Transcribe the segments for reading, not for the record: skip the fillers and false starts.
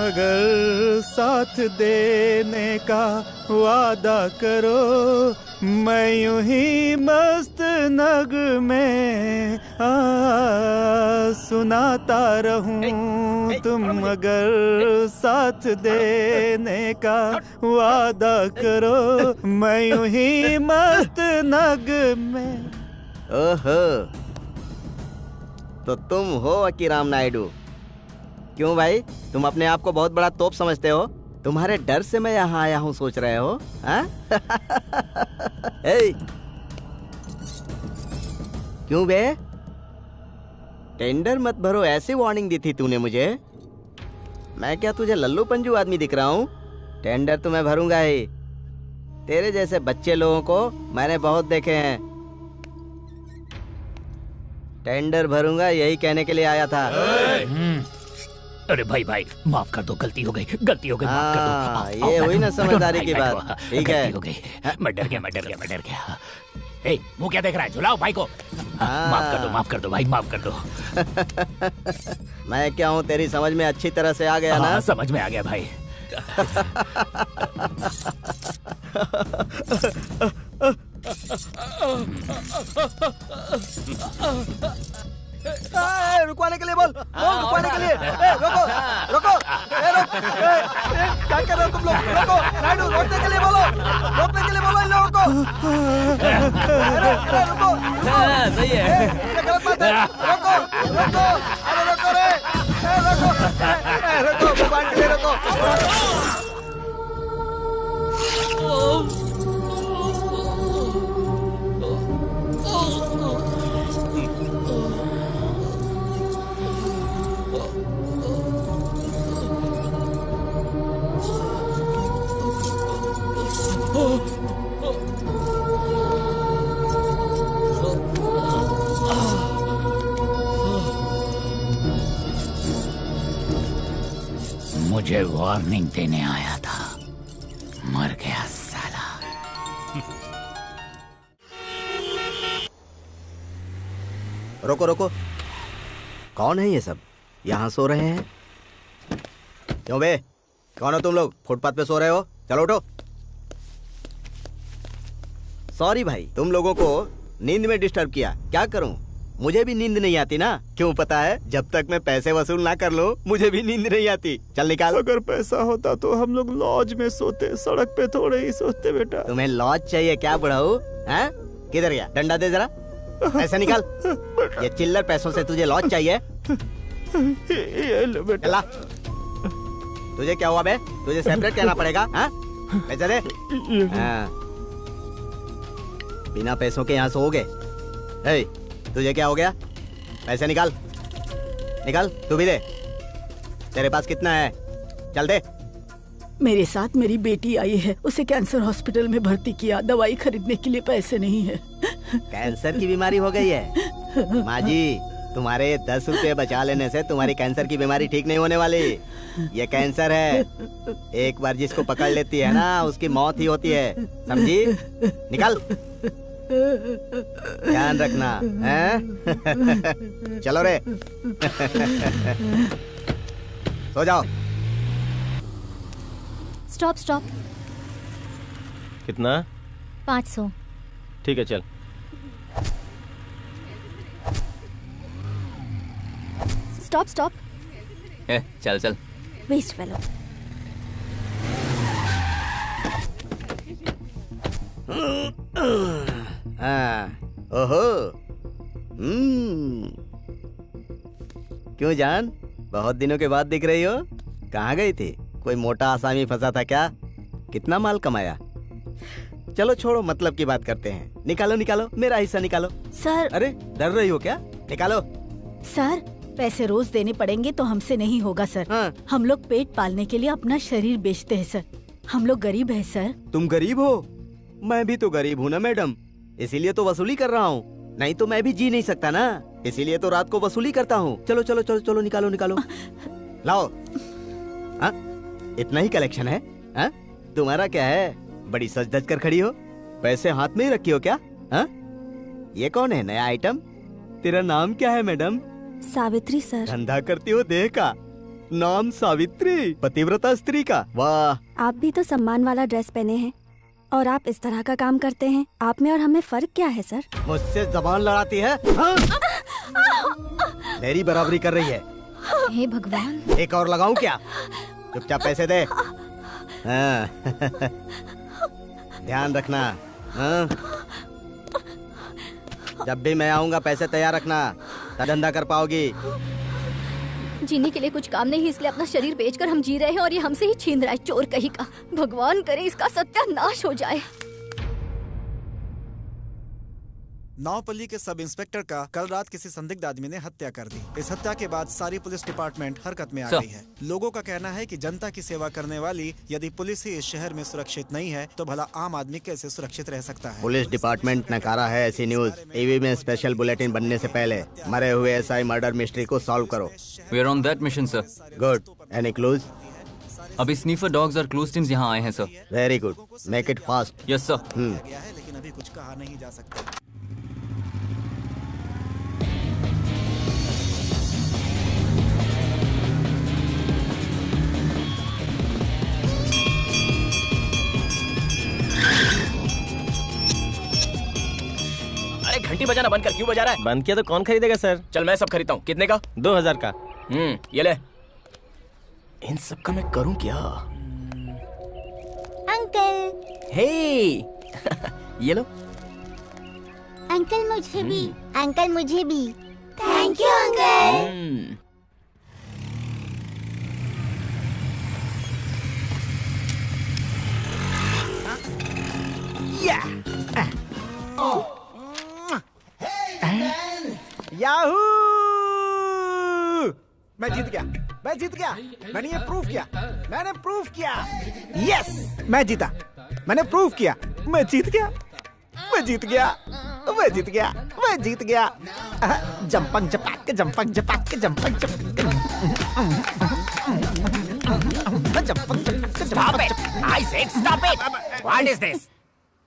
अगर साथ देने का वादा करो, मैं यूं ही मस्त नग में सुनाता रहूं। तुम अगर साथ देने का वादा करो, मैं यूं ही मस्त नग में। ओहो, तो तुम हो अकीराम नायडू। क्यों भाई, तुम अपने आप को बहुत बड़ा तोप समझते हो? तुम्हारे डर से मैं यहाँ आया हूँ सोच रहे हो? क्यों बे? टेंडर मत भरो ऐसी वार्निंग दी थी तूने मुझे। मैं क्या तुझे लल्लू पंजू आदमी दिख रहा हूँ? टेंडर तो मैं भरूंगा ही। तेरे जैसे बच्चे लोगों को मैंने बहुत देखे हैं। टेंडर भरूंगा यही कहने के लिए आया था। अरे भाई भाई माफ कर दो, गलती हो गई माफ कर दो। ये हुई ना समझदारी की बात। ठीक है, हो गई। मैं डर गया। ए, वो क्या देख रहा है? झुलाओ भाई को। माफ कर दो भाई, माफ कर दो। मैं क्या हूँ तेरी समझ में अच्छी तरह से आ गया ना? समझ में आ गया भाई। रुकवाने के लिए बोल रुकवाने के लिए। रोको रोको, रोक। क्या कर रहे हो तुम लोग? रोको नायडू, रोकने के लिए बोलो इन लोगों को। रुको, सही है, ये गलत बात है। रोको, अरे रोको रे, रोको भगवान के लिए रोको। मुझे वार्निंग देने आया था, मर गया साला। रोको रोको, कौन है ये सब? यहाँ सो रहे हैं? क्यों बे, कौन हो तुम लोग? फुटपाथ पे सो रहे हो? चलो उठो। सॉरी भाई, तुम लोगों को नींद में डिस्टर्ब किया। क्या करूं, मुझे भी नींद नहीं आती ना। क्यों पता है? जब तक मैं पैसे वसूल ना कर लूं मुझे भी नींद नहीं आती। चल निकाल। अगर पैसा होता तो हम लोग लॉज में सोते, सड़क पे थोड़े ही सोते बेटा। तुम्हें लॉज चाहिए क्या बुढ़ाऊ? हैं? किधर गया? डंडा दे जरा। पैसा निकाल। ये चिल्लर पैसों से तुझे लॉज चाहिए? ये लो बेटा। तुझे क्या हुआ बे? तुझे सेपरेट कहना पड़ेगा। पैसा दे। बिना पैसों के यहाँ सोओगे? तुझे क्या हो गया? पैसे निकाल, तू भी दे। तेरे पास कितना है? चल दे। मेरे साथ मेरी बेटी आई है, उसे कैंसर हॉस्पिटल में भर्ती किया, दवाई खरीदने के लिए पैसे नहीं है। कैंसर की बीमारी हो गई है? माँ जी, तुम्हारे 10 रुपए बचा लेने से तुम्हारी कैंसर की बीमारी ठीक नहीं होने वाली। ये कैंसर है, एक बार जिसको पकड़ लेती है ना उसकी मौत ही होती है, समझी? निकाल, ध्यान रखना है? चलो रे। सो जाओ। स्टॉप। कितना? 500। ठीक है चल। स्टॉप। चल। Waste fellow. ओहो, क्यों जान, बहुत दिनों के बाद दिख रही हो? कहाँ गई थी? कोई मोटा आसामी फंसा था क्या? कितना माल कमाया? चलो छोड़ो, मतलब की बात करते हैं। निकालो, मेरा हिस्सा निकालो। सर। अरे डर रही हो क्या? निकालो। सर, पैसे रोज देने पड़ेंगे तो हमसे नहीं होगा सर। हम लोग पेट पालने के लिए अपना शरीर बेचते हैं सर। हम लोग गरीब हैं सर। तुम गरीब हो? मैं भी तो गरीब हूँ ना मैडम, इसीलिए तो वसूली कर रहा हूँ। नहीं तो मैं भी जी नहीं सकता ना, इसीलिए तो रात को वसूली करता हूँ। चलो निकालो। लाओ। इतना ही कलेक्शन है? तुम्हारा क्या है, बड़ी सज धज कर खड़ी हो, पैसे हाथ में ही रखी हो क्या? ये कौन है नया आइटम? तेरा नाम क्या है मैडम? सावित्री सर। धंधा करती हो देह का? नाम सावित्री, पतिव्रता स्त्री का। वाह, आप भी तो सम्मान वाला ड्रेस पहने हैं और आप इस तरह का काम करते हैं। आप में और हमें फर्क क्या है सर? मुझसे जबान लड़ाती है हाँ? मेरी बराबरी कर रही है। हे भगवान, एक और लगाऊं क्या? चुपचाप पैसे दे। हाँ। ध्यान रखना हाँ? जब भी मैं आऊंगा पैसे तैयार रखना, तब धंधा कर पाओगी। जीने के लिए कुछ काम नहीं, इसलिए अपना शरीर बेचकर हम जी रहे हैं और ये हमसे ही छीन रहा है, चोर कहीं का। भगवान करे इसका सत्यानाश हो जाए। नावपल्ली के सब इंस्पेक्टर का कल रात किसी संदिग्ध आदमी ने हत्या कर दी। इस हत्या के बाद सारी पुलिस डिपार्टमेंट हरकत में आ गई है। लोगों का कहना है कि जनता की सेवा करने वाली यदि पुलिस ही इस शहर में सुरक्षित नहीं है तो भला आम आदमी कैसे सुरक्षित रह सकता है। पुलिस डिपार्टमेंट नकारा है ऐसी न्यूज। टीवी में स्पेशल बुलेटिन बनने से पहले मरे हुए एसआई मर्डर मिस्ट्री को सॉल्व करो। We are on that mission sir. Good. Any clues? अभी स्नीफर डॉग्स और क्लूज टीम्स यहाँ आए हैं sir. Very good, make it fast. Yes sir. लेकिन अभी कुछ कहा नहीं जा सकता। अरे घंटी बजाना बंद कर, क्यों बजा रहा है? बंद किया तो कौन खरीदेगा सर? चल मैं सब खरीदता हूँ। कितने का? 2000 का। ये ले। इन सब का मैं करूँ क्या? अंकल। हे ये लो। अंकल मुझे भी। अंकल मुझे भी। Thank you uncle. याहू! मैं जीत गया, मैं जीत गया। मैंने ये प्रूफ किया, मैंने प्रूफ किया। यस, मैं जीता, मैंने प्रूफ किया। मैं जीत गया, मैं जीत गया, मैं जीत गया, मैं जीत गया। जंपंग जपाक, जंपंग जपाक, जंपंग जपाक। Stop it! I said stop it! What is this?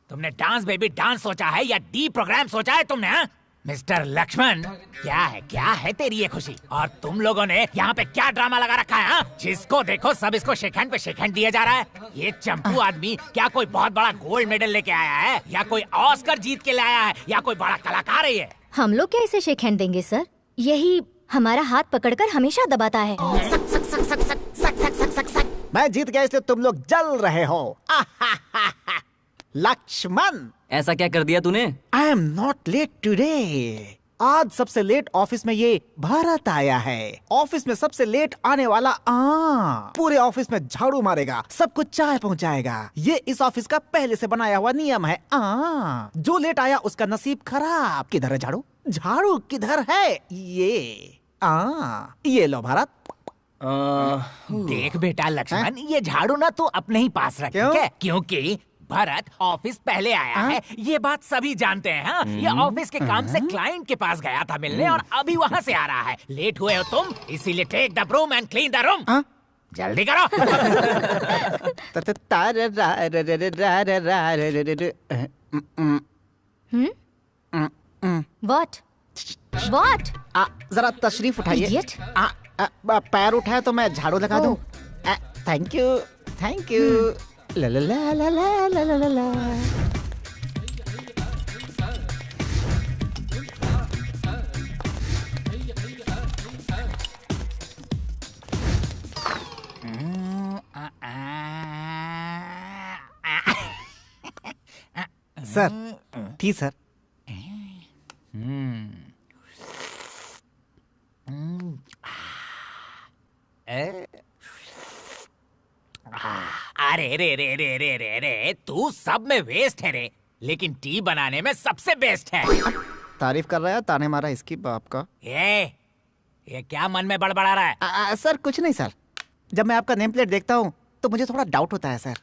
तुमने डांस बेबी डांस सोचा है या डी प्रोग्राम सोचा है तुमने? हाँ? मिस्टर लक्ष्मण, क्या है तेरी ये खुशी? और तुम लोगों ने यहाँ पे क्या ड्रामा लगा रखा है? हाँ? जिसको देखो सब इसको शेक हैंड पे शेक हैंड दिया जा रहा है। ये चंपू आदमी क्या कोई बहुत बड़ा गोल्ड मेडल लेके आया है या कोई ऑस्कर जीत के लाया है या कोई बड़ा कलाकार है? ये हम लोग क्या इसे शेक हैंड देंगे सर? यही हमारा हाथ पकड़कर हमेशा दबाता है। सक सक सक सक सक सक सक सक सक सक। मैं जीत गया इसलिए तुम लोग जल रहे हो। लक्ष्मण, ऐसा क्या कर दिया तूने? I am not let today. आज सबसे लेट ऑफिस में ये भारत आया है। ऑफिस में सबसे लेट आने वाला पूरे ऑफिस में झाड़ू मारेगा, सबको चाय पहुंचाएगा। ये इस ऑफिस का पहले से बनाया हुआ नियम है। जो लेट आया उसका नसीब खराब। किधर है झाड़ू? झाड़ू किधर है? ये लो भारत। देख बेटा लक्ष्मण, ये झाड़ू ना तू अपने ही पास रख, ठीक है? क्योंकि भरत ऑफिस पहले आया है, ये बात सभी जानते हैं। हाँ? ये ऑफिस के काम से क्लाइंट के पास गया था मिलने और अभी वहाँ से आ रहा है। लेट हुए हो तुम, इसीलिए take the broom and clean the room. जल्दी करो। What? What? जरा तशरीफ उठाइए। Idiot. पैर उठाए तो मैं झाड़ू लगा दूं। Thank you, thank you. ला ला ला ला ला ला ला ला। सर, ठीक सर। अरे रे रे रे रे रे रे, तू सब में वेस्ट है रे, लेकिन टी बनाने में सबसे बेस्ट है। तारीफ कर रहा है, ताने मारा इसकी बाप का। ये क्या मन में बड़बड़ा रहा है? सर कुछ नहीं सर। जब मैं आपका नेम प्लेट देखता हूँ तो मुझे थोड़ा डाउट होता है सर।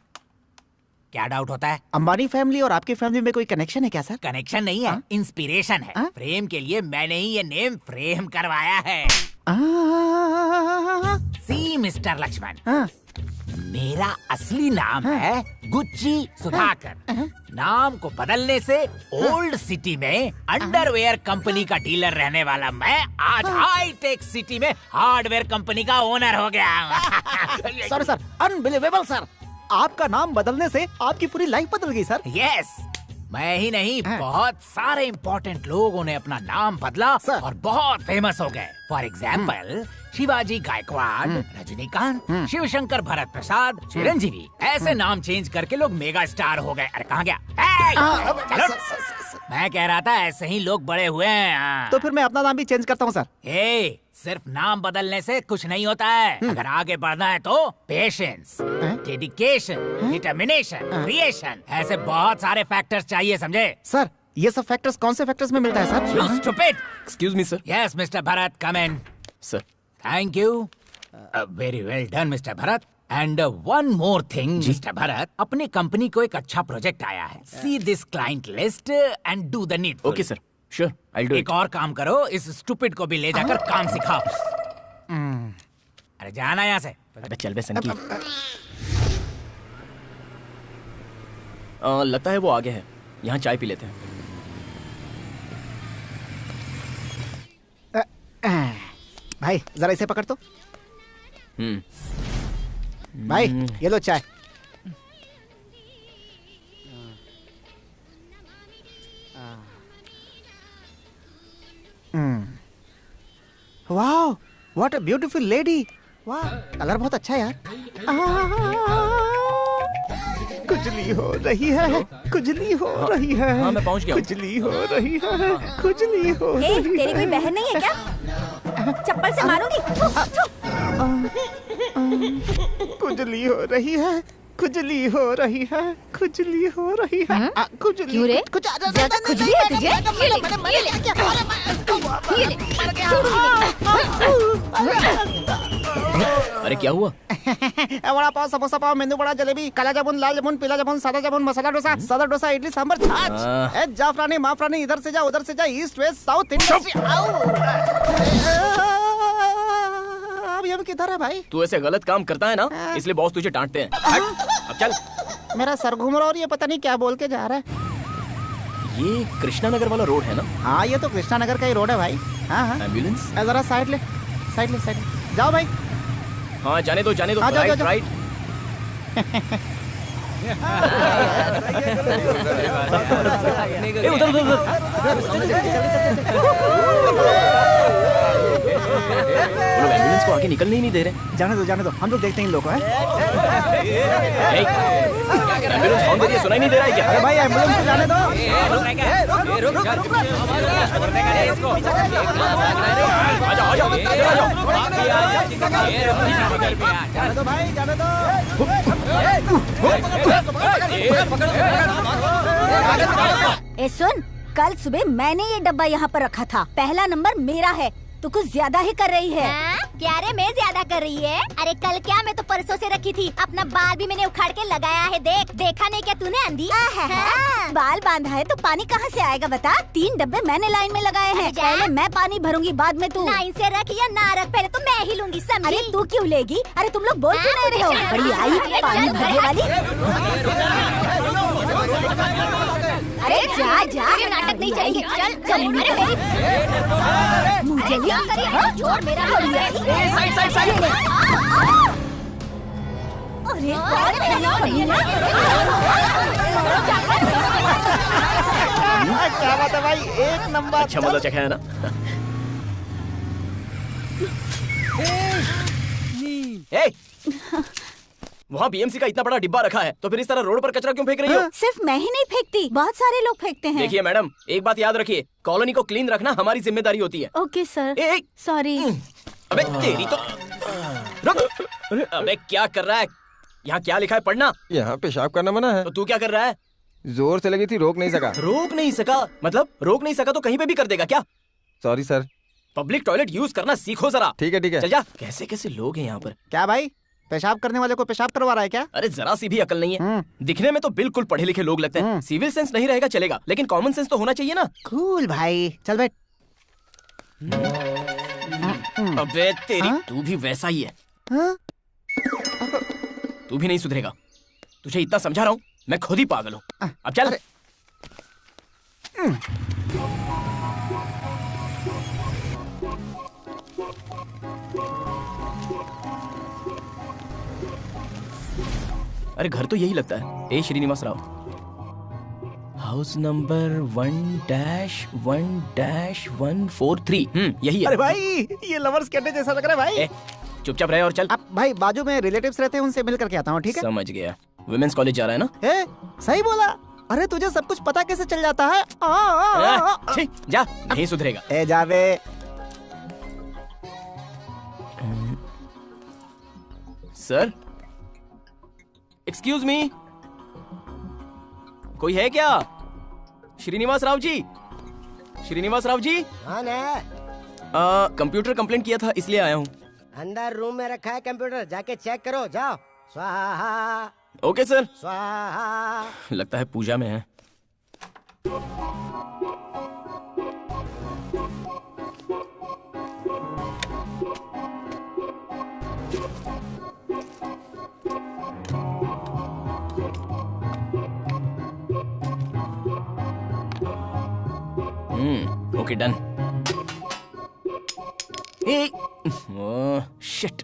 क्या डाउट होता है? अंबानी फैमिली और आपकी फैमिली में कोई कनेक्शन है क्या सर? कनेक्शन नहीं है, इंस्पिरेशन है। फ्रेम के लिए मैंने ही ये नेम फ्रेम करवाया है। सी मिस्टर लक्ष्मण, मेरा असली नाम है गुच्ची सुधाकर। नाम को बदलने से ओल्ड सिटी में अंडरवेयर कंपनी का डीलर रहने वाला मैं आज हाई टेक सिटी में हार्डवेयर कंपनी का ओनर हो गया। सर सर, अनबिलीवेबल सर, आपका नाम बदलने से आपकी पूरी लाइफ बदल गई सर। यस, मैं ही नहीं बहुत सारे इम्पोर्टेंट लोगों ने अपना नाम बदला और बहुत फेमस हो गए। फॉर एग्जाम्पल शिवाजी गायकवाड़, रजनीकांत, शिवशंकर भरत प्रसाद, चिरंजीवी, ऐसे नाम चेंज करके लोग मेगा स्टार हो गए। अरे कहाँ गया? मैं कह रहा था ऐसे ही लोग बड़े हुए हैं। तो फिर मैं अपना नाम भी चेंज करता हूँ सर। सिर्फ नाम बदलने से कुछ नहीं होता है। अगर आगे बढ़ना है तो पेशेंस, डेडिकेशन, डिटर्मिनेशन, क्रिएशन, ऐसे बहुत सारे फैक्टर्स चाहिए, समझे? सर ये सब फैक्टर्स कौन से फैक्टर्स में मिलता है sir? You stupid! Excuse me sir. Yes, Mr. Bharat, come in. Sir. Thank you. Very well done, Mr. Bharat. And one more thing, Mr. Bharat, अपनी कंपनी को एक अच्छा प्रोजेक्ट आया है। See this client list and do the needful. Okay sir, sure, I'll do it. एक और काम करो, इस स्टूपिड को भी ले जाकर काम सिखाओ। अरे जाना यहाँ से। अबे चल बे सनकी। लगता है वो आगे है, यहाँ चाय पी लेते हैं। भाई जरा इसे पकड़ तो। भाई ये लो चाय। वाह, व्हाट अ ब्यूटीफुल लेडी। वाह, कलर बहुत अच्छा है यार। खुजली हो रही है, खुजली हो रही है। हाँ मैं पहुंच गया। खुजली हो रही है, खुजली हो रही है। तेरी कोई बहन नहीं है क्या? चप्पल से मारूंगी। खुजली हो रही है, खुजली हो रही है, खुजली हो रही है। खुजली क्यों रे? कुछ ज्यादा खुजली है तुझे? अरे क्या हुआ? वड़ा पाव, समोसा पाव, मेनू वड़ा, जलेबी, काला जामुन, लाल जामुन, पीला जामुन, सादा जामुन, मसाला डोसा, सादा डोसा, इडली सांभर, छाछ, जाफरानी, माफरानी, इधर से जा उधर से जा, ईस्ट वेस्ट साउथ इंडस्ट्री। अभी हम किधर है भाई? तू ऐसे गलत काम करता है ना, इसलिए बॉस तुझे डांटते हैं। अब चल। मेरा सर घूम रहा और ये पता नहीं क्या बोल के जा रहा है। ये कृष्णा नगर वाला रोड है ना? हाँ ये तो कृष्णा नगर का ही रोड है भाई। हाँ हाँ। एम्बुलेंस? जरा साइड ले, साइड ले, साइड ले। जाओ भाई। हाँ जाने दो, जाने दो। हाँ, राइट जाओ। राइट। उधर उधर उधर। लोग एम्बुलेंस को आगे निकलने ही नहीं दे रहे। जाने दो, हम लोग देखते हैं इन लोगों को। एम्बुलेंस कौन दे रही है? सुनाई नहीं दे रहा है क्या? अरे भाई एम्बुलेंस को जाने दो। जाने दो भाई, जाने दो। ए सुन, कल सुबह मैंने ये डब्बा यहाँ पर रखा था। पहला नंबर मेरा है। तू कुछ ज्यादा ही कर रही है। क्या रे, मैं ज्यादा कर रही है? अरे कल क्या, मैं तो परसों से रखी थी। अपना बाल भी मैंने उखाड़ के लगाया है। देखा नहीं क्या तूने अंधी? बाल बांधा है तो पानी कहाँ से आएगा बता? 3 डब्बे मैंने लाइन में लगाए हैं। पहले मैं पानी भरूंगी, बाद में तू। लाइन से रख या ना रख, पहले तो मैं ही लूंगी, समझी? अरे तू क्यों लेगी? अरे तुम लोग बोल क्यों नहीं रहे हो? बड़ी आई पानी भरने वाली। अरे जा, नाटक नहीं चलेंगे। चल मुझे छोड़ मेरा। क्या बात है भाई, एक नंबर। अच्छा मजा चखा है ना? वहाँ बीएमसी का इतना बड़ा डिब्बा रखा है, तो फिर इस तरह रोड पर कचरा क्यों फेंक रही हो? सिर्फ मैं ही नहीं फेंकती, बहुत सारे लोग फेंकते हैं। देखिए मैडम, एक बात याद रखिए, कॉलोनी को क्लीन रखना हमारी जिम्मेदारी होती है। Okay sir, sorry. अबे तेरी तो रुक। अबे क्या कर रहा है? यहाँ क्या लिखा है पढ़ना? यहाँ पेशाब करना मना है। तो तू क्या कर रहा है? जोर से लगी थी, रोक नहीं सका। रोक नहीं सका मतलब? रोक नहीं सका तो कहीं पे भी कर देगा क्या? Sorry sir. Public toilet use करना सीखो जरा। ठीक है चल जा। कैसे कैसे लोग हैं यहाँ पर? क्या भाई, पेशाब करने वाले को पेशाब करवा रहा है क्या? अरे जरा सी भी अकल नहीं है। दिखने में तो बिल्कुल पढ़े लिखे लोग लगते हैं। सिविल सेंस नहीं रहेगा चलेगा, लेकिन कॉमन सेंस तो होना चाहिए ना। कूल भाई, चल बैठ। अबे तेरी, तू भी वैसा ही है। तू भी नहीं सुधरेगा। तुझे इतना समझा रहा हूँ, मैं खुद ही पागल हूँ। अब चल। अरे घर तो यही लगता है। ए श्रीनिवास राव, हाउस नंबर 1-1-143। यही है। अरे भाई ये लवर्स कैफे जैसा लग रहा है भाई। चुपचाप रहे और चल। अब भाई बाजू में रिलेटिव्स रहते हैं, उनसे मिल करके आता हूँ, ठीक है? समझ गया। वुमेन्स कॉलेज जा रहा है ना? सही बोला। अरे तुझे सब कुछ पता कैसे चल जाता है? जा, नहीं सुधरेगा। ए जावे। सर, एक्सक्यूज मी, कोई है क्या? श्रीनिवास राव जी, श्रीनिवास राव जी। कौन है? कंप्यूटर कंप्लेंट किया था इसलिए आया हूँ। अंदर रूम में रखा है कंप्यूटर, जाके चेक करो, जाओ। स्वाहा। Okay sir. स्वाहा। लगता है पूजा में है। Okay done. Oh shit.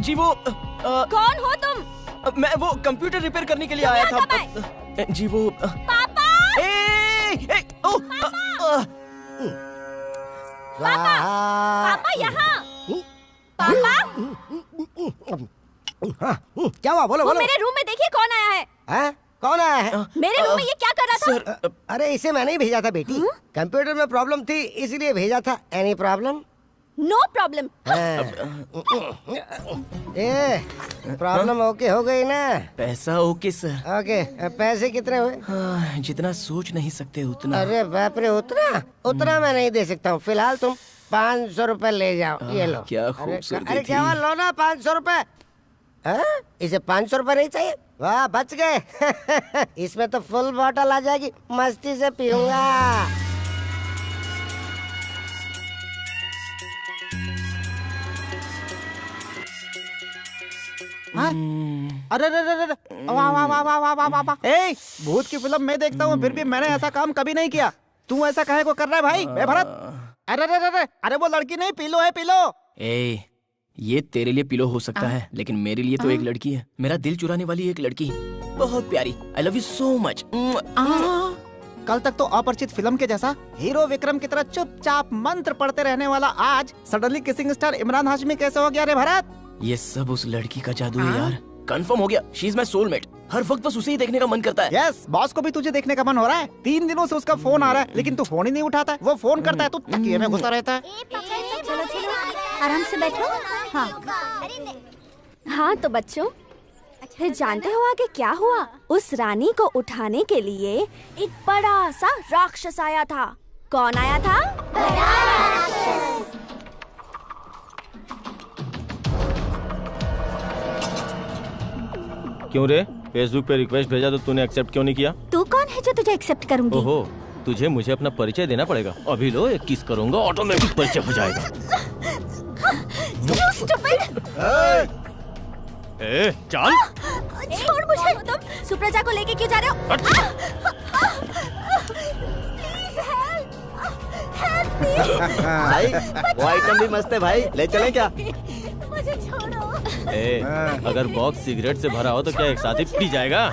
जी वो कौन हो तुम? मैं वो कंप्यूटर रिपेयर करने के लिए आया था। जी वो पापा। पापा यहाँ। पापा क्या हुआ? बोलो वो बोलो। मेरे रूम में देखिए कौन आया है। कौन आया है? मेरे रूम में ये क्या कर रहा था? अरे इसे मैंने ही भेजा था बेटी। कंप्यूटर में प्रॉब्लम थी इसलिए भेजा था। Any problem? No problem. Problem okay हो गई ना? पैसा ओके सर। ओके, पैसे कितने हुए? जितना सोच नहीं सकते उतना। अरे बाप रे, उतना मैं नहीं दे सकता हूँ। फिलहाल तुम 500 रुपए ले जाओ। ये लो। क्या खूबसूरती। अरे क्या हुआ, लो ना 500 रुपए। इसे 500 रुपए नहीं चाहिए? वाह बच गए। इसमें तो फुल बॉटल आ जाएगी, मस्ती से पीऊंगा। अरे वाह वाह वाह वाह वाह वाह वाह। ए, भूत की फिल्म मैं देखता हूँ, फिर भी मैंने ऐसा काम कभी नहीं किया। तू ऐसा काहे को कर रहा है भाई? बे भरत। अरे अरे अरे अरे वो लड़की नहीं, पिलो है, पिलो। ए, ये तेरे लिए पिलो हो सकता है, लेकिन मेरे लिए तो एक लड़की है। मेरा दिल चुराने वाली एक लड़की, बहुत प्यारी। आई लव यू सो मच। कल तक तो अपरिचित फिल्म के जैसा हीरो विक्रम की तरह चुपचाप मंत्र पढ़ते रहने वाला आज suddenly kissing star Imran Hashmi कैसे हो गया रे भरत? ये सब उस लड़की का जादू है यार। कंफर्म हो गया, शी इज माय सोलमेट। हर वक्त बस उसे ही देखने का मन करता है। यस, बॉस को भी तुझे देखने का मन हो रहा है। 3 दिनों से उसका फोन आ रहा है, लेकिन तू फोन ही नहीं उठाता है। वो फोन करता है तो तकिए में घुसा रहता है। चलो चलो आराम से बैठो। हाँ तो बच्चों, फिर जानते हो आगे क्या हुआ? उस रानी को उठाने के लिए एक बड़ा सा राक्षस आया था। कौन आया था? क्यों रे? फेसबुक पे रिक्वेस्ट भेजा तो तूने एक्सेप्ट क्यों नहीं किया? तू कौन है जो तुझे एक्सेप्ट करूंगी? ओहो, तुझे मुझे अपना परिचय देना पड़ेगा। अभी लो, एक किस करूंगा, ऑटोमेटिक परिचय हो जाएगा। ए, चल। छोड़ मुझे। तुम सुप्रजा को लेके क्यों जा रहे हो? Please help me. भाई वो आइटम भी मस्त है भाई, ले चलें क्या? मुझे छोड़ो। ए, अगर बॉक्स सिगरेट से भरा हो तो क्या एक साथ ही पी जाएगा?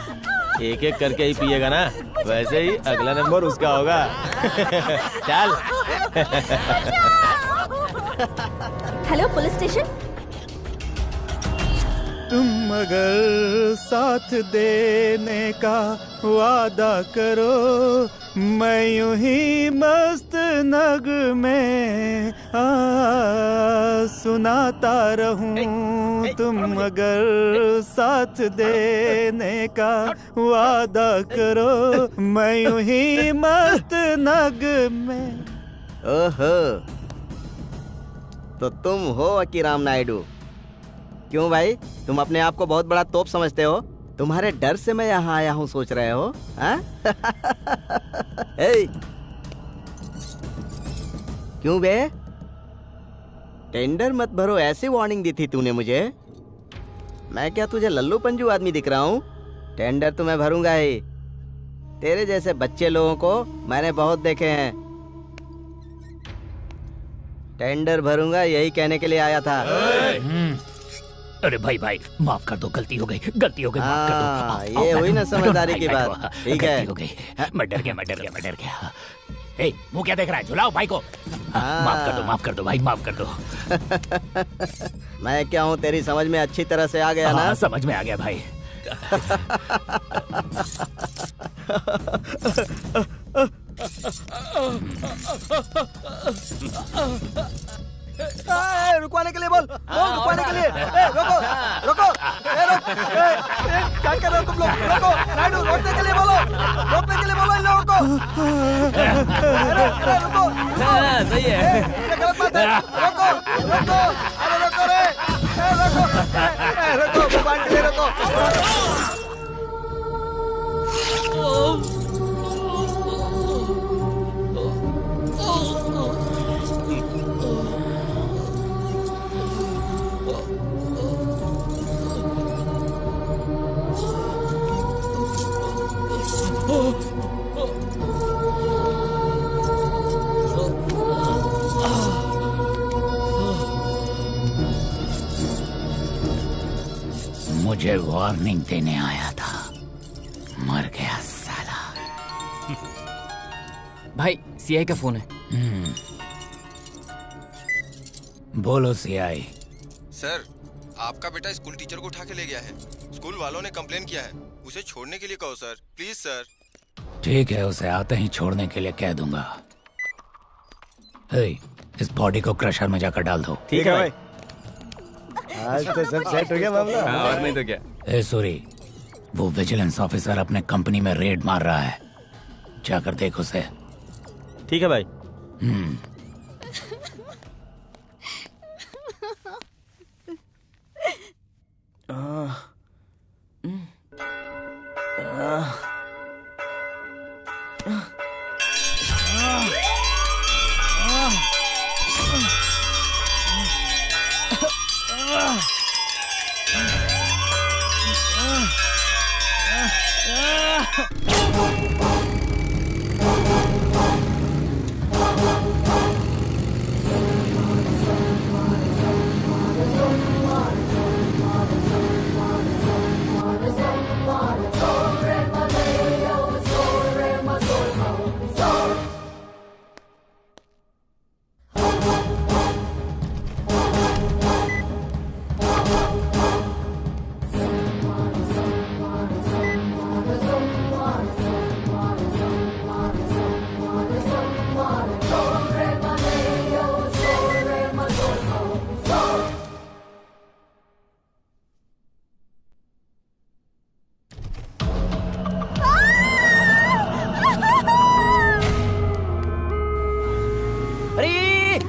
एक एक करके ही पिएगा ना, वैसे ही अगला नंबर उसका होगा। चल। Hello police station. तुम अगर साथ देने का वादा करो, मैं यूं ही मस्त नग में सुनाता रहूं। तुम अगर साथ देने का वादा करो, मैं यूं ही मस्त नग में। ओहो, तो तुम हो अकीराम नायडू। क्यों भाई, तुम अपने आप को बहुत बड़ा तोप समझते हो? तुम्हारे डर से मैं यहाँ आया हूँ सोच रहे हो? क्यों बे? टेंडर मत भरो ऐसी वार्निंग दी थी तूने मुझे। मैं क्या तुझे लल्लू पंजू आदमी दिख रहा हूँ? टेंडर तो मैं भरूंगा ही। तेरे जैसे बच्चे लोगों को मैंने बहुत देखे हैं। टेंडर भरूंगा यही कहने के लिए आया था। अरे भाई भाई माफ कर दो, गलती हो गई माफ कर दो। ये हुई ना समझदारी की बात। ठीक है, हो गई। मैं डर गया। ए, मुंह क्या देख रहा है? झुलाओ भाई को। माफ कर दो भाई, माफ कर दो। मैं क्या हूँ तेरी समझ में अच्छी तरह से आ गया ना? समझ में आ गया भाई। रुकवाने के लिए बोल रुकवाने के लिए। रोको क्या कर रहे हो तुम लोग? रोको नायडू, रोकने के लिए बोलो इन लोगों को। रुको, सही है। ये गलत बात है। रोको अरे रोको भगवान के लिए रोको। मुझे वार्निंग देने आया था, मर गया साला। भाई सीआई का फोन है। बोलो सीआई। सर, आपका बेटा स्कूल टीचर को उठा के ले गया है। स्कूल वालों ने कंप्लेन किया है, उसे छोड़ने के लिए कहो सर, प्लीज सर। ठीक है, उसे आते ही छोड़ने के लिए कह दूंगा। इस बॉडी को क्रशर में जाकर डाल दो। ठीक है भाई। आज तो सब सेट हो गया मामला। और नहीं तो क्या। ए सूरी, वो विजिलेंस ऑफिसर अपने कंपनी में रेड मार रहा है, जाकर देख उसे। ठीक है भाई।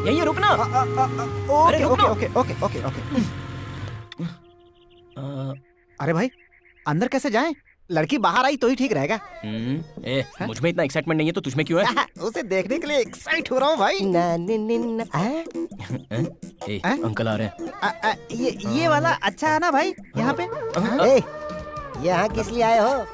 यहीं रुकना। ओके। अरे भाई अंदर कैसे जाएं? लड़की बाहर आई तो ही ठीक रहेगा। मुझ में इतना एक्साइटमेंट नहीं है तो तुझमें क्यों है? उसे देखने के लिए एक्साइट हो रहा हूँ भाई। अंकल आ रहे हैं। ये वाला अच्छा है ना भाई? यहाँ पे यहाँ किस लिए आए हो?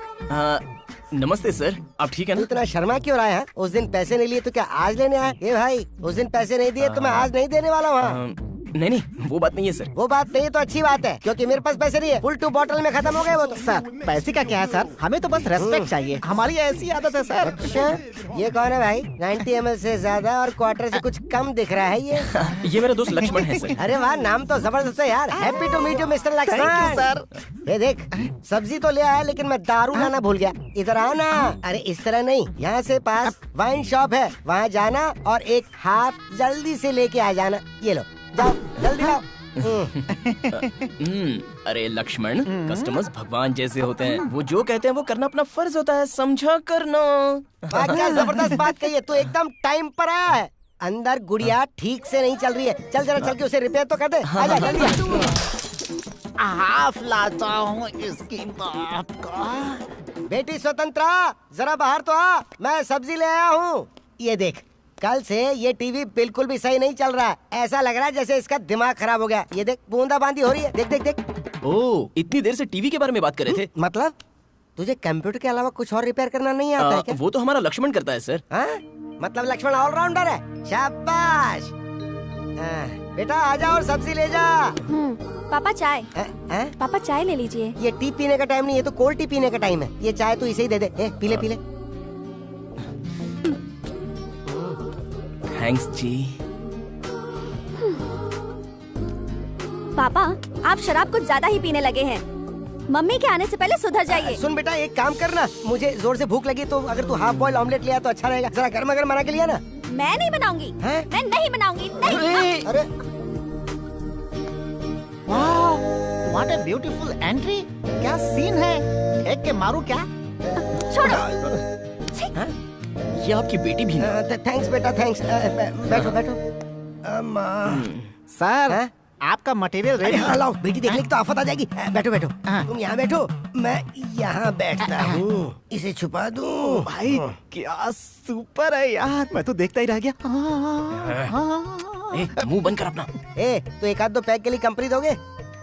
नमस्ते सर, आप ठीक है ना? इतना शर्मा क्यों रहा है? उस दिन पैसे नहीं लिए तो क्या आज लेने आए? ये भाई उस दिन पैसे नहीं दिए तो मैं आज नहीं देने वाला हूँ। नहीं नहीं, वो बात नहीं है सर। वो बात नहीं तो अच्छी बात है, क्योंकि मेरे पास पैसे नहीं है। फुल 2 बॉटल में खत्म हो गए वो तो। सर पैसे का क्या है सर, हमें तो बस रेस्पेक्ट चाहिए, हमारी ऐसी आदत है सर। अच्छा, ये कौन है भाई? 90 ml से ज्यादा और क्वार्टर से कुछ कम दिख रहा है ये। ये मेरा दोस्त लक्ष्मण है सर। अरे वाह, नाम तो जबरदस्त है यार। Happy to meet you mister Lakshman. Sir ये देख, सब्जी तो ले आया लेकिन मैं दारू लाना भूल गया। इधर आना। अरे इस तरह नहीं, यहाँ से पास वाइन शॉप है, वहाँ जाना और एक हाफ जल्दी से लेके आ जाना। ये लो, जाओ जल्दी आओ। अरे लक्ष्मण, कस्टमर्स भगवान जैसे होते हैं, वो जो कहते हैं वो करना अपना फर्ज होता है, समझा करना। क्या जबरदस्त बात कही है, तू एकदम टाइम पर आया है। अंदर गुड़िया ठीक से नहीं चल रही है, चल जरा चल के उसे रिपेयर तो कर दे। आजा जल्दी। हाफ लाता हूँ इसकी बाप का। बेटी स्वतंत्रा, जरा बाहर तो आ, मैं सब्जी ले आया हूँ। ये देख, कल से ये टीवी बिल्कुल भी सही नहीं चल रहा है। ऐसा लग रहा है जैसे इसका दिमाग खराब हो गया। ये देख, बूंदाबांदी हो रही है। देख देख देख। ओह, इतनी देर से टीवी के बारे में बात कर रहे थे? मतलब तुझे कंप्यूटर के अलावा कुछ और रिपेयर करना नहीं आता है क्या? वो तो हमारा लक्ष्मण करता है सर। मतलब लक्ष्मण ऑलराउंडर है। शाबाश। बेटा आजा और सब्जी ले जा। पापा चाय। पापा चाय ले लीजिए। ये टी पीने का टाइम नहीं है, तो कोल्ड टी पीने का टाइम है। ये चाय तो इसे ही दे दे। पी ले पी ले। थैंक्स जी। पापा, आप शराब कुछ ज्यादा ही पीने लगे हैं। मम्मी के आने से पहले सुधर जाइए। सुन बेटा, एक काम करना, मुझे जोर से भूख लगी तो अगर तू हाफ बॉइल ऑमलेट लिया तो अच्छा रहेगा। जरा गर्मा गर्म बना के लिया ना। मैं नहीं बनाऊंगी। मैं नहीं बनाऊंगी। नहीं। अरे व्हाट अ ब्यूटीफुल एंट्री। क्या सीन है, देख के मारू क्या? छोड़ो। ये आपकी बेटी भी है। थैंक्स बेटा, थैंक्स। बैठो बैठो। सर आपका मटेरियल रेडी। लाओ, बेटी देखने की तो आफत आ जाएगी। बैठो बैठो। तुम यहाँ बैठो, मैं यहाँ बैठता हूँ। इसे छुपा दूँ। भाई क्या सुपर है यार, मैं तो देखता ही रह गया। मुंह बंद कर अपना। तो एक आध दो पैक के लिए कंपनी दोगे?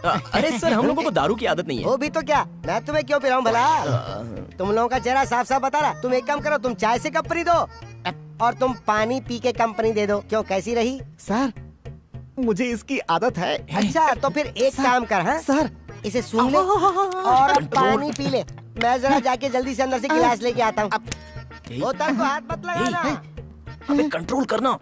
अरे सर, हम लोगों को दारू की आदत नहीं है। वो भी तो क्या, मैं तुम्हें क्यों पिलाऊं भला? तुम लोगों का चेहरा साफ साफ बता रहा। तुम एक काम करो, तुम चाय से कंपनी दो और तुम पानी पी के कंपनी दे दो। क्यों, कैसी रही? सर मुझे इसकी आदत है। अच्छा, तो फिर एक काम कर। हाँ सर, इसे सूंघ ले और पानी पी ले। मैं जरा जाके जल्दी से अंदर से गिलास लेके आता हूँ। बोतल को हाथ मत लगाना। अबे कंट्रोल करना।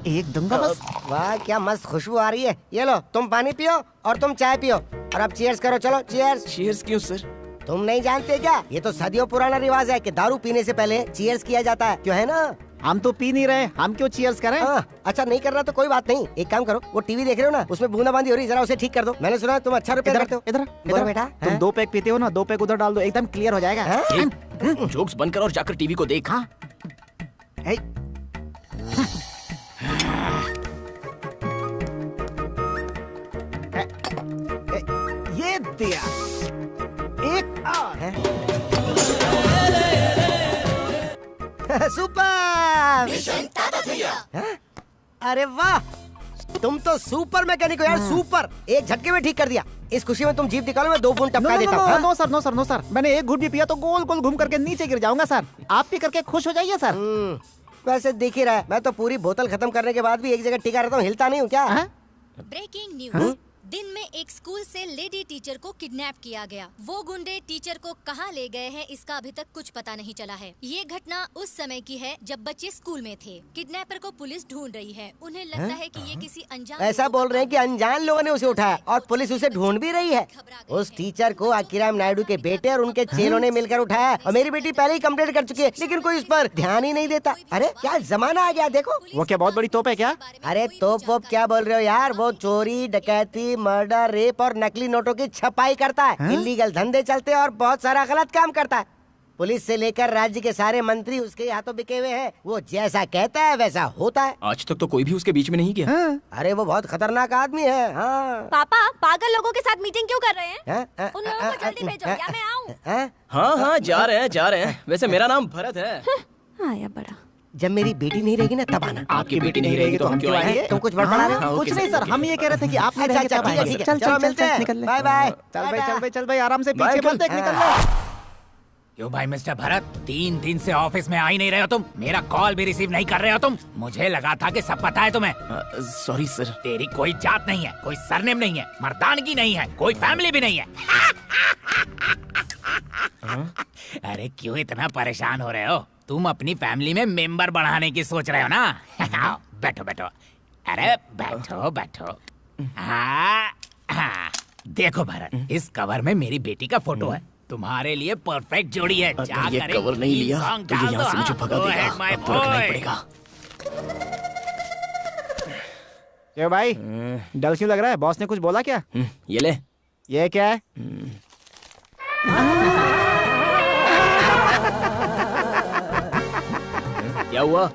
एक दूंगा बस। वाह क्या मस्त खुशबू आ रही है। ये लो, तुम पानी पियो और तुम चाय पियो और अब चीयर्स करो। चलो चीयर्स। चीयर्स क्यों सर? तुम नहीं जानते क्या, ये तो सदियों पुराना रिवाज है कि दारू पीने से पहले चीयर्स किया जाता है। क्यों है ना? हम तो पी नहीं रहे, हम क्यों चीयर्स करें? अच्छा नहीं कर रहा तो कोई बात नहीं। एक काम करो, वो टीवी देख रहे हो ना, उसमें बूंदाबांदी हो रही, जरा उसे ठीक कर दो। मैंने सुना तुम अच्छा रिपेयर करते हो। इधर बोलो बेटा। तुम 2 पैक पीते हो ना, 2 पैक उधर डाल दो, एकदम क्लियर हो जाएगा। जोक्स बंद कर और जाकर टीवी को देख। ये दिया एक और। सुपर। अरे वाह, तुम तो सुपर मैकेनिक हो यार। सुपर, एक झटके में ठीक कर दिया। इस खुशी में तुम जीप निकालो, मैं 2 बूंद टपका देता हूँ। No sir, no sir, no sir, मैंने एक घूंट भी पिया तो गोल गोल घूम करके नीचे गिर जाऊंगा सर। आप पी करके खुश हो जाइए सर। वैसे दिख ही रहा है, मैं तो पूरी बोतल खत्म करने के बाद भी एक जगह टिका रहता हूँ, हिलता नहीं हूँ क्या? Breaking news. दिन में एक स्कूल से लेडी टीचर को किडनैप किया गया। वो गुंडे टीचर को कहां ले गए हैं इसका अभी तक कुछ पता नहीं चला है। ये घटना उस समय की है जब बच्चे स्कूल में थे। किडनैपर को पुलिस ढूंढ रही है। उन्हें लगता है कि ये किसी अनजान ऐसा बोल रहे हैं कि अनजान लोगों ने उसे उठाया और पुलिस उसे ढूंढ भी रही है। उस टीचर को आकीराम नायडू के बेटे और उनके चेलों ने मिलकर उठाया और मेरी बेटी पहले ही कंप्लेंट कर चुकी है, लेकिन कोई इस पर ध्यान ही नहीं देता। अरे क्या जमाना आ गया देखो। वो क्या बहुत बड़ी तोप है क्या? अरे तोप वोप क्या बोल रहे हो यार, वो चोरी डकैती मर्डर रेप और नकली नोटों की छपाई करता है। इल्लीगल धंधे चलते हैं और बहुत सारा गलत काम करता है। पुलिस से लेकर राज्य के सारे मंत्री उसके हाथों बिके हुए हैं। वो जैसा कहता है वैसा होता है। आज तक तो कोई भी उसके बीच में नहीं गया। अरे वो बहुत खतरनाक आदमी है। पापा पागल लोगों के साथ मीटिंग क्यों कर रहे हैं? उन लोगों को जल्दी भेजो या मैं आऊं? हाँ जा रहे हैं। वैसे मेरा नाम भरत है। आया बड़ा। जब मेरी बेटी नहीं रहेगी ना तब आना। आपकी बेटी नहीं रहेगी तो हम क्यों आएंगे? तुम कुछ बड़बड़ा रहे हो? कुछ नहीं सर, हम ये कह रहे थे कि आप अच्छा ठीक है, चलो मिलते हैं। Bye bye. चल भाई आराम से पीछे मत देख, निकल ले। क्यों भाई मिस्टर भरत, 3 दिन से ऑफिस में आ ही नहीं रहे हो तुम? मेरा कॉल भी रिसीव नहीं कर रहे हो तुम? मुझे लगा था कि सब पता है तुम्हें। Sorry sir. तेरी कोई जात नहीं है, कोई सरनेम नहीं है, मर्दानगी नहीं है, कोई फैमिली भी नहीं है। अरे क्यों इतना परेशान हो रहे हो? तुम अपनी फैमिली में मेंबर बढ़ाने की सोच रहे हो ना? बैठो बैठो, अरे बैठो बैठो। हाँ, देखो भरत, इस कवर में मेरी बेटी का फोटो है। तुम्हारे लिए परफेक्ट जोड़ी है। अगर ये कवर नहीं लिया तो ये यहाँ से मुझे भगा देगा। अब तो रखना ही पड़ेगा। क्यों भाई, डल क्यों लग रहा है? बॉस ने कुछ बोला क्या? ये ले। ये क्या है? क्या हुआ?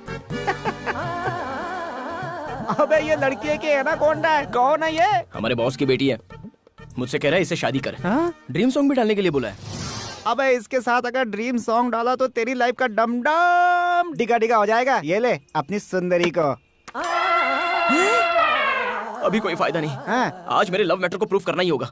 अबे ये लड़की है कि एनाकोंडा है? कौन है ये? हमारे बॉस की बेटी है। मुझसे कह रहा है इससे शादी कर। ड्रीम सॉन्ग भी डालने के लिए बोला है। अबे इसके साथ अगर ड्रीम सॉन्ग डाला तो तेरी लाइफ का डम डम डिगा डिगा हो जाएगा। ये ले अपनी सुंदरी को। अभी कोई फायदा नहीं। आज मेरे लव मैटर को प्रूफ करना ही होगा।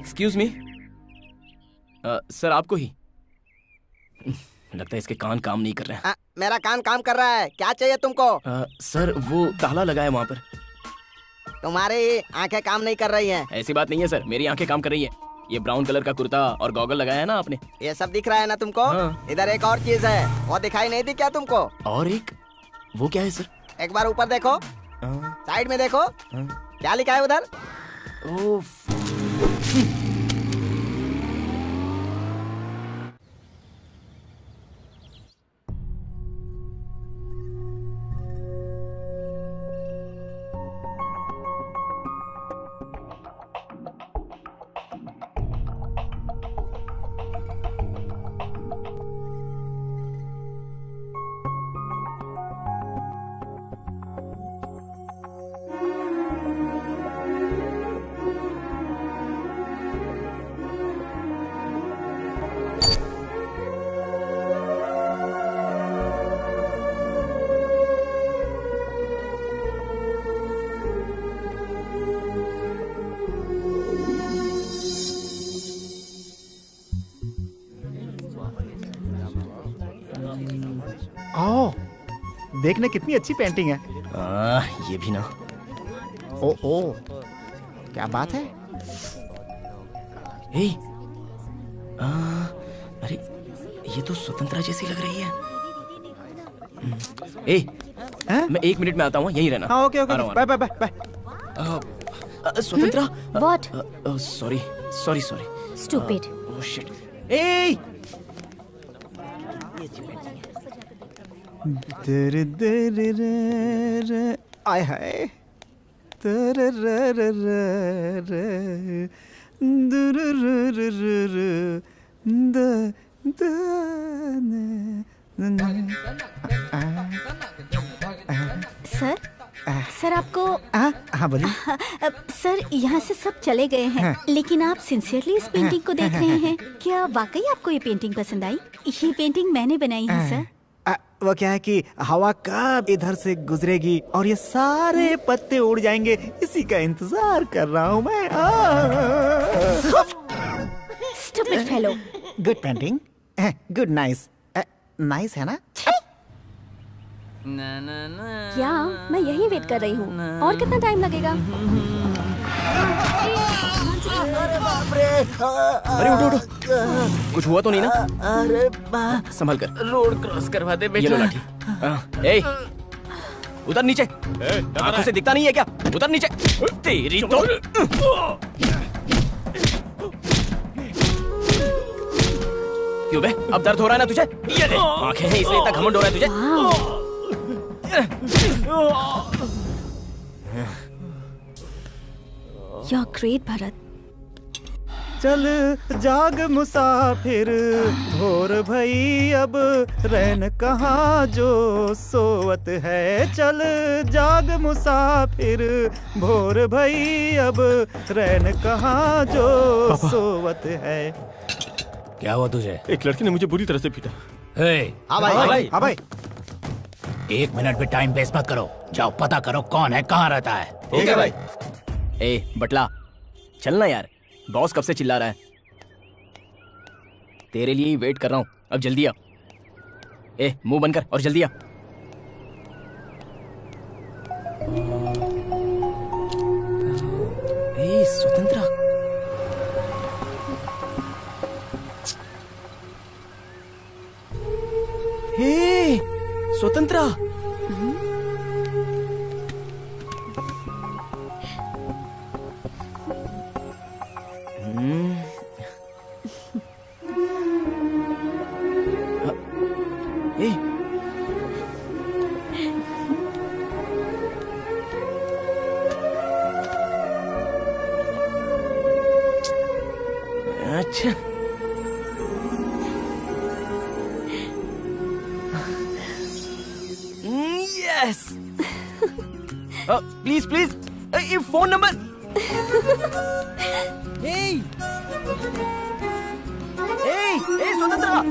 एक्सक्यूज मी सर, आपको ही लगता है इसके कान काम नहीं कर रहे हैं। मेरा कान काम कर रहा है। क्या चाहिए तुमको? सर वो ताला लगा है वहाँ पर। तुम्हारी आंखें काम नहीं कर रही हैं। ऐसी बात नहीं है सर, मेरी आंखें काम कर रही है। ये ब्राउन कलर का कुर्ता और गॉगल लगाया है ना आपने? ये सब दिख रहा है ना तुमको? इधर एक और चीज है, वो दिखाई नहीं दी क्या तुमको? और एक? वो क्या है सर? एक बार ऊपर देखो, साइड में देखो, क्या लिखा है उधर? देखने कितनी अच्छी पेंटिंग है। ये भी ना। ओ क्या बात है? अरे ये तो स्वतंत्रा जैसी लग रही है। मैं 1 मिनट में आता हूँ, यहीं रहना। हाँ, okay okay, bye bye bye. Swatantra. What? Sorry sorry sorry. Stupid. Oh shit. आय हाय। सर आपको हाँ बोलिए। सर यहाँ से सब चले गए हैं, लेकिन आप सिंसियरली इस पेंटिंग को देख रहे हैं। क्या वाकई आपको ये पेंटिंग पसंद आई? ये पेंटिंग मैंने बनाई है सर। वो क्या है कि हवा कब इधर से गुजरेगी और ये सारे पत्ते उड़ जाएंगे, इसी का इंतजार कर रहा हूँ मैं। Stupid fellow. Good painting, good nice. Nice है ना? क्या मैं यही वेट कर रही हूँ? और कितना टाइम लगेगा? अरे उठो उठो, कुछ हुआ तो नहीं ना? अरे संभल कर, रोड क्रॉस करवा दे बेटा। ये लो लाठी। ए, उतर नीचे। आंखों से दिखता नहीं है क्या? उतर नीचे। तेरी तो क्यों बे? अब दर्द हो रहा है ना तुझे? ये ले, आंखें हैं इसलिए इतना घमंड हो रहा है तुझे? You're great, Bharat. चल जाग मुसाफिर, भोर भई अब रैन कहाँ जो सोवत है। चल जाग मुसाफिर, भोर भई अब रैन कहाँ जो सोवत है। क्या हुआ तुझे? एक लड़की ने मुझे बुरी तरह से पीटा। हाँ भाई। 1 मिनट भी टाइम वेस्ट मत करो, जाओ पता करो कौन है, कहाँ रहता है। ठीक है भाई। ए बटला, चलना यार, बॉस कब से चिल्ला रहा है। तेरे लिए ही वेट कर रहा हूँ, अब जल्दी आ। ए मुंह बंद कर और जल्दी आ। ए स्वतंत्रा, हे स्वतंत्रा। अच्छा यस। प्लीज प्लीज ये फोन नंबर। ए स्वतंत्रा,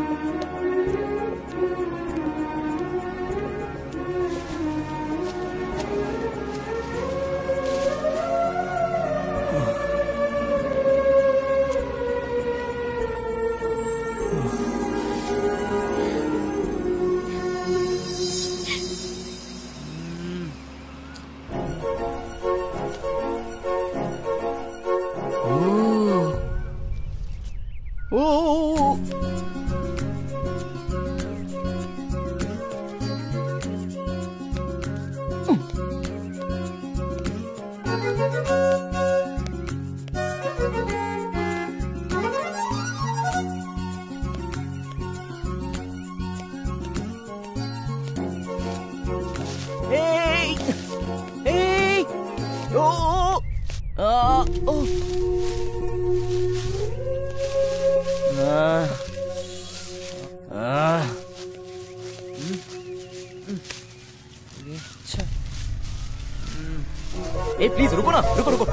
प्लीज रुको ना, रुको।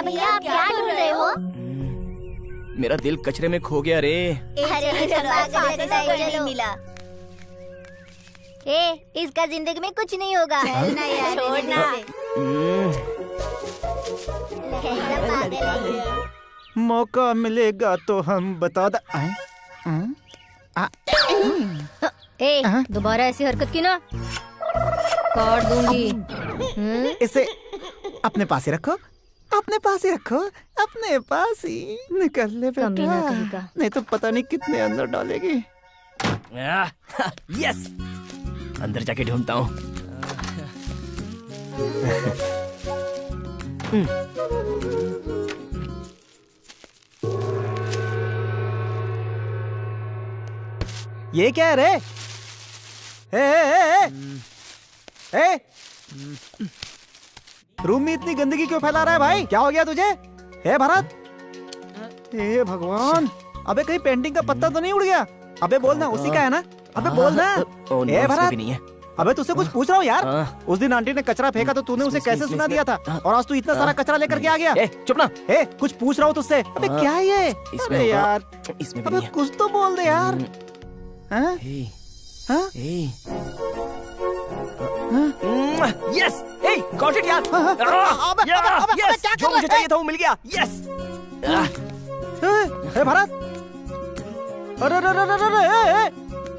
भैया आप क्या ढूंढ रहे हो? मेरा दिल कचरे में खो गया रे। नहीं मिला। इसका जिंदगी में कुछ नहीं होगा। छोड़ना। मौका मिलेगा तो हम बता द। दोबारा ऐसी हरकत की ना काट दूंगी। इसे अपने पास ही रखो, अपने पास ही रखो, अपने पास ही। निकल ले बेटा, नहीं तो पता नहीं कितने अंदर डालेगी। यस, अंदर जाके ढूंढता हूँ। ये क्या है रे? रूम में इतनी गंदगी क्यों फैला रहा है भाई? क्या हो गया तुझे? हे भरत, हे भगवान, अबे कहीं पेंटिंग का पत्ता तो नहीं उड़ गया? अबे बोलना, उसी का है ना? अबे बोलना। हे भरत, अबे तुझसे कुछ पूछ रहा हूँ यार। उस दिन आंटी ने कचरा फेंका तो तूने उसे कैसे सुना दिया था, और आज तू इतना सारा कचरा लेकर के आ गया। चुप ना। कुछ पूछ रहा हूँ तुझसे। अबे क्या है ये? इसमें यार, इसमें अबे कुछ तो बोल दे यार। यस, गॉट इट यार। यस, जो मुझे चाहिए था वो मिल गया। यस। भरत, अरे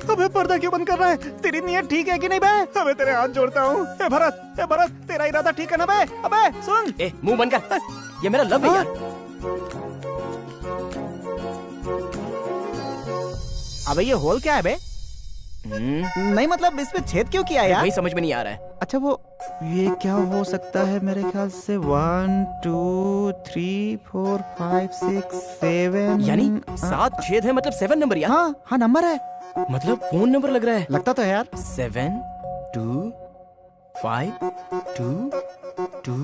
अबे पर्दा क्यों बंद कर रहा है? तेरी नीयत ठीक है कि नहीं बे? अबे तेरे हाथ जोड़ता हूँ। हे भरत, तेरा इरादा ठीक है ना बे? अबे सुन। मुंह बंद कर, ये मेरा लव है यार। अबे ये होल क्या है बे? नहीं मतलब इसमें छेद क्यों किया यार? वही समझ में नहीं आ रहा है। अच्छा वो ये क्या हो सकता है? मेरे ख्याल से 1 2 3 4 5 6 7 यानी 7 छेद है, मतलब 7 नंबर यार। हाँ नंबर है, मतलब फोन नंबर लग रहा है। लगता तो है यार। 7 2 5 2 2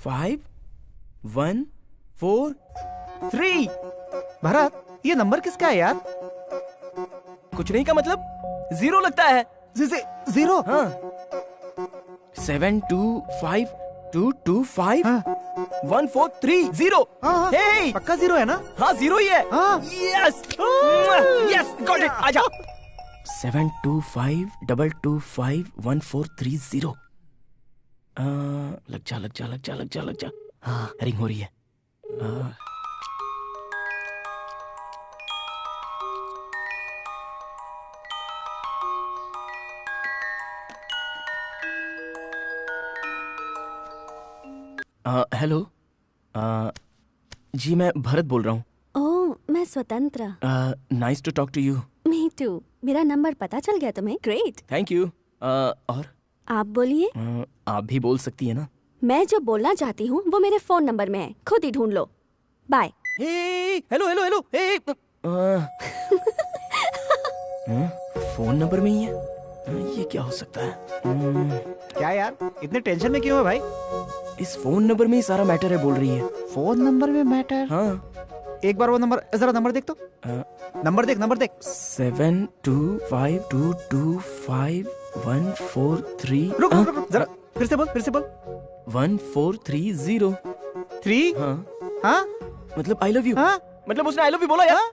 5 1 4 3। भरत, ये नंबर किसका है यार? कुछ नहीं का मतलब जीरो लगता है। जीरो? हाँ। 7 2 5 2 2 5 1 4 3 0। हे पक्का जीरो है ना? हाँ जीरो ही है। Yes yes got it. आजा। 7 2 5 2 2 5 1 4 3 0। लग जा। हाँ रिंग हो रही है। हेलो। जी मैं भरत बोल रहा हूँ। ओह, मैं Swatantra. Nice to talk to you. Me too. मेरा नंबर पता चल गया तुम्हें? ग्रेट। Thank you. और आप बोलिए। आप भी बोल सकती है ना। मैं जो बोलना चाहती हूँ वो मेरे फोन नंबर में है, खुद ही ढूंढ लो। बाय। हेलो। फोन नंबर में ही है? ये क्या हो सकता है? क्या यार, इतने टेंशन में क्यों है भाई? इस फोन नंबर में ही सारा मैटर है बोल रही है। फोन नंबर में मैटर? हाँ। एक बार वो नंबर, जरा नंबर देख तो। नंबर देख। 7 2 5 2 2 5 1 4 3। रुक, जरा फिर से बोल। 1 4 3 0 3। हाँ मतलब आई लव यू। हाँ मतलब उसने आई लव यू बोला यार।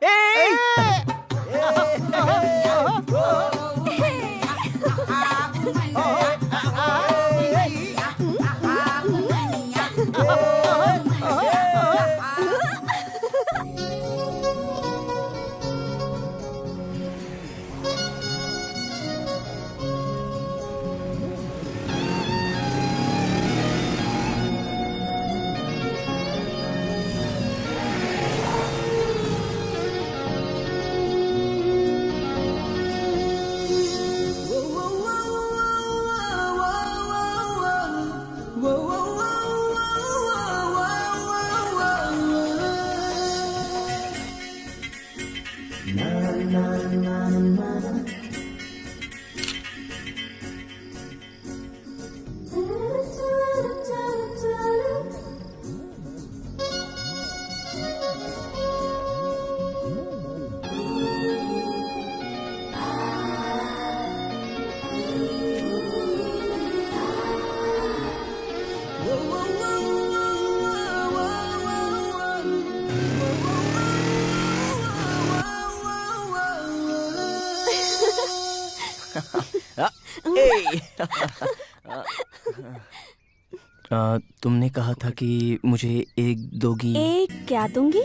तुमने कहा था कि मुझे एक दोगी। एक क्या दूंगी?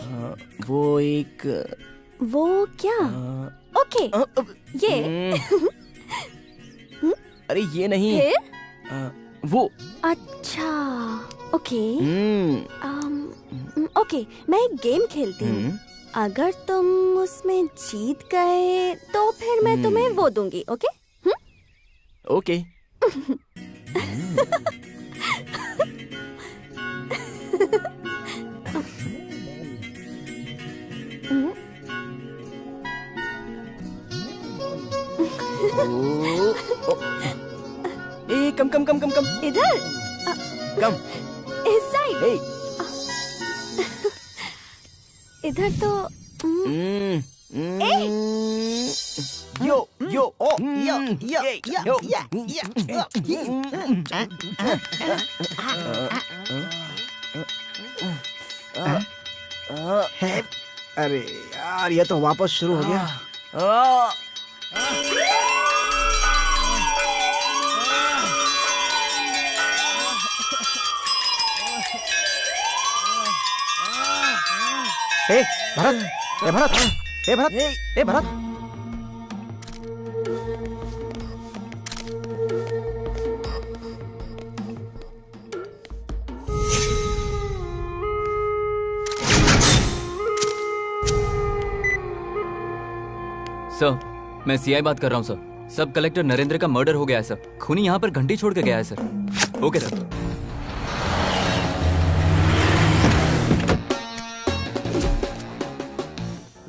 वो क्या? ओके ये। अरे ये नहीं। वो। अच्छा ओके। ओके, मैं एक गेम खेलती हूँ। अगर तुम उसमें जीत गए तो फिर मैं तुम्हें वो दूंगी। ओके? ओके। कम इधर कम इस साइड। इधर तो यो ओ अरे यार, ये तो वापस शुरू हो गया। ए भरत। सर, मैं सीआई बात कर रहा हूँ सर। सब कलेक्टर नरेंद्र का मर्डर हो गया है सर। खूनी यहाँ पर घंटी छोड़ के गया है sir. Okay sir.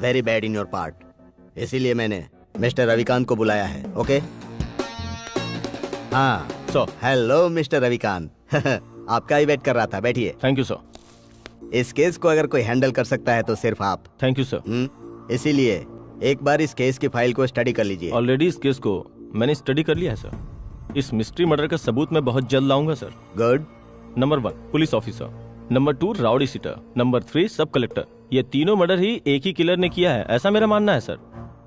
Very bad in your part, इसीलिए मैंने मिस्टर रविकांत को बुलाया है। ओके? हाँ, सर। Hello mister Ravikant. आपका ही वेट कर रहा था, बैठिए। Thank you sir. इस केस को अगर कोई हैंडल कर सकता है तो सिर्फ आप। Thank you sir. इसीलिए एक बार इस केस की फाइल को स्टडी कर लीजिए। ऑलरेडी इस केस को मैंने स्टडी कर लिया है सर। इस मिस्ट्री मर्डर का सबूत मैं बहुत जल्द लाऊंगा sir. Good. Number 1 police officer, number 2 rowdy seater, number 3 सब कलेक्टर। ये तीनों मर्डर ही एक ही किलर ने किया है, ऐसा मेरा मानना है सर।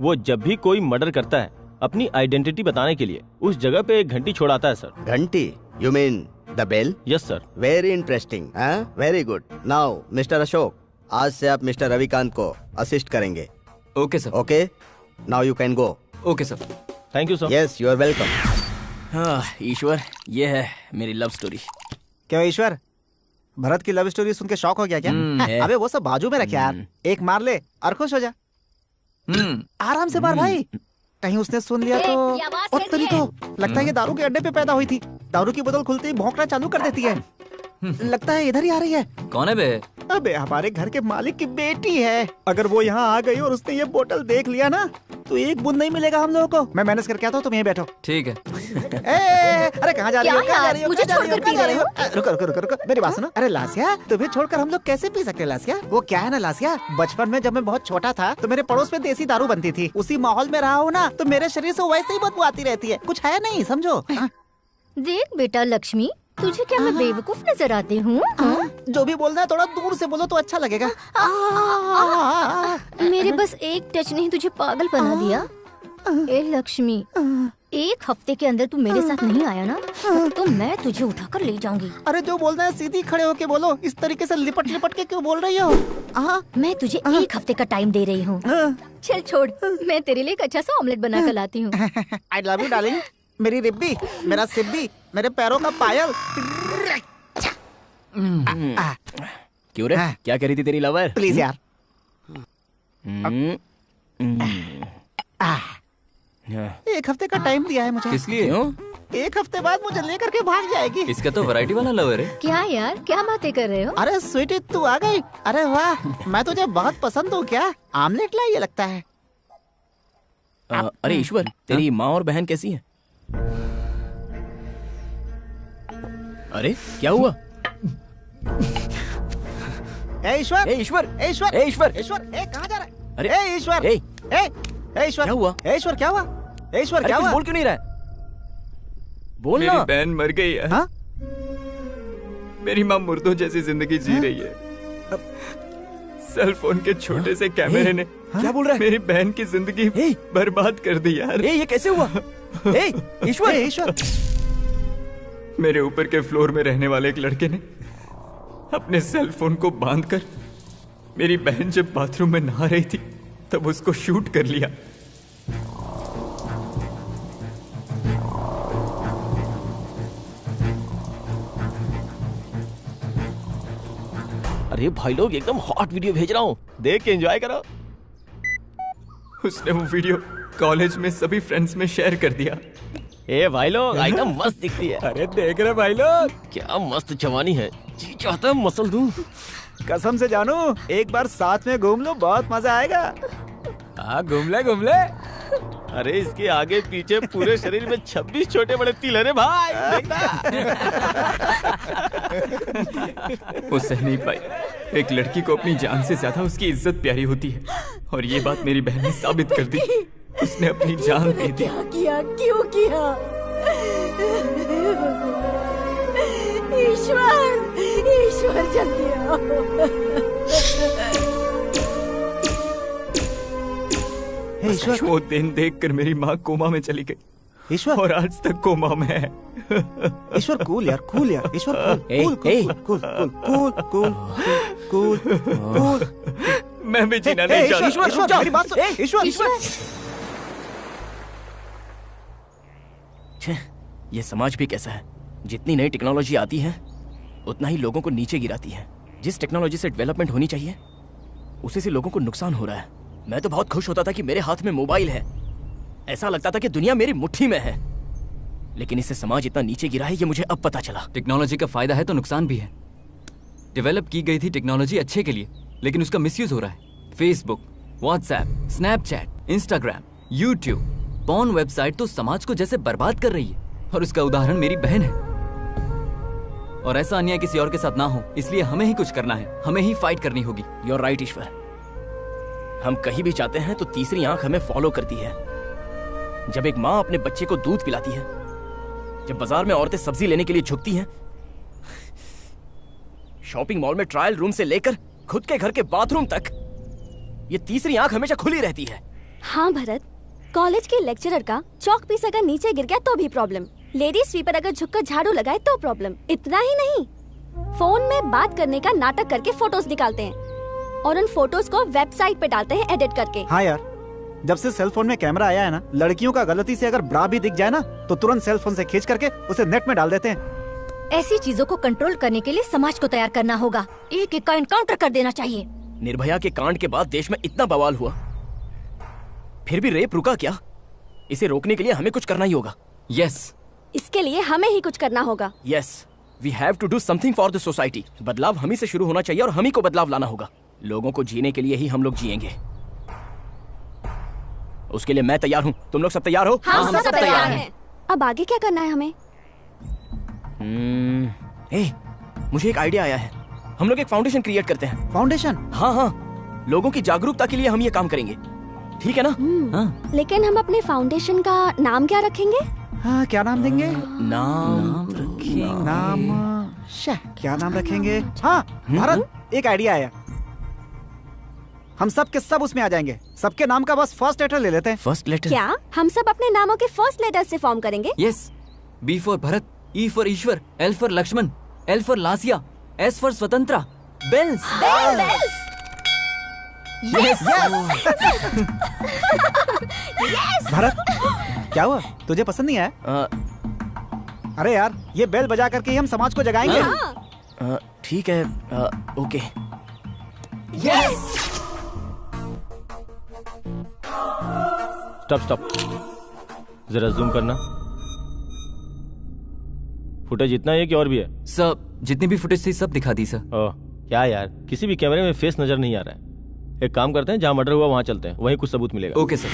वो जब भी कोई मर्डर करता है अपनी आइडेंटिटी बताने के लिए उस जगह पे एक घंटी छोड़ाता है सर। घंटी? You mean the bell? Yes sir. Very interesting, very good. Now mister Ashok, आज से आप मिस्टर रविकांत को असिस्ट करेंगे। Okay sir. Okay, now you can go. Okay sir. Thank you sir. Yes, you are welcome. हाँ ईश्वर, ये है मेरी लव स्टोरी। क्यों ईश्वर, भरत की लव स्टोरी सुन के शॉक हो गया क्या? अबे वो सब बाजू में रखे यार, एक मार ले और खुश हो जा। आराम से मार भाई, कहीं उसने सुन लिया तो। और तेरी तो लगता है ये दारू के अड्डे पे पैदा हुई थी। दारू की बोतल खुलते ही भौंकना चालू कर देती है। लगता है इधर ही आ रही है। कौन है बे? अबे हमारे घर के मालिक की बेटी है। अगर वो यहाँ आ गई और उसने ये बोतल देख लिया ना तो एक बूंद नहीं मिलेगा हम लोगों को। मैं मैनेज करके आता हूँ, तुम यहीं बैठो। ठीक है। अरे कहाँ जा रही हो? कहाँ जा रही हो? मुझे छोड़कर पी रहे हो? रुको, मेरी बात सुनो। अरे लासिया, तुम्हें छोड़कर हम लोग कैसे पी सकते हैं लासिया? वो क्या है ना लासिया, बचपन में जब मैं बहुत छोटा था तो मेरे पड़ोस में देसी दारू बनती थी। उसी माहौल में रहा हूँ ना तो मेरे शरीर से वैसे ही बदबू आती रहती है। कुछ है नहीं, समझो। देख बेटा लक्ष्मी, तुझे क्या मैं बेवकूफ नजर आती हूँ? जो भी बोलना है थोड़ा दूर से बोलो तो अच्छा लगेगा। मेरे बस एक टच ने तुझे पागल बना दिया। ए लक्ष्मी, एक हफ्ते के अंदर तू मेरे साथ नहीं आया ना तो मैं तुझे उठाकर ले जाऊंगी। अरे जो बोलना है सीधी खड़े होके बोलो, इस तरीके से लिपट लिपट के क्यों बोल रही हो? मैं तुझे एक हफ्ते का टाइम दे रही हूँ। चल छोड़, मैं तेरे लिए एक अच्छा सा ऑमलेट बना कर लाती हूँ। आई लव यू डार्लिंग, मेरी रिब्बी, मेरा सिब्बी, मेरे पैरों का पायल। क्यों रे, क्या कह रही थी तेरी लवर? प्लीज यार। एक हफ्ते का टाइम दिया है मुझे। किस लिए? एक हफ्ते बाद मुझे लेकर के भाग जाएगी। इसका तो वैरायटी वाला लवर है। क्या यार, क्या बातें कर रहे हो? अरे स्वीटी, तू आ गई? अरे वाह, मैं तुझे बहुत पसंद हूँ। क्या आमलेट लाई? ये लगता है। अरे ईश्वर, तेरी माँ और बहन कैसी है? अरे क्या हुआ? ईश्वर, ईश्वर, ईश्वर, ईश्वर, ईश्वर, कहाँ जा रहा है? अरे ईश्वर, ईश्वर, क्या हुआ? ईश्वर क्या हुआ? ईश्वर क्या हुआ? बोल क्यों नहीं रहा है? बोल ना। मेरी बहन मर गई है। हाँ? मेरी माँ मुर्दों जैसी जिंदगी जी रही है। सेल फोन के छोटे से कैमरे ने क्या बोल रहा है? मेरी बहन की जिंदगी बर्बाद कर दी यार। ये कैसे हुआ? ईश्वर, ईश्वर, मेरे ऊपर के फ्लोर में रहने वाले एक लड़के ने अपने सेल फोन को बांधकर मेरी बहन जब बाथरूम में नहा रही थी तब उसको शूट कर लिया। अरे भाई लोग, एकदम हॉट वीडियो भेज रहा हूँ, देख के एंजॉय करो। उसने वो वीडियो कॉलेज में सभी फ्रेंड्स में शेयर कर दिया। ए भाई लोग, आइटम मस्त दिखती है। अरे देख रहे भाई लोग, क्या मस्त जवानी है, जी चाहता है मसल दूं। कसम से जानू, एक बार साथ में घूम लो, बहुत मजा आएगा। हाँ घूम ले। अरे इसके आगे पीछे पूरे शरीर में 26 छोटे बड़े तिल है रे भाई, देखना। वो सह नहीं पाई। एक लड़की को अपनी जान से ज्यादा उसकी इज्जत प्यारी होती है और ये बात मेरी बहन ने साबित कर दी। उसने अपनी जान दे दी। क्या किया, क्यों किया? ईश्वर जल्दी आओ। ईश्वर, वो दिन देखकर मेरी माँ कोमा में चली गई। ईश्वर, और आज तक कोमा में है। ईश्वर कूल यार, कूल यार, ईश्वर कूल। मैं भी जीना नहीं चाहता। ईश्वर, मेरी बात सुन। ईश्वर, ये समाज भी कैसा है, जितनी नई टेक्नोलॉजी आती है उतना ही लोगों को नीचे गिराती है। जिस टेक्नोलॉजी से डेवलपमेंट होनी चाहिए उसी से लोगों को नुकसान हो रहा है। मैं तो बहुत खुश होता था कि मेरे हाथ में मोबाइल है, ऐसा लगता था कि दुनिया मेरी मुट्ठी में है, लेकिन इससे समाज इतना नीचे गिरा है ये मुझे अब पता चला। टेक्नोलॉजी का फायदा है तो नुकसान भी है। डेवलप की गई थी टेक्नोलॉजी अच्छे के लिए, लेकिन उसका मिसयूज हो रहा है। Facebook, WhatsApp, Snapchat, Instagram, YouTube, porn website तो समाज को जैसे बर्बाद कर रही है। और उसका उदाहरण मेरी बहन है। और ऐसा अन्याय किसी और के साथ ना हो, इसलिए हमें ही कुछ करना है, हमें ही फाइट करनी होगी। यू आर राइट ईश्वर, हम कहीं भी जाते हैं तो तीसरी आंख हमें फॉलो करती है। जब एक माँ अपने बच्चे को दूध पिलाती है, जब बाजार में औरतें सब्जी लेने के लिए झुकती हैं, शॉपिंग मॉल में ट्रायल रूम से लेकर खुद के घर के बाथरूम तक, ये तीसरी आंख हमेशा खुली रहती है। हाँ भरत, कॉलेज के लेक्चरर का चौक पीस अगर नीचे गिर गया तो भी प्रॉब्लम, लेडी स्वीपर अगर झुककर झाड़ू लगाए तो प्रॉब्लम। इतना ही नहीं, फोन में बात करने का नाटक करके फोटोज निकालते हैं और उन फोटोज को वेबसाइट पे डालते हैं एडिट करके। हाँ यार, जब से सेल फोन में कैमरा आया है ना, लड़कियों का गलती से अगर ब्रा भी दिख जाए ना तो तुरंत सेल फोन से खींच करके उसे नेट में डाल देते हैं। ऐसी चीजों को कंट्रोल करने के लिए समाज को तैयार करना होगा, एक एक का एनकाउंटर कर देना चाहिए। निर्भया के कांड के बाद देश में इतना बवाल हुआ, फिर भी रेप रुका क्या? इसे रोकने के लिए हमें कुछ करना ही होगा। यस, इसके लिए हमें ही कुछ करना होगा। Yes, we have to do something for the society. बदलाव हम ही से शुरू होना चाहिए और हम ही को बदलाव लाना होगा। लोगों को जीने के लिए ही हम लोग जिएंगे। उसके लिए मैं तैयार हूँ। तुम लोग सब तैयार हो? हम सब तैयार हैं। अब आगे क्या करना है हमें? मुझे एक आइडिया आया है। हम लोग एक फाउंडेशन क्रिएट करते हैं। फाउंडेशन? हाँ, लोगों की जागरूकता के लिए हम ये काम करेंगे, ठीक है ना? हाँ। लेकिन हम अपने फाउंडेशन का नाम क्या रखेंगे? हाँ, क्या नाम देंगे? नाम रखेंगे। क्या नाम रखेंगे? हाँ भारत, एक आइडिया आया। हम सब के सब उसमें आ जाएंगे। सबके नाम का बस फर्स्ट लेटर ले लेते हैं। First letter? क्या हम सब अपने नामों के फर्स्ट लेटर से फॉर्म करेंगे? Yes, B for Bharat, E for Ishwar, L for Lakshman, L for Lasiya, S for Swatantra, Bells. Yes. Bharat, क्या हुआ? तुझे पसंद नहीं आया? अरे यार, ये बेल बजा करके ही हम समाज को जगाएंगे। ठीक है, ओके। यस। स्टॉप, जरा जूम करना। फुटेज इतना है कि और भी है? सब जितनी भी फुटेज थी सब दिखा दी सर। क्या यार, किसी भी कैमरे में फेस नजर नहीं आ रहा है। एक काम करते हैं, जहाँ मर्डर हुआ वहाँ चलते हैं, वहीं कुछ सबूत मिलेगा। Okay sir.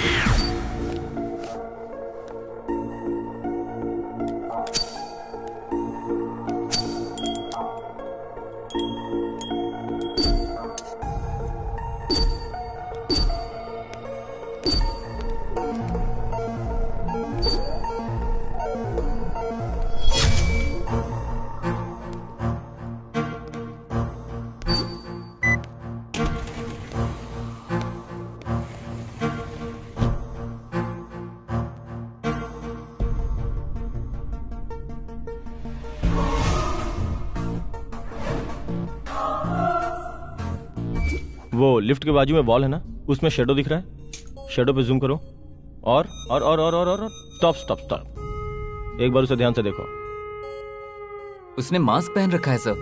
वो लिफ्ट के बाजू में वॉल है ना, उसमें शेडो दिख रहा है। शेडो पे जूम करो और स्टॉप। एक बार उसे ध्यान से देखो। उसने मास्क पहन रखा है सर।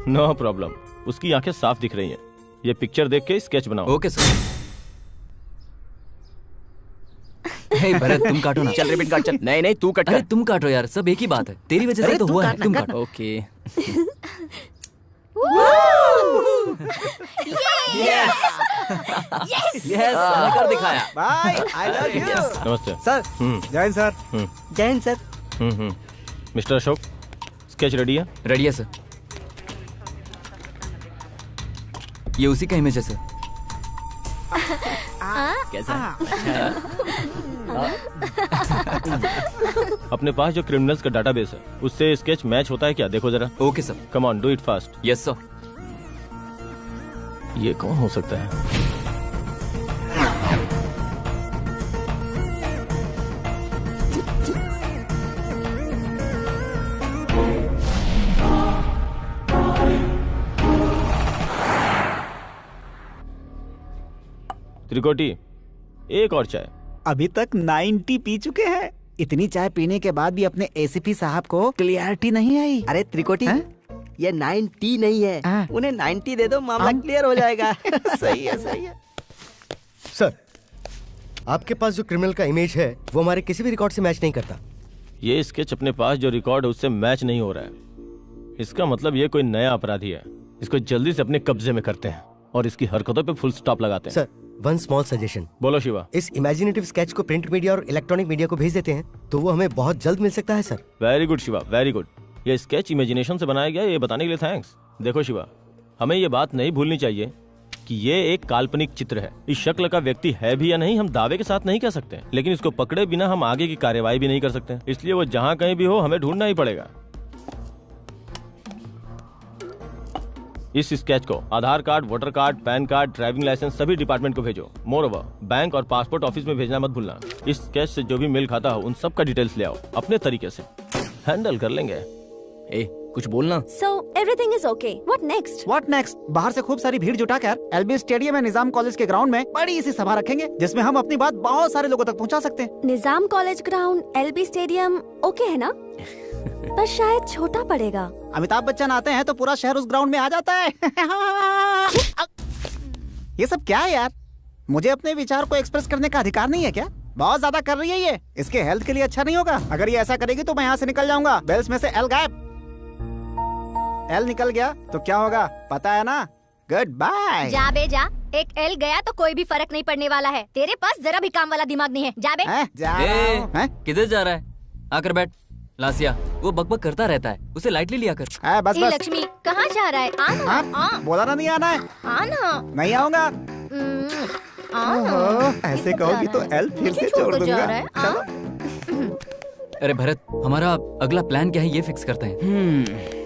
नो प्रॉब्लम, उसकी आंखें साफ दिख रही हैं। ये पिक्चर देख के स्केच बनाओ। Okay sir. हे भरत, तुम काटो ना। चल रिपीट काट, चल। नहीं तू कट। अरे तुम काटो यार, सब एक ही बात है। तेरी वजह से तो हुआ है, तुम काटो। ओके। यस, कर दिखाया। Bye, I love you. नमस्ते सर। जय हिंद सर। जय हिंद sir. Mister Ashok, sketch ready है? रेडी है सर। ये उसी का इमेज है सर। कैसा है? अपने पास जो क्रिमिनल्स का डाटाबेस है उससे स्केच मैच होता है क्या? देखो जरा। Okay sir. Come on, do it fast. Yes sir. ये कौन हो सकता है? त्रिकोटी, एक और चाय। अभी तक 90 पी चुके हैं। इतनी चाय पीने के बाद भी अपने एसीपी साहब को क्लियरिटी नहीं आई। अरे त्रिकोटी, ये 90 नहीं है, उन्हें 90 दे दो, मामला क्लियर हो जाएगा। सही है, सही है। सर, आपके पास जो क्रिमिनल का इमेज है वो हमारे किसी भी रिकॉर्ड से मैच नहीं करता। ये स्केच अपने पास जो रिकॉर्ड है उससे मैच नहीं हो रहा है। इसका मतलब ये कोई नया अपराधी है। इसको जल्दी से अपने कब्जे में करते हैं और इसकी हरकतों पे फुल स्टॉप लगाते हैं। Sir, one small suggestion. बोलो शिवा। इस इमेजिनेटिव स्केच को प्रिंट मीडिया और इलेक्ट्रॉनिक मीडिया को भेज देते हैं तो वो हमें बहुत जल्द मिल सकता है sir. Very good Shiva, very good. ये स्केच इमेजिनेशन से बनाया गया, ये बताने के लिए थैंक्स। देखो शिवा, हमें ये बात नहीं भूलनी चाहिए कि ये एक काल्पनिक चित्र है। इस शक्ल का व्यक्ति है भी या नहीं हम दावे के साथ नहीं कह सकते, लेकिन इसको पकड़े बिना हम आगे की कार्यवाही भी नहीं कर सकते। इसलिए वो जहाँ कहीं भी हो हमें ढूंढना ही पड़ेगा। इस स्केच को Aadhaar card, voter card, PAN card, driving licence सभी डिपार्टमेंट को भेजो। मोरओवर, बैंक और पासपोर्ट ऑफिस में भेजना मत भूलना। इस स्केच से जो भी मेल खाता हो उन सब का डिटेल्स ले आओ। अपने तरीके से हैंडल कर लेंगे। ए, कुछ बोलना। So everything is okay. What next? What next? बाहर से खूब सारी भीड़ जुटाकर एलबी स्टेडियम में निजाम कॉलेज के ग्राउंड में बड़ी सी सभा रखेंगे जिसमें हम अपनी बात बहुत सारे लोगों तक पहुंचा सकते हैं। Nizam college ground, LB stadium okay है ना? पर शायद छोटा पड़ेगा। अमिताभ बच्चन आते हैं तो पूरा शहर उस ग्राउंड में आ जाता है। ये सब क्या है यार? मुझे अपने विचार को एक्सप्रेस करने का अधिकार नहीं है क्या? बहुत ज्यादा कर रही है ये। इसके हेल्थ के लिए अच्छा नहीं होगा। अगर ये ऐसा करेगी तो मैं यहाँ से निकल जाऊंगा। बेल्स में से एल गायब। एल निकल गया तो क्या होगा पता है ना? Good bye. जा बे जा, एक एल गया तो कोई भी फर्क नहीं पड़ने वाला है। तेरे पास जरा भी काम वाला दिमाग नहीं है। जा बे। किधर जा रहा है? आकर बैठ। लासिया, वो बकबक करता रहता है, उसे लाइटली लिया कर। बस ए लक्ष्मी, कहाँ जा रहा है? आना। बोला ना नहीं आना है। आना। नहीं आऊंगा। ऐसे कहोगी तो एल फिर से छोड़ दूंगा। अरे भरत, हमारा अगला प्लान क्या है ये फिक्स करते हैं।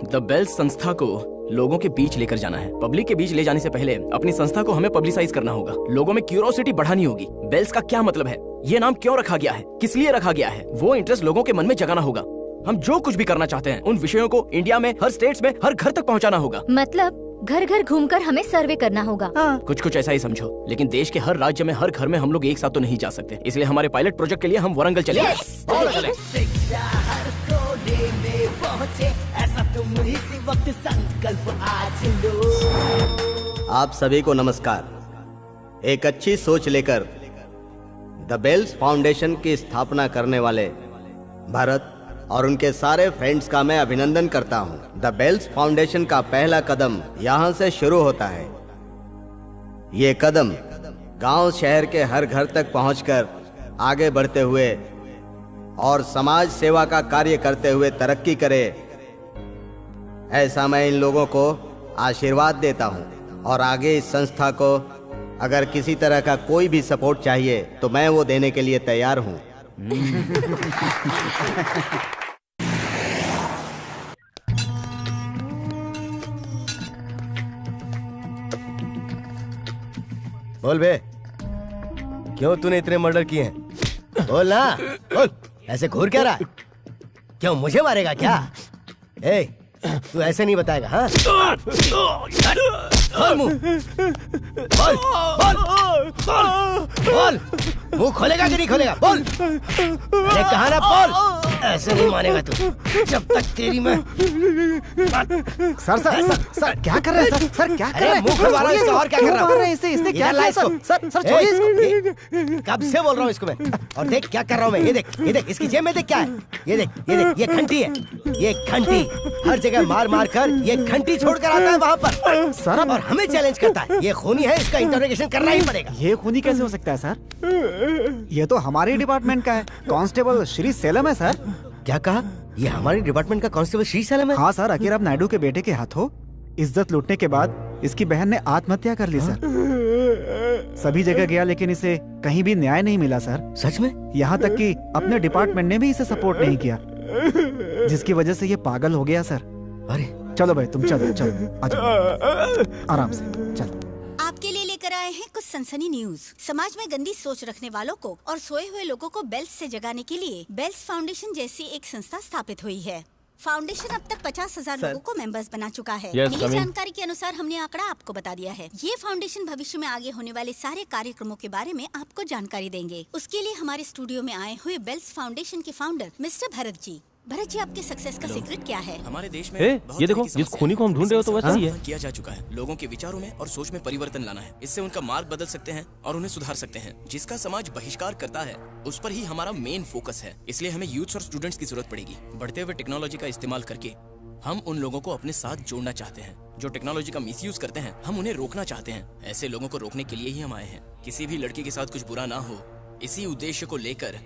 द बेल्स संस्था को लोगों के बीच लेकर जाना है। पब्लिक के बीच ले जाने से पहले अपनी संस्था को हमें पब्लिसाइज करना होगा। लोगों में क्यूरियोसिटी बढ़ानी होगी। बेल्स का क्या मतलब है, ये नाम क्यों रखा गया है, किस लिए रखा गया है, वो इंटरेस्ट लोगों के मन में जगाना होगा। हम जो कुछ भी करना चाहते हैं उन विषयों को इंडिया में हर स्टेट्स में हर घर तक पहुंचाना होगा। मतलब घर घर घूमकर हमें सर्वे करना होगा। कुछ कुछ ऐसा ही समझो, लेकिन देश के हर राज्य में हर घर में हम लोग एक साथ तो नहीं जा सकते। इसलिए हमारे पायलट प्रोजेक्ट के लिए हम वारंगल चलेंगे। आप सभी को नमस्कार। एक अच्छी सोच लेकर द बेल्स फाउंडेशन की स्थापना करने वाले भरत और उनके सारे फ्रेंड्स का मैं अभिनंदन करता हूं। द बेल्स फाउंडेशन का पहला कदम यहां से शुरू होता है। ये कदम गांव शहर के हर घर तक पहुंचकर आगे बढ़ते हुए और समाज सेवा का कार्य करते हुए तरक्की करे, ऐसा मैं इन लोगों को आशीर्वाद देता हूं। और आगे इस संस्था को अगर किसी तरह का कोई भी सपोर्ट चाहिए तो मैं वो देने के लिए तैयार हूं। बोल बे, क्यों तूने इतने मर्डर किए हैं? बोल ना, बोल। ऐसे घूर क्या रहा? क्यों मुझे मारेगा क्या? ए, तू ऐसे नहीं बताएगा, हाँ? बोल मुंह, बोल, बोल, बोल, मुंह खोलेगा कि नहीं खोलेगा? बोल, अरे कहा ना बोल। ऐसे नहीं मानेगा तू जब तक तेरी मैं। सर क्या कर रहे हैं सर क्या कर रहे हैं? मुंह खुलवा रहा है इसका, और क्या कर रहा है? इसने क्या किया सर छोड़िए इसको। कब से बोल रहा हूँ इसको मैं, और देख क्या कर रहा हूँ मैं। ये देख इसकी जेब में देख क्या है। ये देख ये घंटी है। ये घंटी हर जगह मार मार कर ये घंटी छोड़ कर आता है वहाँ पर सर, और हमें चैलेंज करता है। ये खूनी है, इसका इंटरोगेशन करना ही पड़ेगा। ये खूनी कैसे हो सकता है सर? ये तो हमारे डिपार्टमेंट का है, कांस्टेबल श्री सेलम है सर। क्या कहा? ये हमारे डिपार्टमेंट का कांस्टेबल श्री सेलम है? हाँ सर, अकीरब नायडू के बेटे के हाथों इज्जत लूटने के बाद इसकी बहन ने आत्महत्या कर ली सर। सभी जगह गया लेकिन इसे कहीं भी न्याय नहीं मिला सर। सच में? यहाँ तक कि अपने डिपार्टमेंट ने भी इसे सपोर्ट नहीं किया, जिसकी वजह से ये पागल हो गया सर। अरे चलो भाई तुम चलो आ जाओ आराम से चलो। आपके लिए लेकर आए हैं कुछ सनसनी न्यूज। समाज में गंदी सोच रखने वालों को और सोए हुए लोगों को बेल्स से जगाने के लिए बेल्स फाउंडेशन जैसी एक संस्था स्थापित हुई है। फाउंडेशन अब तक 50,000 लोगों को मेंबर्स बना चुका है। मिली जानकारी के अनुसार हमने आंकड़ा आपको बता दिया है। ये फाउंडेशन भविष्य में आगे होने वाले सारे कार्यक्रमों के बारे में आपको जानकारी देंगे। उसके लिए हमारे स्टूडियो में आए हुए बेल्स फाउंडेशन के फाउंडर मिस्टर भरत जी। भरत जी, आपके सक्सेस का सीक्रेट क्या है? हमारे देश में ये देखो, जिस खूनी को हम ढूंढ रहे हो तो वैसा ही है। किया जा चुका है। लोगों के विचारों में और सोच में परिवर्तन लाना है। इससे उनका मार्ग बदल सकते हैं और उन्हें सुधार सकते हैं। जिसका समाज बहिष्कार करता है उस पर ही हमारा मेन फोकस है। इसलिए हमें यूथ और स्टूडेंट्स की जरूरत पड़ेगी। बढ़ते हुए टेक्नोलॉजी का इस्तेमाल करके हम उन लोगों को अपने साथ जोड़ना चाहते हैं जो टेक्नोलॉजी का मिसयूज करते हैं। हम उन्हें रोकना चाहते हैं। ऐसे लोगों को रोकने के लिए ही हम आए हैं। किसी भी लड़की के साथ कुछ बुरा ना हो, इसी उद्देश्य को लेकर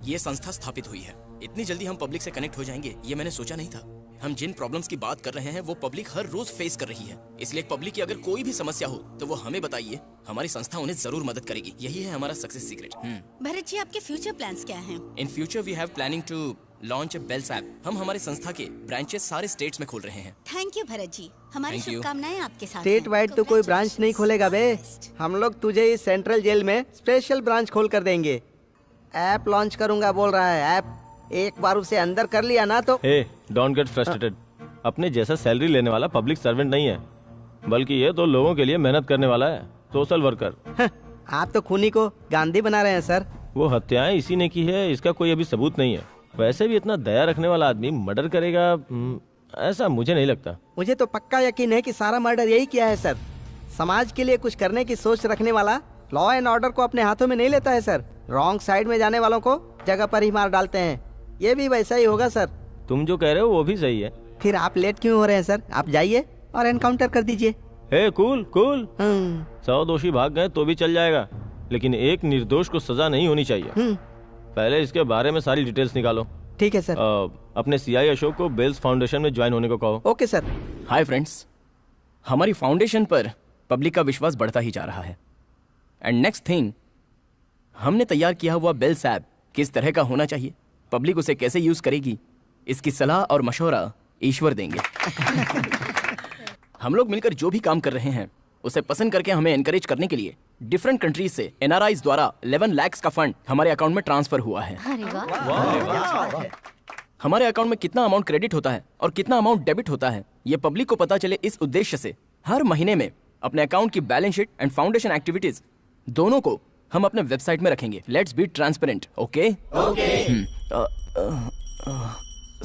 ये संस्था स्थापित हुई है। इतनी जल्दी हम पब्लिक से कनेक्ट हो जाएंगे ये मैंने सोचा नहीं था। हम जिन प्रॉब्लम्स की बात कर रहे हैं वो पब्लिक हर रोज फेस कर रही है। इसलिए पब्लिक की अगर कोई भी समस्या हो तो वो हमें बताइए, हमारी संस्था उन्हें जरूर मदद करेगी। यही है हमारा सक्सेस सीक्रेट। भरत जी, आपके फ्यूचर प्लान्स क्या हैं? In future we have planning to launch a bells app. हम हमारी संस्था के ब्रांचेस सारे स्टेट्स में खोल रहे हैं। थैंक यू भरत जी, हमारी Thank you. शुभकामनाएं आपके साथ स्टेट वाइड तो कोई ब्रांच नहीं खोलेगा बे। हम लोग तुझे इस सेंट्रल जेल में स्पेशल ब्रांच खोल कर देंगे। ऐप लॉन्च करूंगा बोल रहा है। ऐप एक बार उसे अंदर कर लिया ना तो डोंट गेट फ्रस्ट्रेटेड। अपने जैसा सैलरी लेने वाला पब्लिक सर्वेंट नहीं है, बल्कि ये तो लोगों के लिए मेहनत करने वाला है, सोशल वर्कर। आप तो खूनी को गांधी बना रहे हैं सर। वो हत्याएं इसी ने की है, इसका कोई अभी सबूत नहीं है। वैसे भी इतना दया रखने वाला आदमी मर्डर करेगा ऐसा मुझे नहीं लगता। मुझे तो पक्का यकीन है कि सारा मर्डर यही किया है सर। समाज के लिए कुछ करने की सोच रखने वाला लॉ एंड ऑर्डर को अपने हाथों में नहीं लेता है सर। रॉन्ग साइड में जाने वालों को जगह पर ही मार डालते हैं। ये भी वैसा ही होगा सर। तुम जो कह रहे हो वो भी सही है। फिर आप लेट क्यों हो रहे हैं सर? आप जाइए और एनकाउंटर कर दीजिए। कूल 100 दोषी भाग गए तो भी चल जाएगा, लेकिन एक निर्दोष को सजा नहीं होनी चाहिए। पहले इसके बारे में सारी डिटेल्स निकालो। ठीक है सर। अपने सीआई अशोक को बेल्स फाउंडेशन में ज्वाइन होने को कहो। Okay sir. हाय फ्रेंड्स, हमारी फाउंडेशन पर पब्लिक का विश्वास बढ़ता ही जा रहा है। एंड नेक्स्ट थिंग, हमने तैयार किया हुआ बेल्स ऐप किस तरह का होना चाहिए, पब्लिक उसे कैसे यूज करेगी, इसकी सलाह और मशवरा ईश्वर देंगे। हम लोग मिलकर जो भी काम कर रहे हैं उसे पसंद करके हमें एनकरेज करने के लिए डिफरेंट कंट्रीज से NRIs द्वारा 11 लाख का फंड हमारे अकाउंट में ट्रांसफर हुआ है। हमारे अकाउंट में कितना अमाउंट क्रेडिट होता है और कितना अमाउंट डेबिट होता है ये पब्लिक को पता चले, इस उद्देश्य से हर महीने में अपने अकाउंट की balance sheet and foundation activities दोनों को हम अपने वेबसाइट में रखेंगे। Let's be transparent. Okay?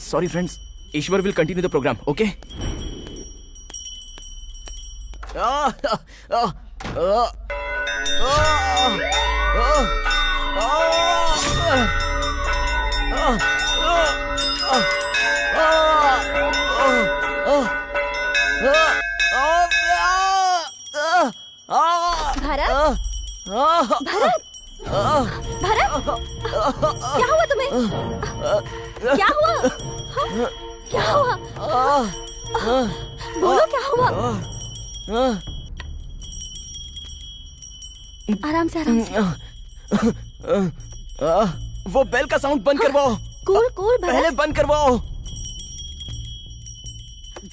Sorry friends, Ishwar will continue the programme. Okay? Bharat, Bharat, Bharat, क्या हुआ तुम्हें? क्या हुआ? क्या हुआ? बोलो क्या हुआ? आराम से, आराम से। वो बेल का साउंड बंद करवाओ। Cool cool Bharat. पहले बंद करवाओ,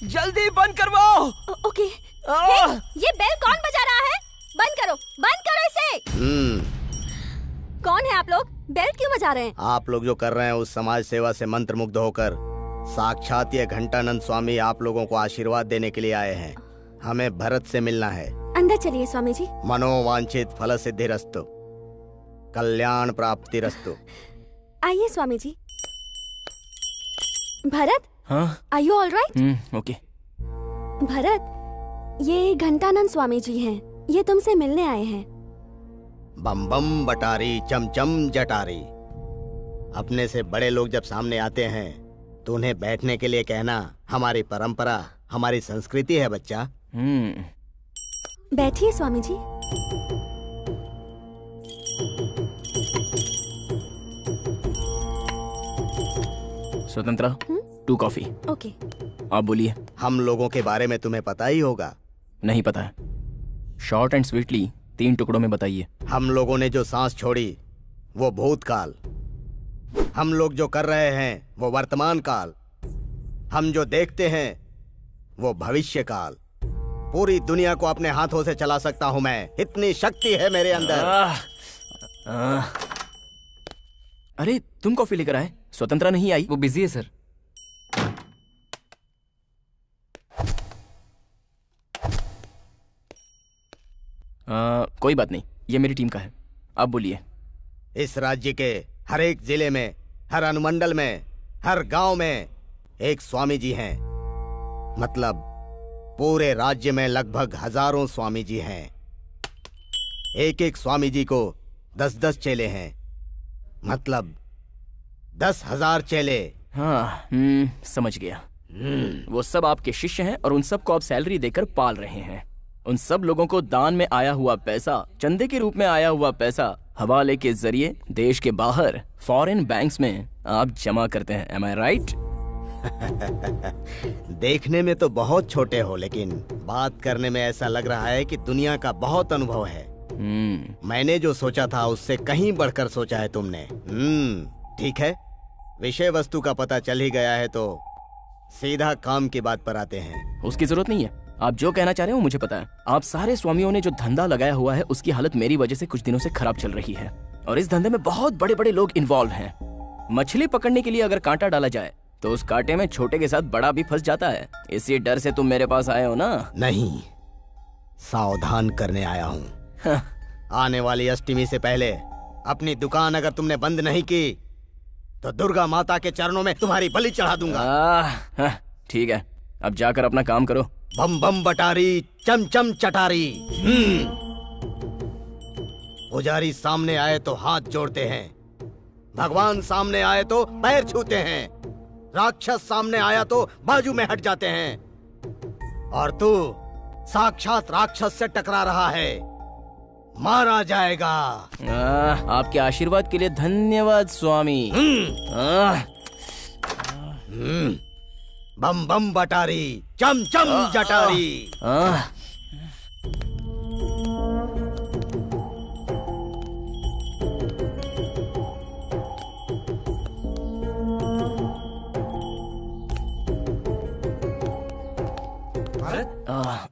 जल्दी बंद करवाओ। ओके। ये बेल कौन बजा रहा है? बंद करो, बंद करो इसे। कौन है आप लोग? बेल क्यों बजा रहे हैं? आप लोग जो कर रहे हैं उस समाज सेवा से मंत्रमुग्ध होकर साक्षात ये घंटानंद स्वामी आप लोगों को आशीर्वाद देने के लिए आए हैं। हमें भरत से मिलना है। अंदर चलिए स्वामी जी। मनोवांछित फल सिद्धिरस्तु, कल्याण प्राप्तिरस्तु। आइए Swami ji. Bharat, are you all right? Okay. Bharat, ये घंटानंद स्वामी जी हैं। ये तुमसे मिलने आए हैं। बम बम बटारी चमचम जटारी। अपने से बड़े लोग जब सामने आते हैं तो उन्हें बैठने के लिए कहना हमारी परंपरा, हमारी संस्कृति है बच्चा। बैठिए स्वामी जी। स्वतंत्रा, 2 कॉफी। ओके। आप बोलिए। हम लोगों के बारे में तुम्हें पता ही होगा। नहीं पता है। शॉर्ट एंड स्वीटली 3 टुकड़ों में बताइए। हम लोगों ने जो सांस छोड़ी वो भूतकाल, हम लोग जो कर रहे हैं वो वर्तमान काल, हम जो देखते हैं वो भविष्य काल। पूरी दुनिया को अपने हाथों से चला सकता हूं मैं, इतनी शक्ति है मेरे अंदर। अरे तुम कॉफी लेकर आए, स्वतंत्रा नहीं आई। वो बिजी है सर। कोई बात नहीं, ये मेरी टीम का है। आप बोलिए। इस राज्य के हर एक जिले में, हर अनुमंडल में, हर गांव में एक स्वामी जी हैं। मतलब पूरे राज्य में लगभग हजारों स्वामी जी हैं। एक एक स्वामी जी को 10-10 चेले हैं। मतलब 10,000 चेले। हाँ, समझ गया। वो सब आपके शिष्य हैं और उन सबको आप सैलरी देकर पाल रहे हैं। उन सब लोगों को दान में आया हुआ पैसा, चंदे के रूप में आया हुआ पैसा हवाले के जरिए देश के बाहर फॉरेन बैंक्स में आप जमा करते हैं। Am I right? देखने में तो बहुत छोटे हो, लेकिन बात करने में ऐसा लग रहा है कि दुनिया का बहुत अनुभव है। मैंने जो सोचा था उससे कहीं बढ़कर सोचा है तुमने। ठीक है, विषय वस्तु का पता चल ही गया है तो सीधा काम की बात पर आते हैं। उसकी जरूरत नहीं है, आप जो कहना चाह रहे हो मुझे पता है। आप सारे स्वामियों ने जो धंधा लगाया हुआ है उसकी हालत मेरी वजह से कुछ दिनों से खराब चल रही है और इस धंधे में बहुत बड़े बड़े लोग इन्वॉल्व हैं। मछली पकड़ने के लिए अगर कांटा डाला जाए तो उस कांटे में छोटे के साथ बड़ा भी फंस जाता है। इसी डर से तुम मेरे पास आए हो ना? नहीं, सावधान करने आया हूँ। आने वाली अष्टमी से पहले अपनी दुकान अगर तुमने बंद नहीं की तो दुर्गा माता के चरणों में तुम्हारी बलि चढ़ा दूंगा। ठीक है, अब जाकर अपना काम करो। बम बम बटारी, चम चम चटारी। पुजारी सामने आए तो हाथ जोड़ते हैं, भगवान सामने आए तो पैर छूते हैं, राक्षस सामने आया तो बाजू में हट जाते हैं। और तू साक्षात राक्षस से टकरा रहा है, मारा जाएगा। आपके आशीर्वाद के लिए धन्यवाद स्वामी। बम बम बटारी, चम चम जटारी।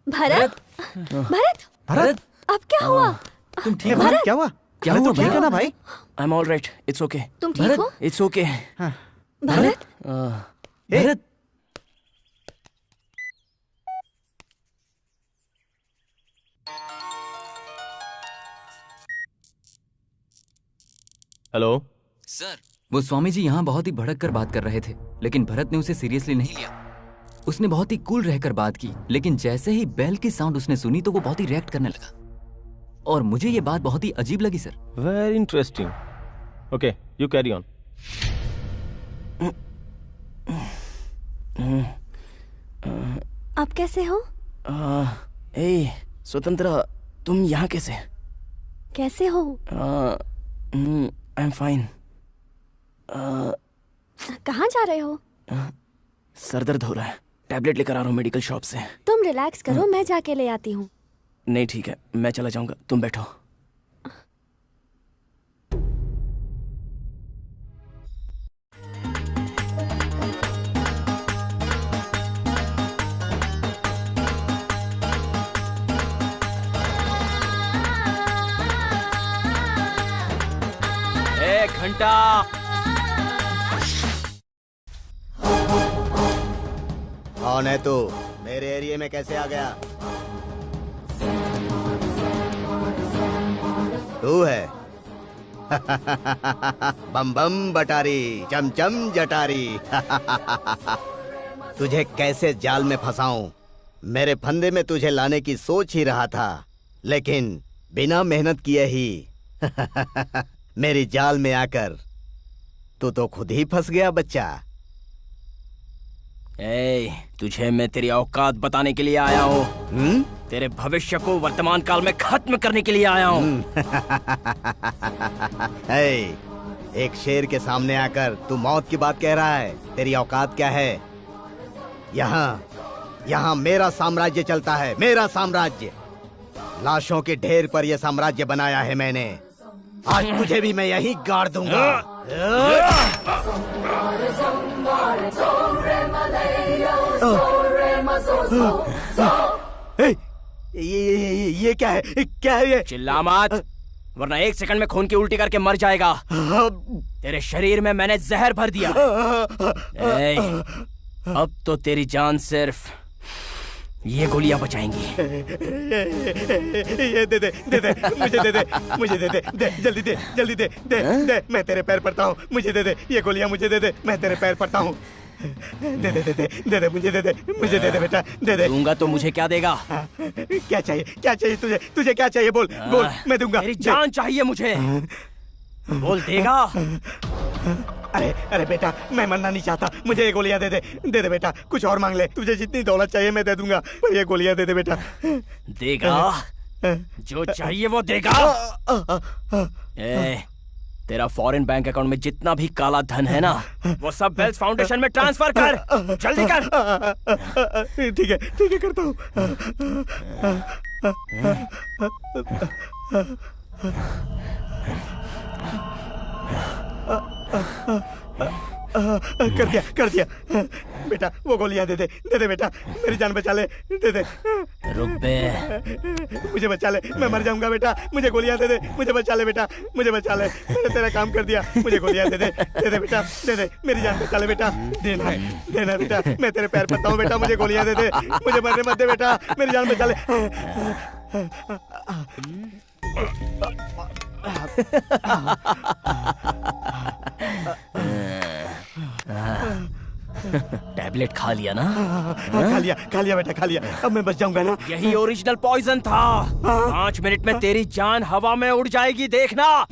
भरत, भरत, भरत, अब क्या हुआ? तुम ठीक हो? क्या हुआ? क्या हुआ? ठीक है ना भाई? I am all right, it's okay. तुम ठीक हो? It's okay. Bharat, Bharat, hello sir, वो स्वामी जी यहाँ बहुत ही भड़क कर बात कर रहे थे, लेकिन भरत ने उसे सीरियसली नहीं लिया। उसने बहुत ही कूल रहकर बात की, लेकिन जैसे ही बेल की साउंड उसने सुनी तो वो बहुत ही रिएक्ट करने लगा और मुझे ये बात बहुत ही अजीब लगी sir. Very interesting. Okay, you carry on. आप कैसे हो? स्वतंत्रा, तुम यहाँ कैसे? कैसे हो? I am fine. कहाँ जा रहे हो? सर दर्द हो रहा है, टैबलेट लेकर आ रहा हूँ मेडिकल शॉप से। तुम रिलैक्स करो, मैं जाके ले आती हूँ। नहीं ठीक है, मैं चला जाऊंगा, तुम बैठो। एक घंटा। कौन है तू? मेरे एरिया में कैसे आ गया? तू है? बम बम बटारी, चम चम जटारी। तुझे कैसे जाल में फंसाऊं? मेरे फंदे में तुझे लाने की सोच ही रहा था, लेकिन बिना मेहनत किए ही मेरी जाल में आकर तू तो खुद ही फंस गया बच्चा। तुझे मैं तेरी औकात बताने के लिए आया हूँ। तेरे भविष्य को वर्तमान काल में खत्म करने के लिए आया हूँ। एक शेर के सामने आकर तू मौत की बात कह रहा है? तेरी औकात क्या है? यहाँ मेरा साम्राज्य चलता है, मेरा साम्राज्य। लाशों के ढेर पर यह साम्राज्य बनाया है मैंने। आज तुझे भी मैं यहीं गाड़ दूंगा। ये क्या है? क्या है ये? चिल्ला मत, वरना 1 सेकंड में खून की उल्टी करके मर जाएगा। तेरे शरीर में मैंने जहर भर दिया। अब तो तेरी जान सिर्फ ये गोलियां बचाएंगी। ये दे मुझे दे जल्दी दे। मैं तेरे पैर पड़ता हूँ, मुझे दे ये गोलियां, मुझे दे मैं तेरे पैर पड़ता हूँ। दे मुझे दे बेटा, दे। दूंगा तो मुझे क्या देगा? क्या चाहिए तुझे क्या चाहिए? बोल मैं दूंगा। तेरी जान चाहिए मुझे, बोल देगा? अरे अरे बेटा, मैं मरना नहीं चाहता, मुझे ये गोलियां दे दे बेटा, कुछ और मांग ले, तुझे जितनी दौलत चाहिए मैं दे दूंगा, पर ये गोलियां दे दे बेटा। देगा जो चाहिए वो देगा। तेरा फॉरेन बैंक अकाउंट में जितना भी काला धन है ना, वो सब बेल्स फाउंडेशन में ट्रांसफर कर, जल्दी कर। ठीक है करता हूँ। कर दिया बेटा, वो गोलियां दे दे बेटा, मेरी जान बचा ले, दे दे। रुक बे, मुझे बचा ले, मैं मर जाऊंगा बेटा, मुझे गोलियां दे दे, मुझे बचा ले बेटा, मुझे बचा ले, मैंने तेरा काम कर दिया, मुझे गोलियां दे दे बेटा, दे दे, मेरी जान बचा ले बेटा, देना बेटा, मैं तेरे पैर पड़ता हूँ बेटा, मुझे गोलियां दे दे, मुझे मरने मत दे बेटा, मेरी जान बचा ले। टैबलेट खा लिया ना? खा लिया बेटा, खा लिया, अब मैं बच जाऊंगा ना? यही ओरिजिनल पॉइजन था। 5 मिनट में तेरी जान हवा में उड़ जाएगी, देखना।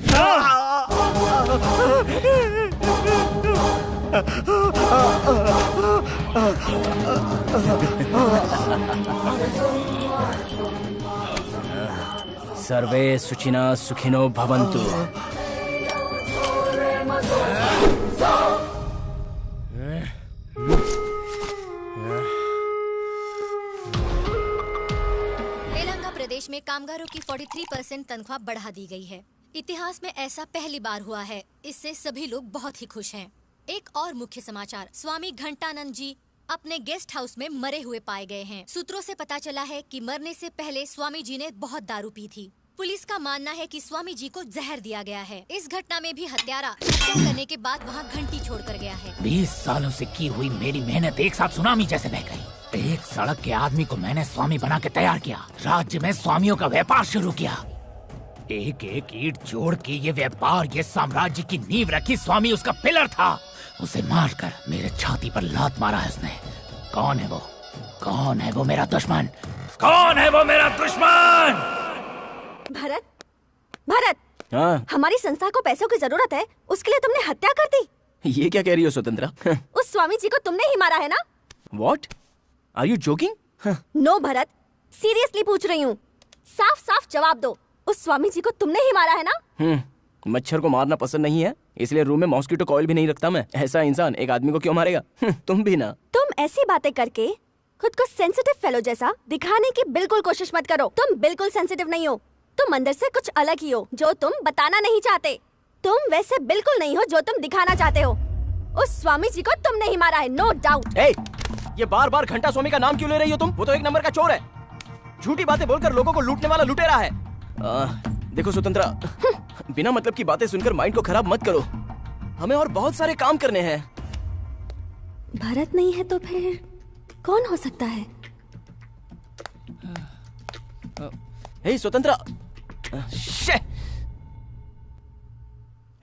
सर्वे सुखिनः सुखिनो भवन्तु। तेलंगाना प्रदेश में कामगारों की 43% तनख्वाह बढ़ा दी गई है। इतिहास में ऐसा पहली बार हुआ है, इससे सभी लोग बहुत ही खुश हैं। एक और मुख्य समाचार, स्वामी घंटानंद जी अपने गेस्ट हाउस में मरे हुए पाए गए हैं। सूत्रों से पता चला है कि मरने से पहले स्वामी जी ने बहुत दारू पी थी। पुलिस का मानना है कि स्वामी जी को जहर दिया गया है। इस घटना में भी हत्यारा हत्या करने के बाद वहाँ घंटी छोड़कर गया है। 20 सालों से की हुई मेरी मेहनत एक साथ सुनामी जैसे बह गई। एक सड़क के आदमी को मैंने स्वामी बना के तैयार किया, राज्य में स्वामियों का व्यापार शुरू किया। एक एक ईंट जोड़ के ये व्यापार, ये साम्राज्य की नींव रखी। स्वामी उसका पिलर था। उसे मारकर मेरे छाती पर लात मारा है उसने। कौन है वो? कौन है वो मेरा दुश्मन? कौन है वो मेरा दुश्मन? भरत, हाँ? हमारी संस्था को पैसों की जरूरत है, उसके लिए तुमने हत्या कर दी। ये क्या कह रही हो स्वतंत्रा? उस स्वामी जी को तुमने ही मारा है ना? What? Are you joking? No Bharat, seriously पूछ रही हूँ, साफ साफ जवाब दो। उस स्वामी जी को तुमने ही मारा है ना? मच्छर को मारना पसंद नहीं है, इसलिए रूम में मॉस्किटो कॉइल भी नहीं रखता मैं। ऐसा इंसान एक आदमी को क्यों मारेगा? तुम भी ना। तुम ऐसी बातें करके खुद को सेंसिटिव फेलो जैसा दिखाने की बिल्कुल कोशिश मत करो। तुम बिल्कुल सेंसिटिव नहीं हो, तुम अंदर से कुछ अलग ही हो जो तुम बताना नहीं चाहते। तुम वैसे बिल्कुल नहीं हो जो तुम दिखाना चाहते हो। उस स्वामी जी को तुमने ही मारा है, नो डाउट। ये बार बार घंटा स्वामी का नाम क्यों ले रही हो तुम? वो तो एक नंबर का चोर है, झूठी बातें बोलकर लोगों को लूटने वाला लुटेरा है। देखो स्वतंत्रा, बिना मतलब की बातें सुनकर माइंड को खराब मत करो, हमें और बहुत सारे काम करने हैं। भरत नहीं है तो फिर कौन हो सकता है? Hey Swatantra,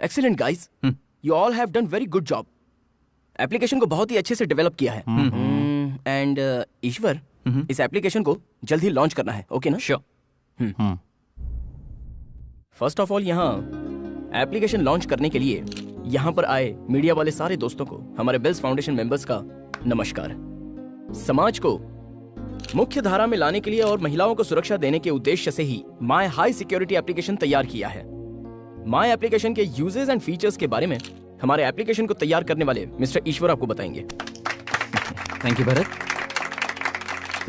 excellent guys, you all have done very good job. Application को बहुत ही अच्छे से डेवलप किया है। एंड ईश्वर, इस एप्लीकेशन को जल्द ही लॉन्च करना है, ओके ना? श्योर। फर्स्ट ऑफ ऑल, यहाँ एप्लीकेशन लॉन्च करने के लिए यहाँ पर आए मीडिया वाले सारे दोस्तों को, हमारे बेल्स फाउंडेशन मेंबर्स का नमस्कार। समाज को मुख्य धारा में लाने के लिए और महिलाओं को सुरक्षा देने के उद्देश्य से ही माय हाई सिक्योरिटी एप्लीकेशन तैयार किया है। माय एप्लीकेशन के यूजेस एंड फीचर्स के बारे में हमारे एप्लीकेशन को तैयार करने वाले मिस्टर ईश्वर आपको बताएंगे। Thank you Bharat,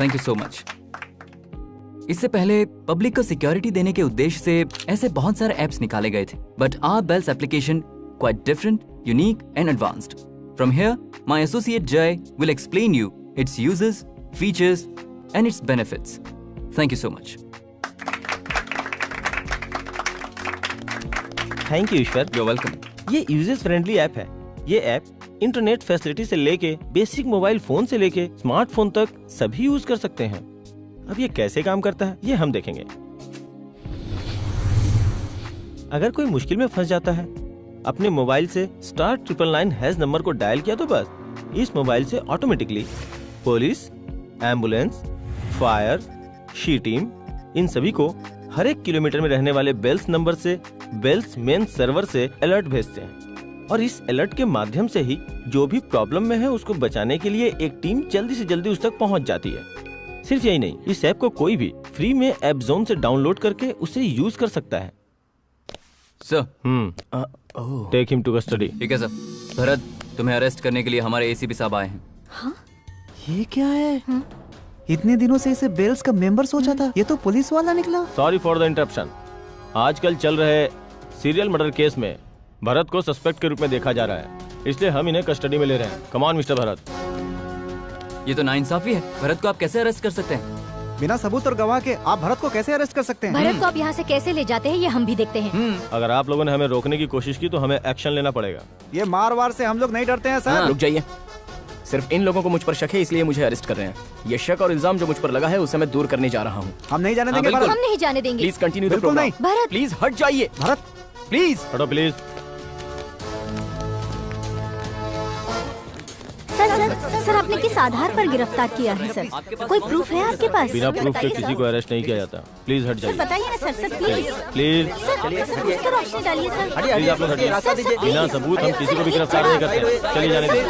thank you so much. इससे पहले पब्लिक को सिक्योरिटी देने के उद्देश्य से ऐसे बहुत सारे एप्स निकाले गए थे, but our Bells application quite different, unique and advanced. From here my associate Jay will explain you its uses, features and its benefits. Thank you so much. Thank you Ishwar. You welcome. ये users friendly app है। ये app internet facility से लेके basic mobile phone से लेके smartphone तक सभी use कर सकते हैं। अब ये कैसे काम करता है ये हम देखेंगे। अगर कोई मुश्किल में फंस जाता है, अपने मोबाइल से *999# नंबर को डायल किया तो बस इस मोबाइल से automatically police, ambulance, fire, she team, इन सभी को हर 1 किलोमीटर में रहने वाले बेल्स नंबर से बेल्स मेन सर्वर से अलर्ट भेजते हैं। और इस अलर्ट के माध्यम से ही जो भी प्रॉब्लम में है उसको बचाने के लिए एक टीम जल्दी से जल्दी उस तक पहुंच जाती है। सिर्फ यही नहीं, इस ऐप को कोई भी फ्री में ऐप जोन से डाउनलोड करके उसे यूज कर सकता है। Sir take him to custody. ठीक है सर। भरत, तुम्हें अरेस्ट करने के लिए हमारे एसीपी साहब आए हैं। ये क्या है? इतने दिनों से इसे बेल्स का मेंबर सोचा था, ये तो पुलिस वाला निकला। Sorry for the interruption. आजकल चल रहे सीरियल मर्डर केस में भरत को सस्पेक्ट के रूप में देखा जा रहा है, इसलिए हम इन्हें कस्टडी में ले रहे हैं। Come on mister Bharat. ये तो नाइंसाफी है। भरत को आप कैसे अरेस्ट कर सकते हैं? बिना सबूत और गवाह के आप भरत को कैसे अरेस्ट कर सकते हैं? भरत को आप यहाँ से कैसे ले जाते हैं ये हम भी देखते हैं। अगर आप लोगों ने हमें रोकने की कोशिश की तो हमें एक्शन लेना पड़ेगा। ये मार वार से हम लोग नहीं डरते हैं सर। रुक जाइए, सिर्फ इन लोगों को मुझ पर शक है इसलिए मुझे अरेस्ट कर रहे हैं। ये शक और इल्जाम जो मुझ पर लगा है उसे मैं दूर करने जा रहा हूँ। हम नहीं जाने देंगे भरत। हम नहीं जाने देंगे। प्लीज कंटिन्यू द बिल्कुल प्रोग्राम। नहीं। भरत प्लीज हट जाइए। भरत प्लीज हटो प्लीज। सर आपने किस आधार पर गिरफ्तार किया है सर? कोई प्रूफ है आपके पास? बिना प्रूफ के किसी को अरेस्ट नहीं किया जाता। प्लीज हट सर जाइए। बताइए ना सर प्लीज। प्लीज सर तो रोशनी डालिए सर। प्लीज आप लोग हटिए। बिना सबूत हम किसी को भी गिरफ्तार नहीं करते। चलिए जाने दीजिए।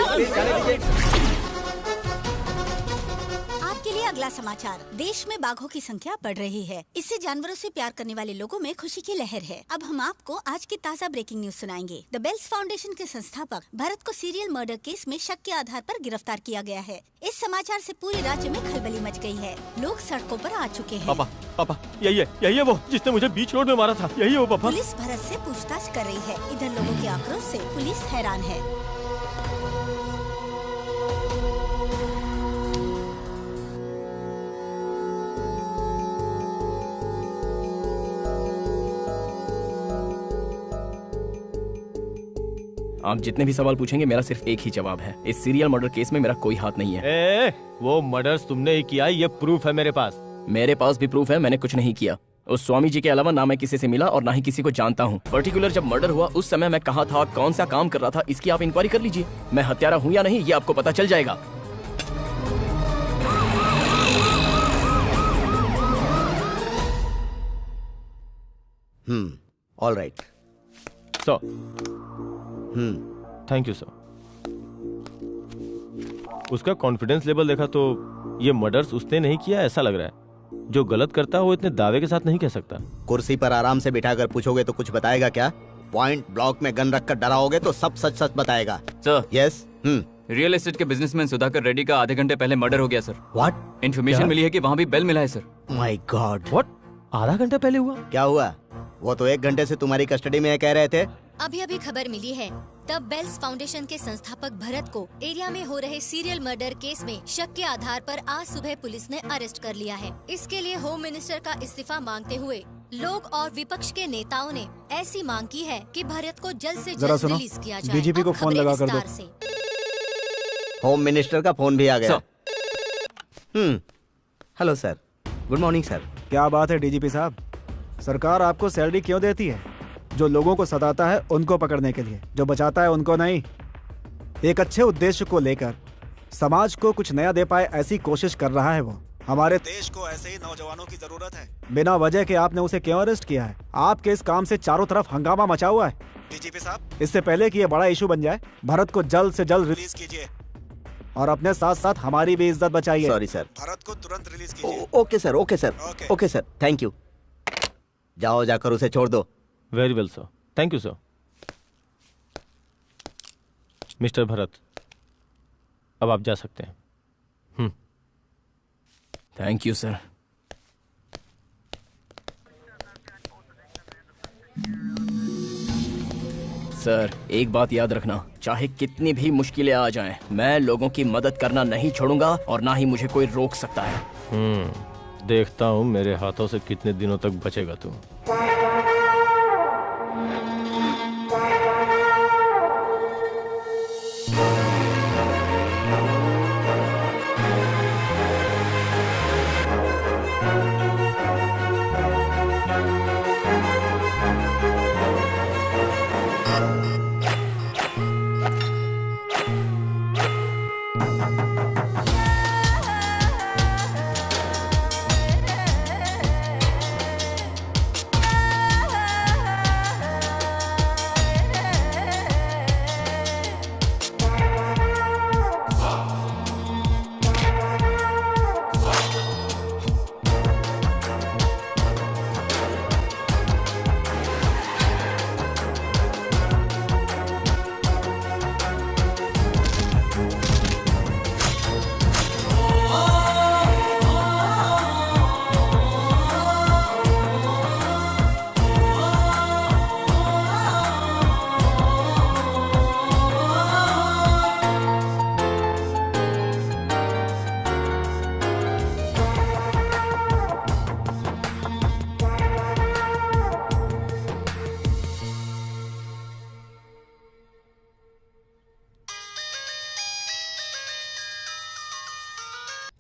आपके लिए अगला समाचार। देश में बाघों की संख्या बढ़ रही है। इससे जानवरों से प्यार करने वाले लोगों में खुशी की लहर है। अब हम आपको आज की ताज़ा ब्रेकिंग न्यूज सुनाएंगे। द बेल्स फाउंडेशन के संस्थापक भरत को सीरियल मर्डर केस में शक के आधार पर गिरफ्तार किया गया है। इस समाचार से पूरे राज्य में खलबली मच गई है। लोग सड़कों पर आ चुके हैं। पापा यही है वो जिसने मुझे बीच रोड में मारा था। यही है वो पापा। पुलिस भरत से पूछताछ कर रही है। इधर लोगों के आक्रोश से पुलिस हैरान है। आप जितने भी सवाल पूछेंगे मेरा सिर्फ एक ही जवाब है। इस सीरियल मर्डर केस में मेरा कोई हाथ नहीं है। वो मर्डर्स तुमने ही किया, ये प्रूफ है मेरे पास। मेरे पास भी प्रूफ है, मैंने कुछ नहीं किया। उस स्वामी जी के अलावा ना मैं किसी से मिला और ना ही किसी को जानता हूँ। पर्टिकुलर जब मर्डर हुआ उस समय मैं कहाँ था, कौन सा काम कर रहा था, इसकी आप इंक्वायरी कर लीजिए। मैं हत्यारा हूँ या नहीं ये आपको पता चल जाएगा। All right sir. Thank you sir. उसका कॉन्फिडेंस लेवल देखा तो ये मर्डर्स उसने नहीं किया ऐसा लग रहा है। जो गलत करता है वो इतने दावे के साथ नहीं कह सकता। कुर्सी पर आराम से बिठाकर पूछोगे तो कुछ बताएगा क्या? पॉइंट ब्लॉक में गन रखकर डराओगे तो सब सच सच बताएगा। Sir yes. रियल एस्टेट के बिजनेसमैन सुधाकर रेड्डी का आधे घंटे पहले मर्डर हो गया सर। व्हाट? इन्फॉर्मेशन मिली है कि वहाँ भी बेल मिला है सर। My God. व्हाट? आधा घंटा पहले हुआ? क्या हुआ? वो तो 1 घंटे से तुम्हारी कस्टडी में है कह रहे थे। अभी अभी खबर मिली है। तब बेल्स फाउंडेशन के संस्थापक भरत को एरिया में हो रहे सीरियल मर्डर केस में शक के आधार पर आज सुबह पुलिस ने अरेस्ट कर लिया है। इसके लिए होम मिनिस्टर का इस्तीफा मांगते हुए लोग और विपक्ष के नेताओं ने ऐसी मांग की है कि भरत को जल्द से जल्द रिलीज किया जाए। डीजीपी को फोन लगा कर दो। होम मिनिस्टर का फोन भी आ गया। Hello sir. Good morning sir. क्या बात है डीजीपी साहब? सरकार आपको सैलरी क्यों देती है? जो लोगों को सताता है उनको पकड़ने के लिए, जो बचाता है उनको नहीं। एक अच्छे उद्देश्य को लेकर समाज को कुछ नया दे पाए ऐसी कोशिश कर रहा है वो। हमारे देश को ऐसे ही नौजवानों की जरूरत है। बिना वजह के आपने उसे क्यों अरेस्ट किया है? आपके इस काम से चारों तरफ हंगामा मचा हुआ है। डीजीपी साहब, इससे पहले कि ये बड़ा इशू बन जाए, भरत को जल्द से जल्द रिलीज कीजिए और अपने साथ साथ हमारी भी इज्जत बचाइए। Sorry sir. भरत को तुरंत रिलीज कीजिए। Okay sir, okay sir, okay sir, thank you. जाओ जाकर उसे छोड़ दो। Very well sir, thank you sir. Mister Bharat, अब आप जा सकते हैं। Thank you sir. सर एक बात याद रखना, चाहे कितनी भी मुश्किलें आ जाएं, मैं लोगों की मदद करना नहीं छोड़ूंगा और ना ही मुझे कोई रोक सकता है। देखता हूँ मेरे हाथों से कितने दिनों तक बचेगा तू।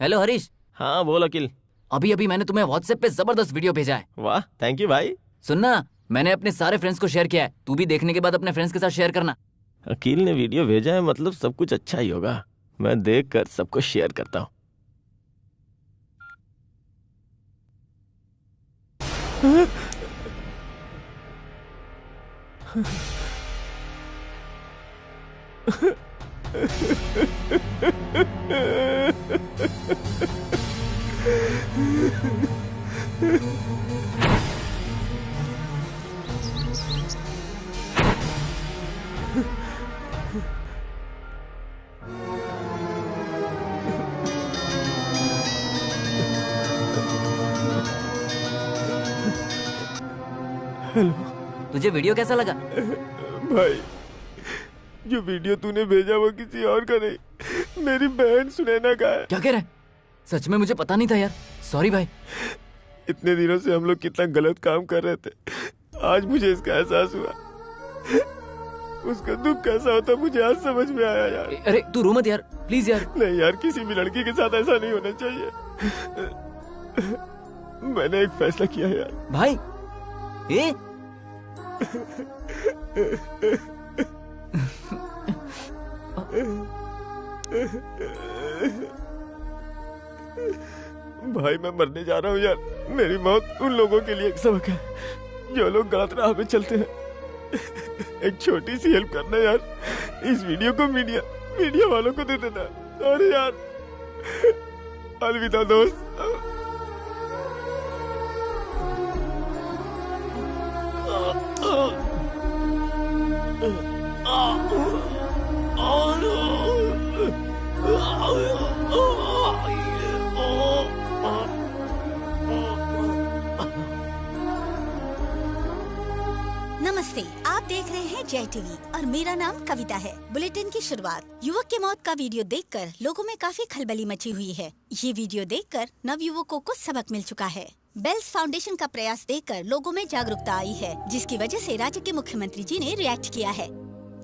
हेलो हरीश। हाँ बोल अकिल। अभी अभी मैंने तुम्हें व्हाट्सएप पे जबरदस्त वीडियो भेजा है। वाह थैंक यू भाई। सुनना, मैंने अपने सारे फ्रेंड्स को शेयर किया है, तू भी देखने के बाद अपने फ्रेंड्स के साथ शेयर करना। अकील ने वीडियो भेजा है मतलब सब कुछ अच्छा ही होगा। मैं देख कर सबको शेयर करता हूँ। हेलो। तुझे वीडियो कैसा लगा? भाई जो वीडियो तूने भेजा वो किसी और का नहीं, मेरी बहन सुनैना का है। क्या कह रहा है? सच में मुझे पता नहीं था यार, सॉरी भाई। इतने दिनों से हम लोग कितना गलत काम कर रहे थे, आज मुझे इसका एहसास हुआ। उसका दुख कैसा होता मुझे आज समझ में आया यार। अरे तू रो मत यार, प्लीज यार। नहीं यार, किसी भी लड़की के साथ ऐसा नहीं होना चाहिए। मैंने एक फैसला किया है यार। भाई ए? भाई मैं मरने जा रहा हूँ यार। मेरी मौत उन लोगों के लिए एक सबक है जो लोग गलत राह पे चलते हैं। एक छोटी सी हेल्प करना यार, इस वीडियो को मीडिया वालों को दे देना। सॉरी यार, अलविदा दोस्त। नमस्ते, आप देख रहे हैं जय टीवी और मेरा नाम कविता है। बुलेटिन की शुरुआत। युवक की मौत का वीडियो देखकर लोगों में काफी खलबली मची हुई है। ये वीडियो देखकर नवयुवकों को सबक मिल चुका है। बेल्स फाउंडेशन का प्रयास देखकर लोगों में जागरूकता आई है, जिसकी वजह से राज्य के मुख्यमंत्री जी ने रिएक्ट किया है।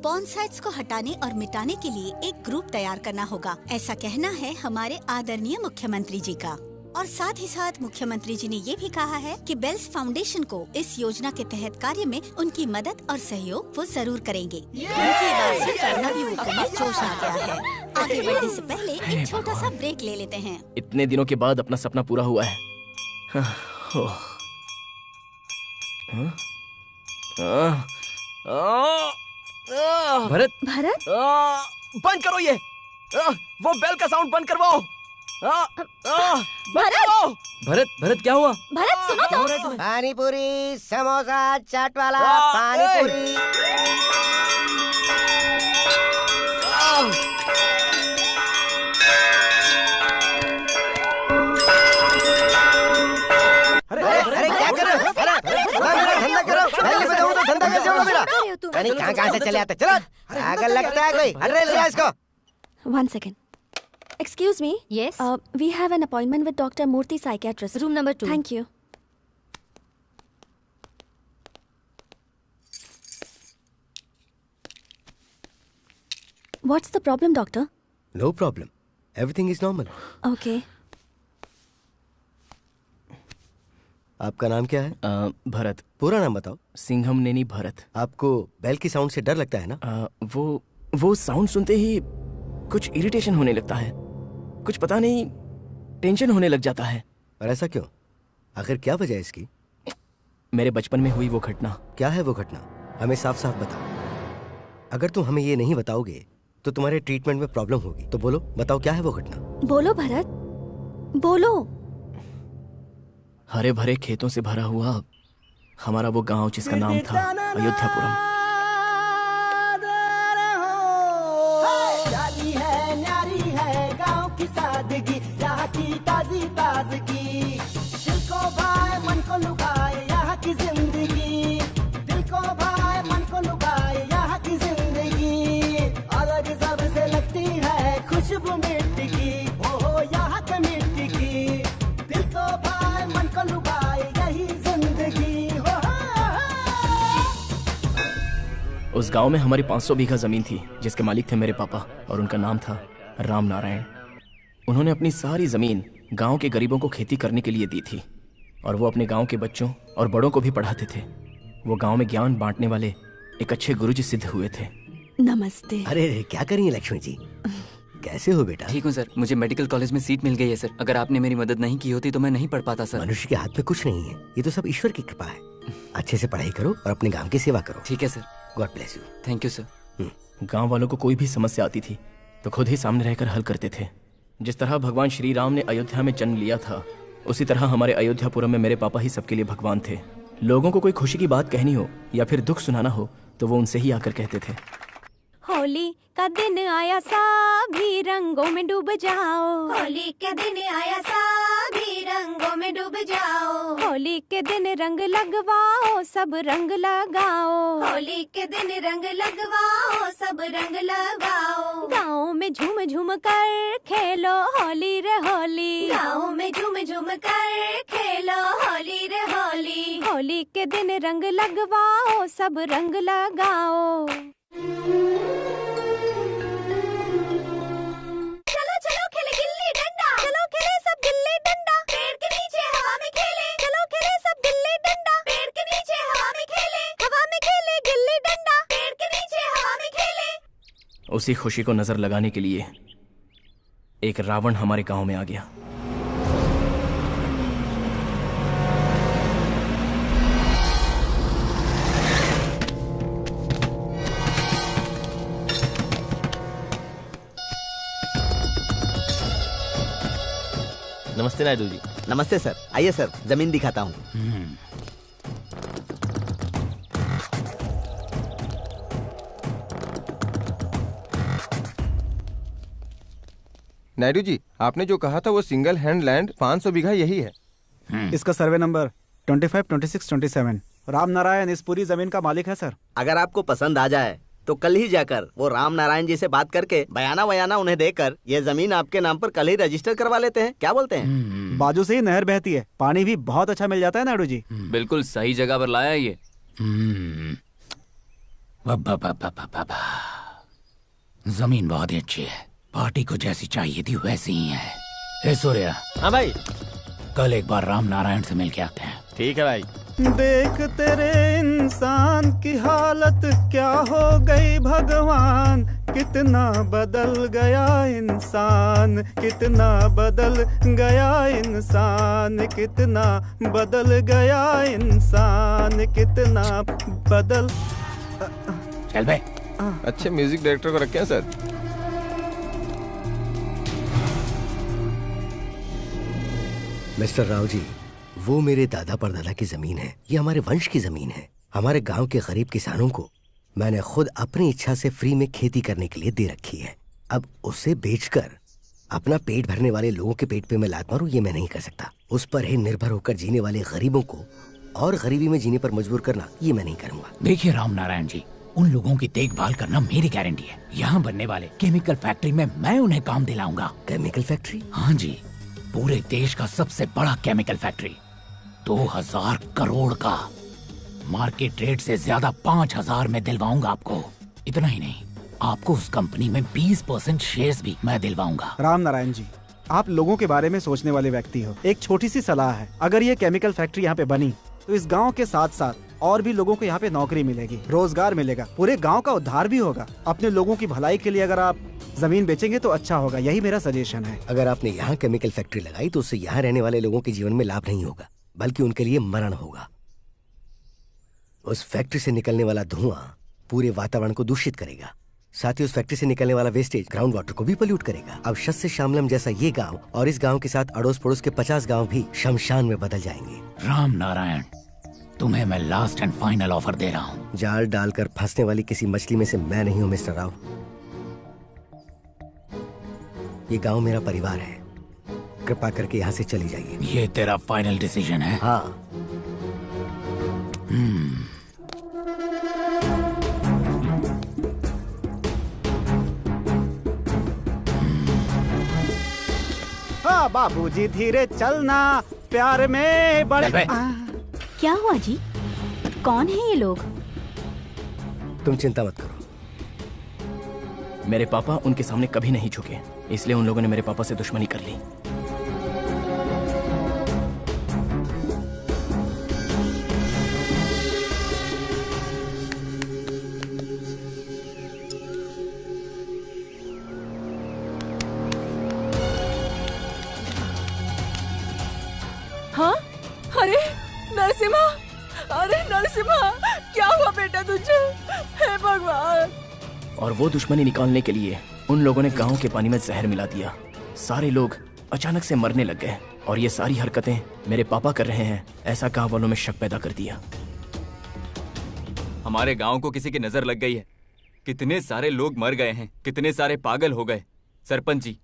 पॉर्न साइट्स को हटाने और मिटाने के लिए एक ग्रुप तैयार करना होगा, ऐसा कहना है हमारे आदरणीय मुख्यमंत्री जी का। और साथ ही साथ मुख्यमंत्री जी ने ये भी कहा है कि बेल्स फाउंडेशन को इस योजना के तहत कार्य में उनकी मदद और सहयोग वो जरूर करेंगे। उनकी बात सुनकर नवयुवकों में जोश आ गया है। आगे बढ़ने से पहले एक छोटा सा ब्रेक ले लेते हैं। इतने दिनों के बाद अपना सपना पूरा हुआ है। भरत भरत बंद करो ये, वो बेल का साउंड बंद करवाओ। भरत भरत क्या हुआ? भरत सुनो तो। पानी पूरी, समोसा, चाट वाला, पानी पूरी। अरे क्या कर रहे हो? धंधा करो, धंधा कैसे होगा मेरा? कहाँ से चले आते? चलो, अगर लगता है कोई, अरे ले इसको। 1 second. Excuse me. Yes. We have an appointment with Dr. Murthy, psychiatrist. Room number 2. Thank you. What's the problem, doctor? No problem. Everything is normal. Okay. आपका नाम क्या है? भरत। पूरा नाम बताओ। सिंघम नेनी भरत। आपको बेल की साउंड से डर लगता है ना? वो साउंड सुनते ही कुछ इरिटेशन होने लगता है, कुछ पता नहीं टेंशन होने लग जाता है। और ऐसा क्यों? आखिर क्या वजह है इसकी? मेरे बचपन में हुई वो घटना। क्या है वो घटना? हमें साफ साफ बताओ। अगर तुम हमें ये नहीं बताओगे तो तुम्हारे ट्रीटमेंट में प्रॉब्लम होगी। तो बोलो, बताओ क्या है वो घटना? बोलो भरत, बोलो। हरे भरे खेतों से भरा हुआ हमारा वो गांव जिसका नाम था अयोध्यापुरम। सादगी यहाँ की ताजी ताजगी, दिल को भाए मन को लुभाए यहाँ की जिंदगी, दिल को भाए मन को लुभाए यहाँ की जिंदगी। अलग सबसे लगती है खुशबू मिट्टी की, ओ यहाँ के मिट्टी की, दिल को भाए मन को लुभाए यही जिंदगी। उस गांव में हमारी 500 बीघा जमीन थी, जिसके मालिक थे मेरे पापा और उनका नाम था राम नारायण। उन्होंने अपनी सारी जमीन गांव के गरीबों को खेती करने के लिए दी थी और वो अपने गांव के बच्चों और बड़ों को भी पढ़ाते थे। वो गांव में ज्ञान बांटने वाले एक अच्छे गुरुजी सिद्ध हुए थे। नमस्ते। अरे क्या करिए लक्ष्मी जी, कैसे हो बेटा? ठीक हूँ सर, मुझे मेडिकल कॉलेज में सीट मिल गई है सर। अगर आपने मेरी मदद नहीं की होती तो मैं नहीं पढ़ पाता सर। मनुष्य के हाथ में कुछ नहीं है, ये तो सब ईश्वर की कृपा है। अच्छे से पढ़ाई करो और अपने गांव की सेवा करो। ठीक है sir. God bless you. Thank you sir. गांव वालों को कोई भी समस्या आती थी तो खुद ही सामने रहकर हल करते थे। जिस तरह भगवान श्री राम ने अयोध्या में जन्म लिया था, उसी तरह हमारे अयोध्यापुरम में मेरे पापा ही सबके लिए भगवान थे। लोगों को कोई खुशी की बात कहनी हो या फिर दुख सुनाना हो तो वो उनसे ही आकर कहते थे। होली का दिन आया, सभी रंगों में डूब जाओ। होली के दिन आया, सभी रंगों में डूब जाओ। होली के दिन रंग लगवाओ, सब रंग लगाओ। होली के दिन रंग लगवाओ, सब रंग लगाओ। गाँव में झूम झूम कर खेलो होली रे होली। गाँव में झूम झूम कर खेलो होली रे होली। होली के दिन रंग लगवाओ, सब रंग लगाओ। चलो चलो खेले गिल्ली डंडा। चलो खेले सब गिल्ली डंडा। पेड़ के नीचे हवा में खेले। चलो खेले सब गिल्ली डंडा। पेड़ के नीचे हवा में खेले। हवा में खेले गिल्ली डंडा। पेड़ के नीचे हवा में खेले। उसी खुशी को नजर लगाने के लिए एक रावण हमारे गांव में आ गया। नमस्ते नायडू जी। नमस्ते सर, आइए सर, जमीन दिखाता हूँ। नायडू जी, आपने जो कहा था वो सिंगल हैंड लैंड 500 बीघा यही है। इसका सर्वे नंबर 25, 26, 27। राम नारायण इस पूरी जमीन का मालिक है सर। अगर आपको पसंद आ जाए तो कल ही जाकर वो राम नारायण जी से बात करके बयाना उन्हें देकर ये जमीन आपके नाम पर कल ही रजिस्टर करवा लेते हैं। क्या बोलते हैं? बाजू से ही नहर बहती है, पानी भी बहुत अच्छा मिल जाता है नायडू जी। बिल्कुल सही जगह पर लाया ये। जमीन बहुत ही अच्छी है, पार्टी को जैसी चाहिए थी वैसी ही है। हे सूर्या। हाँ भाई। कल एक बार राम नारायण से मिल के आते हैं। ठीक है भाई। देख तेरे इंसान की हालत क्या हो गई भगवान, कितना बदल गया इंसान, कितना बदल गया इंसान, कितना बदल गया इंसान, कितना बदल। चल बे। अच्छे म्यूजिक डायरेक्टर को रखे हैं सर। मिस्टर राव जी, वो मेरे दादा परदादा की जमीन है, ये हमारे वंश की जमीन है। हमारे गांव के गरीब किसानों को मैंने खुद अपनी इच्छा से फ्री में खेती करने के लिए दे रखी है। अब उसे बेचकर अपना पेट भरने वाले लोगों के पेट पे मैं लात मारूं, ये मैं नहीं कर सकता। उस पर ही निर्भर होकर जीने वाले गरीबों को और गरीबी में जीने पर मजबूर करना, ये मैं नहीं करूंगा। देखिए राम नारायण जी, उन लोगों की देखभाल करना मेरी गारंटी है। यहाँ बनने वाले केमिकल फैक्ट्री में मैं उन्हें काम दिलाऊंगा। Chemical factory? हाँ जी, पूरे देश का सबसे बड़ा केमिकल फैक्ट्री, 2000 करोड़ का। मार्केट रेट से ज्यादा 5000 में दिलवाऊंगा आपको। इतना ही नहीं, आपको उस कंपनी में 20% शेयर्स भी मैं दिलवाऊंगा। राम नारायण जी, आप लोगों के बारे में सोचने वाले व्यक्ति हो। एक छोटी सी सलाह है, अगर ये केमिकल फैक्ट्री यहाँ पे बनी तो इस गांव के साथ साथ और भी लोगों को यहाँ पे नौकरी मिलेगी, रोजगार मिलेगा, पूरे गांव का उद्धार भी होगा। अपने लोगों की भलाई के लिए अगर आप जमीन बेचेंगे तो अच्छा होगा, यही मेरा सजेशन है। अगर आपने यहाँ केमिकल फैक्ट्री लगाई तो उससे यहाँ रहने वाले लोगों के जीवन में लाभ नहीं होगा, बल्कि उनके लिए मरण होगा। उस फैक्ट्री से निकलने वाला धुआं पूरे वातावरण को दूषित करेगा, साथ ही उस फैक्ट्री से निकलने वाला वेस्टेज ग्राउंड वाटर को भी पोल्यूट करेगा। अब शस्य श्यामलम जैसा ये गांव और इस गांव के साथ अड़ोस पड़ोस के 50 गांव भी शमशान में बदल जाएंगे। राम नारायण, तुम्हें मैं लास्ट एंड फाइनल ऑफर दे रहा हूँ। जाल डालकर फंसने वाली किसी मछली में से मैं नहीं हूँ मिस्टर राव। ये गांव मेरा परिवार है, कृपा करके यहाँ से चली जाइए। ये तेरा फाइनल डिसीजन है? हाँ। हाँ बाबूजी धीरे चलना, प्यार में बड़े। क्या हुआ जी? कौन है ये लोग? तुम चिंता मत करो, मेरे पापा उनके सामने कभी नहीं झुके, इसलिए उन लोगों ने मेरे पापा से दुश्मनी कर ली। हाँ? अरे नरसिम्हा, अरे नरसिम्हा, क्या हुआ बेटा तुझे? हे भगवान! और वो दुश्मनी निकालने के लिए उन लोगों ने गांव के पानी में जहर मिला दिया। सारे लोग अचानक से मरने लग गए और ये सारी हरकतें मेरे पापा कर रहे हैं, ऐसा गांव वालों में शक पैदा कर दिया। हमारे गांव को किसी की नजर लग गई है। कितने सारे लोग मर गए हैं, कितने सारे पागल हो गए। सरपंच जी,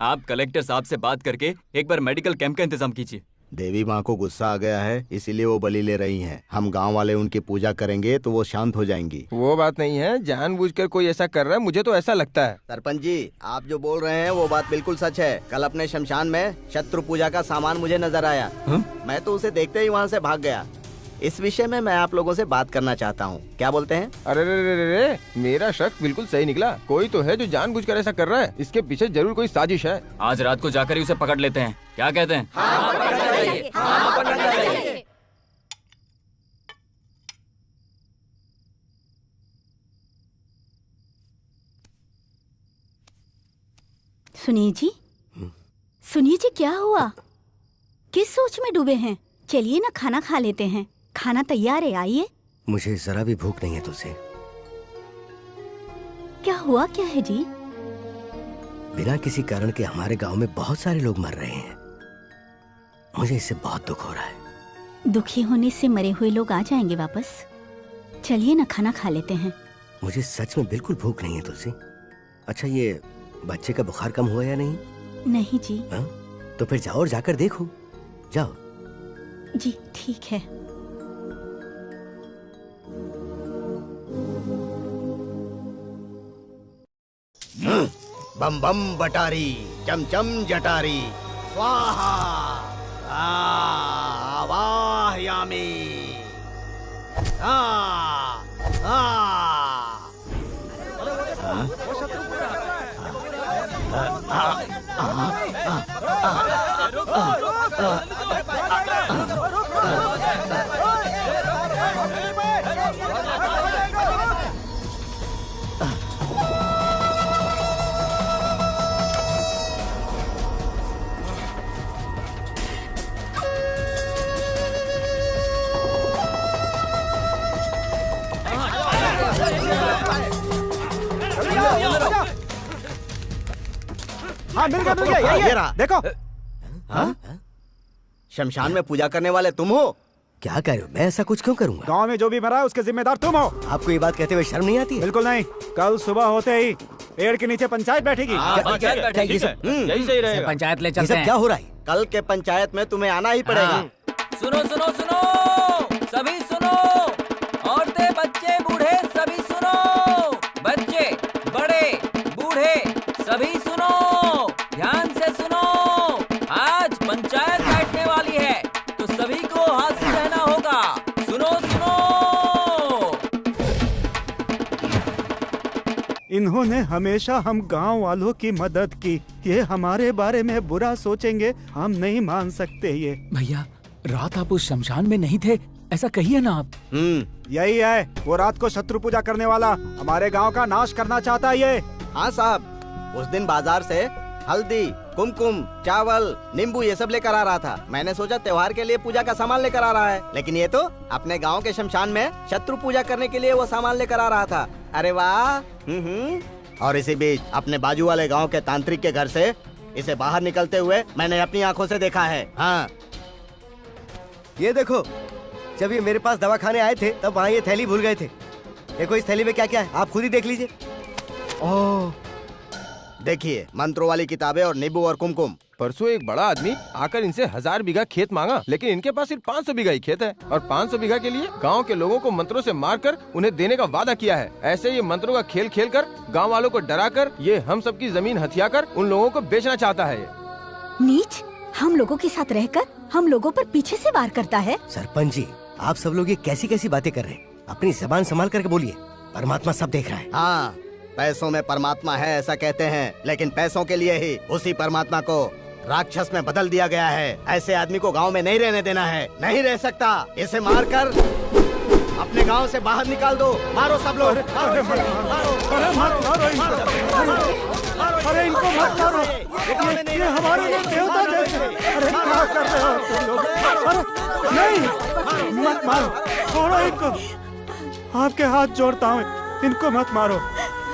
आप कलेक्टर साहब से बात करके एक बार मेडिकल कैंप का इंतजाम कीजिए। देवी माँ को गुस्सा आ गया है, इसीलिए वो बलि ले रही हैं। हम गांव वाले उनकी पूजा करेंगे तो वो शांत हो जाएंगी। वो बात नहीं है, जानबूझकर कोई ऐसा कर रहा है, मुझे तो ऐसा लगता है। सरपंच जी, आप जो बोल रहे हैं वो बात बिल्कुल सच है। कल अपने शमशान में शत्रु पूजा का सामान मुझे नजर आया। मैं तो उसे देखते ही वहाँ से भाग गया। इस विषय में मैं आप लोगों से बात करना चाहता हूँ, क्या बोलते हैं? अरे रे रे रे रे, मेरा शक बिल्कुल सही निकला। कोई तो है जो जानबूझकर ऐसा कर रहा है। इसके पीछे जरूर कोई साजिश है। आज रात को जाकर ही उसे पकड़ लेते हैं, क्या कहते हैं? हाँ, पकड़ना चाहिए। हाँ, पकड़ना चाहिए। सुनिए जी, सुनिए जी, क्या हुआ? किस सोच में डूबे हैं? चलिए ना, खाना खा लेते हैं। खाना तैयार है, आइए। मुझे जरा भी भूख नहीं है तुझसे। क्या हुआ, क्या है जी? बिना किसी कारण के हमारे गांव में बहुत सारे लोग मर रहे हैं। मुझे इससे बहुत दुख हो रहा है। दुखी होने से मरे हुए लोग आ जाएंगे वापस। चलिए ना, खाना खा लेते हैं। मुझे सच में बिल्कुल भूख नहीं है तुलसी। अच्छा, ये बच्चे का बुखार कम हुआ या नहीं? नहीं जी। हा? तो फिर जाओ और जाकर देखो। जाओ। जी ठीक है। बम बम बटारी, चम चम जटारी, स्वाहा आवाहयामि। हाँ, मिल गया, ये रहा। देखो। हाँ? शमशान में पूजा करने वाले तुम हो? क्या कह रहे हो? मैं ऐसा कुछ क्यों करूंगा? गांव में जो भी मरा है उसके जिम्मेदार तुम हो। आपको ये बात कहते हुए शर्म नहीं आती है? बिल्कुल नहीं। कल सुबह होते ही पेड़ के नीचे पंचायत बैठेगी। यही सही रहेगा। पंचायत ले चलते हैं। क्या हो रहा है? कल के पंचायत में तुम्हें आना ही पड़ेगा। सुनो सुनो सुनो, सभी सुनो, औरतें बच्चे बूढ़े सभी सुनो, बच्चे बड़े बूढ़े सभी सुनो, ध्यान से सुनो। आज पंचायत बैठने वाली है तो सभी को हाजिर रहना होगा। सुनो सुनो। इन्होंने हमेशा हम गांव वालों की मदद की। ये हमारे बारे में बुरा सोचेंगे, हम नहीं मान सकते ये। भैया, रात आप उस शमशान में नहीं थे, ऐसा कहिए ना आप। यही है, वो रात को शत्रु पूजा करने वाला हमारे गांव का नाश करना चाहता है ये। हाँ साहब, उस दिन बाजार से हल्दी, कुमकुम, चावल, नींबू ये सब लेकर आ रहा था। मैंने सोचा त्योहार के लिए पूजा का सामान लेकर आ रहा है, लेकिन ये तो अपने गांव के शमशान में शत्रु पूजा करने के लिए वो सामान लेकर आ रहा था। अरे वाह। और इसी बीच अपने बाजू वाले गांव के तांत्रिक के घर से इसे बाहर निकलते हुए मैंने अपनी आंखों से देखा है। हाँ, ये देखो, जब ये मेरे पास दवा खाने आए थे तब वहाँ ये थैली भूल गए थे। देखो इस थैली में क्या क्या है, आप खुद ही देख लीजिए। ओह, देखिए, मंत्रों वाली किताबें और नींबू और कुमकुम। परसों एक बड़ा आदमी आकर इनसे 1000 बीघा खेत मांगा, लेकिन इनके पास सिर्फ 500 बीघा ही खेत है और 500 बीघा के लिए गांव के लोगों को मंत्रों से मारकर उन्हें देने का वादा किया है। ऐसे ये मंत्रों का खेल खेल कर गाँव वालों को डराकर ये हम सबकी जमीन हथियाकर उन लोगों को बेचना चाहता है। नीच, हम लोगों के साथ रहकर हम लोगों पर पीछे से वार करता है। सरपंच जी, आप सब लोग ये कैसी कैसी बातें कर रहे हैं? अपनी जबान संभाल करके बोलिए, परमात्मा सब देख रहा है। हाँ, पैसों में परमात्मा है ऐसा कहते हैं, लेकिन पैसों के लिए ही उसी परमात्मा को राक्षस में बदल दिया गया है। ऐसे आदमी को गांव में नहीं रहने देना है, नहीं रह सकता। इसे मारकर अपने गांव से बाहर निकाल दो। मारो सब लोग, अरे इनको मत मारो, ये हमारे लिए देवता जैसे। अरे क्या कर रहे हो तुम लोग? अरे नहीं, मत मारो, छोड़ो इनको। आपके हाथ जोड़ता हूँ, इनको मत मारो।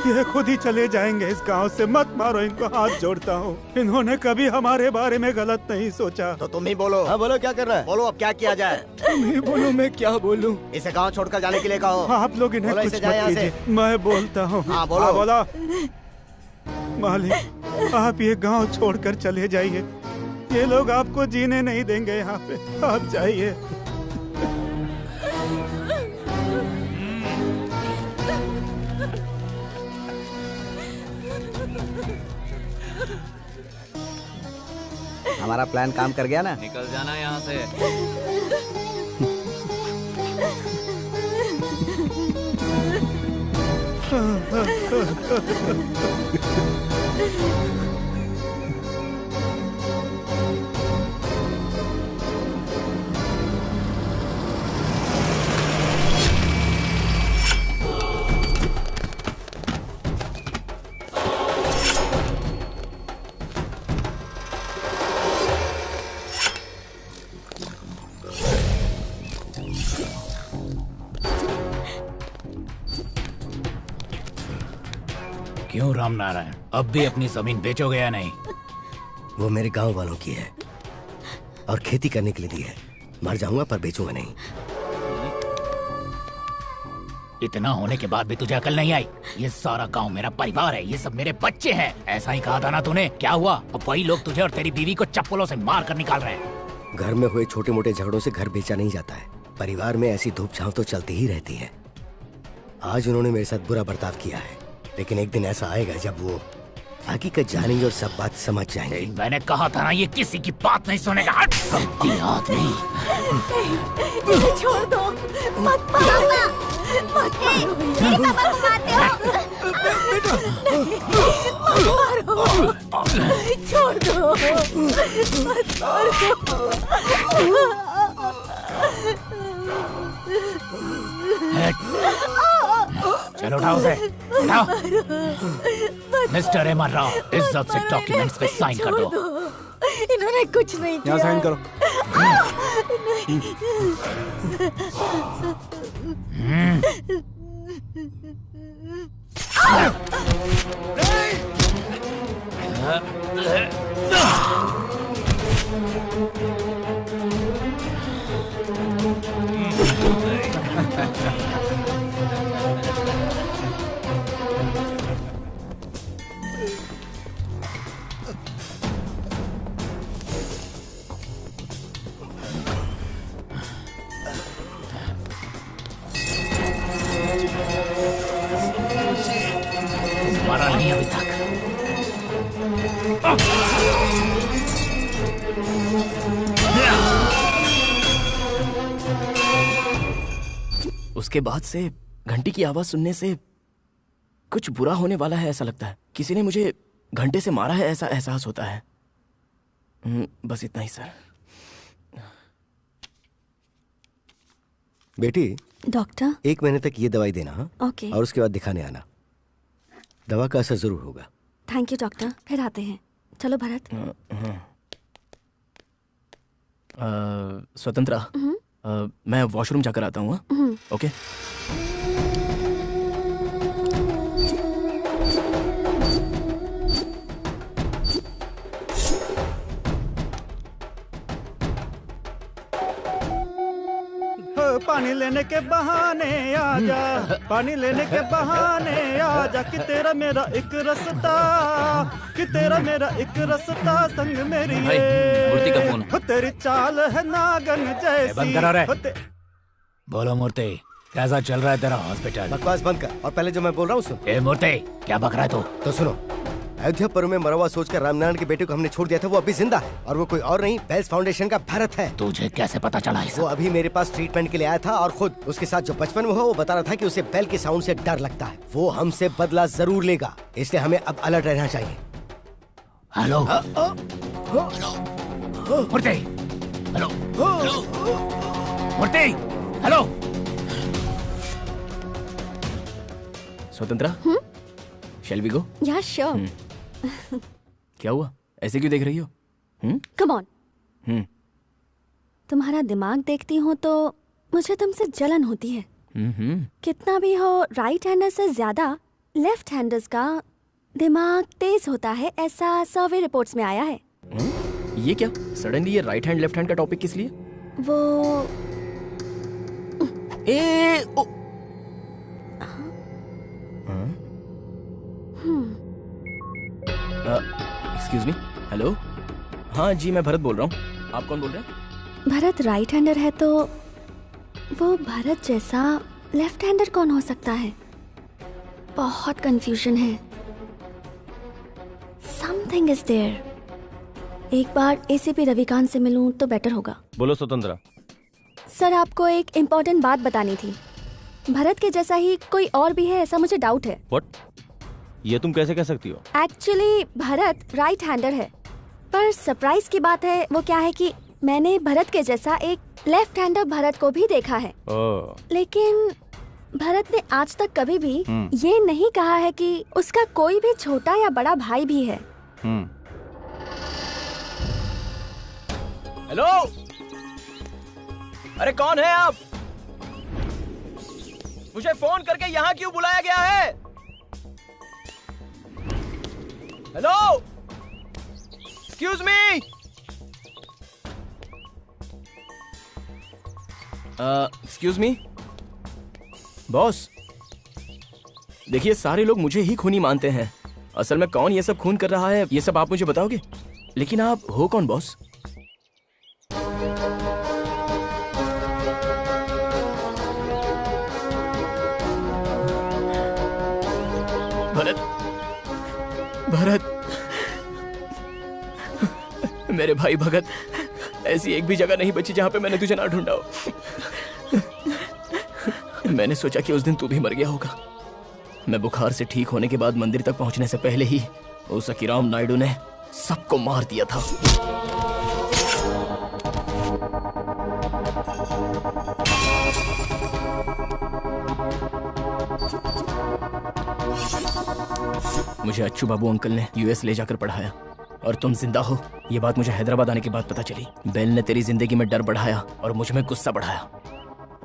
ये खुद ही चले जाएंगे इस गांव से। मत मारो इनको, हाथ जोड़ता हूँ। इन्होंने कभी हमारे बारे में गलत नहीं सोचा। तो तुम ही बोलो। हाँ बोलो, क्या करना है? बोलो अब क्या किया जाए? तुम ही बोलो, मैं क्या बोलूं? इसे गांव छोड़कर जाने के लिए कहो। आप लोग इन्हें कुछ मत कीजिए, मैं बोलता हूँ। हाँ बोलो। बोलो। मालिक, आप ये गांव छोड़कर चले जाइए। ये लोग आपको जीने नहीं देंगे यहाँ पे। आप जाइए। हमारा प्लान काम कर गया ना? निकल जाना यहाँ से। क्यों राम नारायण, अब भी अपनी जमीन बेचोगे या नहीं? वो मेरे गांव वालों की है और खेती करने के लिए दी है। मर जाऊंगा पर बेचूंगा नहीं। इतना होने के बाद भी तुझे अकल नहीं आई? ये सारा गांव मेरा परिवार है, ये सब मेरे बच्चे हैं। ऐसा ही कहा था ना तूने? क्या हुआ? अब वही लोग तुझे और तेरी बीवी को चप्पलों से मार कर निकाल रहे हैं। घर में हुए छोटे मोटे झगड़ों से घर बेचा नहीं जाता है। परिवार में ऐसी धूप छांव तो चलती ही रहती है। आज उन्होंने मेरे साथ बुरा बर्ताव किया है, लेकिन एक दिन ऐसा आएगा जब वो हकीकत जानेंगे और सब बात समझ जाएंगे। मैंने कहा था ना, ये किसी की बात नहीं सुनेगा। आदमी छोड़ दो, मत मारो, मत मारो। मेरे पापा को मारते हो? मत मारो, छोड़ दो, मत मारो। चलो उठाओ उसे, उठाओ। मिस्टर एम आर राव, इज्जत से डॉक्यूमेंट्स पे साइन कर दो। इन्होंने कुछ नहीं किया। यहाँ साइन करो। मारा नहीं अभी तक। उसके बाद से घंटी की आवाज सुनने से कुछ बुरा होने वाला है ऐसा लगता है। किसी ने मुझे घंटे से मारा है ऐसा एहसास होता है। बस इतना ही सर। बेटी, डॉक्टर 1 महीने तक ये दवाई देना। हाँ? ओके। और उसके बाद दिखाने आना। दवा का असर जरूर होगा। थैंक यू डॉक्टर, फिर आते हैं। चलो भरत। स्वतंत्रा, मैं वॉशरूम जाकर आता हूँ। ओके। पानी लेने के बहाने आजा, पानी लेने के बहाने आजा, कि तेरा मेरा एक रास्ता, कि तेरा मेरा एक रास्ता, संग मेरी मूर्ति का फोन। हो तेरी चाल है नागन जैसी। बंद करो रे। बोलो मूर्ति, कैसा चल रहा है तेरा हॉस्पिटल? बकवास बंद कर और पहले जो मैं बोल रहा हूँ सुन। ए मूर्ति, क्या बक रहा है तू? तो सुनो, अयोध्यापुर में मरवा सोचकर रामनारायण के बेटे को हमने छोड़ दिया था, वो अभी जिंदा है और वो कोई और नहीं बेल्स फाउंडेशन का भरत है। तुझे कैसे पता चला? वो अभी मेरे पास ट्रीटमेंट के लिए आया था और खुद उसके साथ जो बचपन में हुआ वो बता रहा था कि उसे बेल के साउंड से डर लगता है। वो हमसे बदला जरूर लेगा, इसलिए हमें अब अलर्ट रहना चाहिए। Hello Murthy, hello Murthy, hello Swatantra, shall we go? Yeah sure. क्या हुआ, ऐसे क्यों देख रही हो? Come on. तुम्हारा दिमाग देखती हूँ तो मुझे तुमसे जलन होती है। कितना भी हो, राइट हैंडर से ज्यादा लेफ्ट हैंडर्स का दिमाग तेज होता है, ऐसा सर्वे रिपोर्ट्स में आया है। ये क्या सडनली ये राइट हैंड लेफ्ट हैंड का टॉपिक किस लिए? वो एक्सक्यूज मी, हेलो। हाँ जी, मैं भरत बोल रहा हूँ। आप कौन बोल रहे हैं? भरत राइट हैंडर है तो वो भरत जैसा लेफ्ट हैंडर कौन हो सकता है? बहुत कंफ्यूजन है। Something is there. एक बार एसीपी रविकांत से मिलूं तो बेटर होगा। बोलो स्वतंत्रा। सर, आपको एक इम्पोर्टेंट बात बतानी थी। भरत के जैसा ही कोई और भी है, ऐसा मुझे डाउट है। व्हाट? ये तुम कैसे कह सकती हो? एक्चुअली भरत राइट हैंडर है, पर सरप्राइज की बात है वो क्या है कि मैंने भरत के जैसा एक लेफ्ट हैंडर भरत को भी देखा है। लेकिन भरत ने आज तक कभी भी ये नहीं कहा है कि उसका कोई भी छोटा या बड़ा भाई भी है। हेलो, अरे कौन है आप? मुझे फोन करके यहाँ क्यों बुलाया गया है? Hello, excuse me. Excuse me boss, देखिए सारे लोग मुझे ही खूनी मानते हैं। असल में कौन ये सब खून कर रहा है ये सब आप मुझे बताओगे? लेकिन आप हो कौन बॉस? भरत, भरत, मेरे भाई भगत, ऐसी एक भी जगह नहीं बची जहां पे मैंने तुझे ना ढूंढा हो। मैंने सोचा कि उस दिन तू भी मर गया होगा। मैं बुखार से ठीक होने के बाद मंदिर तक पहुंचने से पहले ही उस अकीराम नायडू ने सबको मार दिया था। मुझे अच्छू बाबू अंकल ने यूएस ले जाकर पढ़ाया और तुम जिंदा हो ये बात मुझे हैदराबाद आने के बाद पता चली। बेल ने तेरी जिंदगी में डर बढ़ाया और मुझ में गुस्सा बढ़ाया।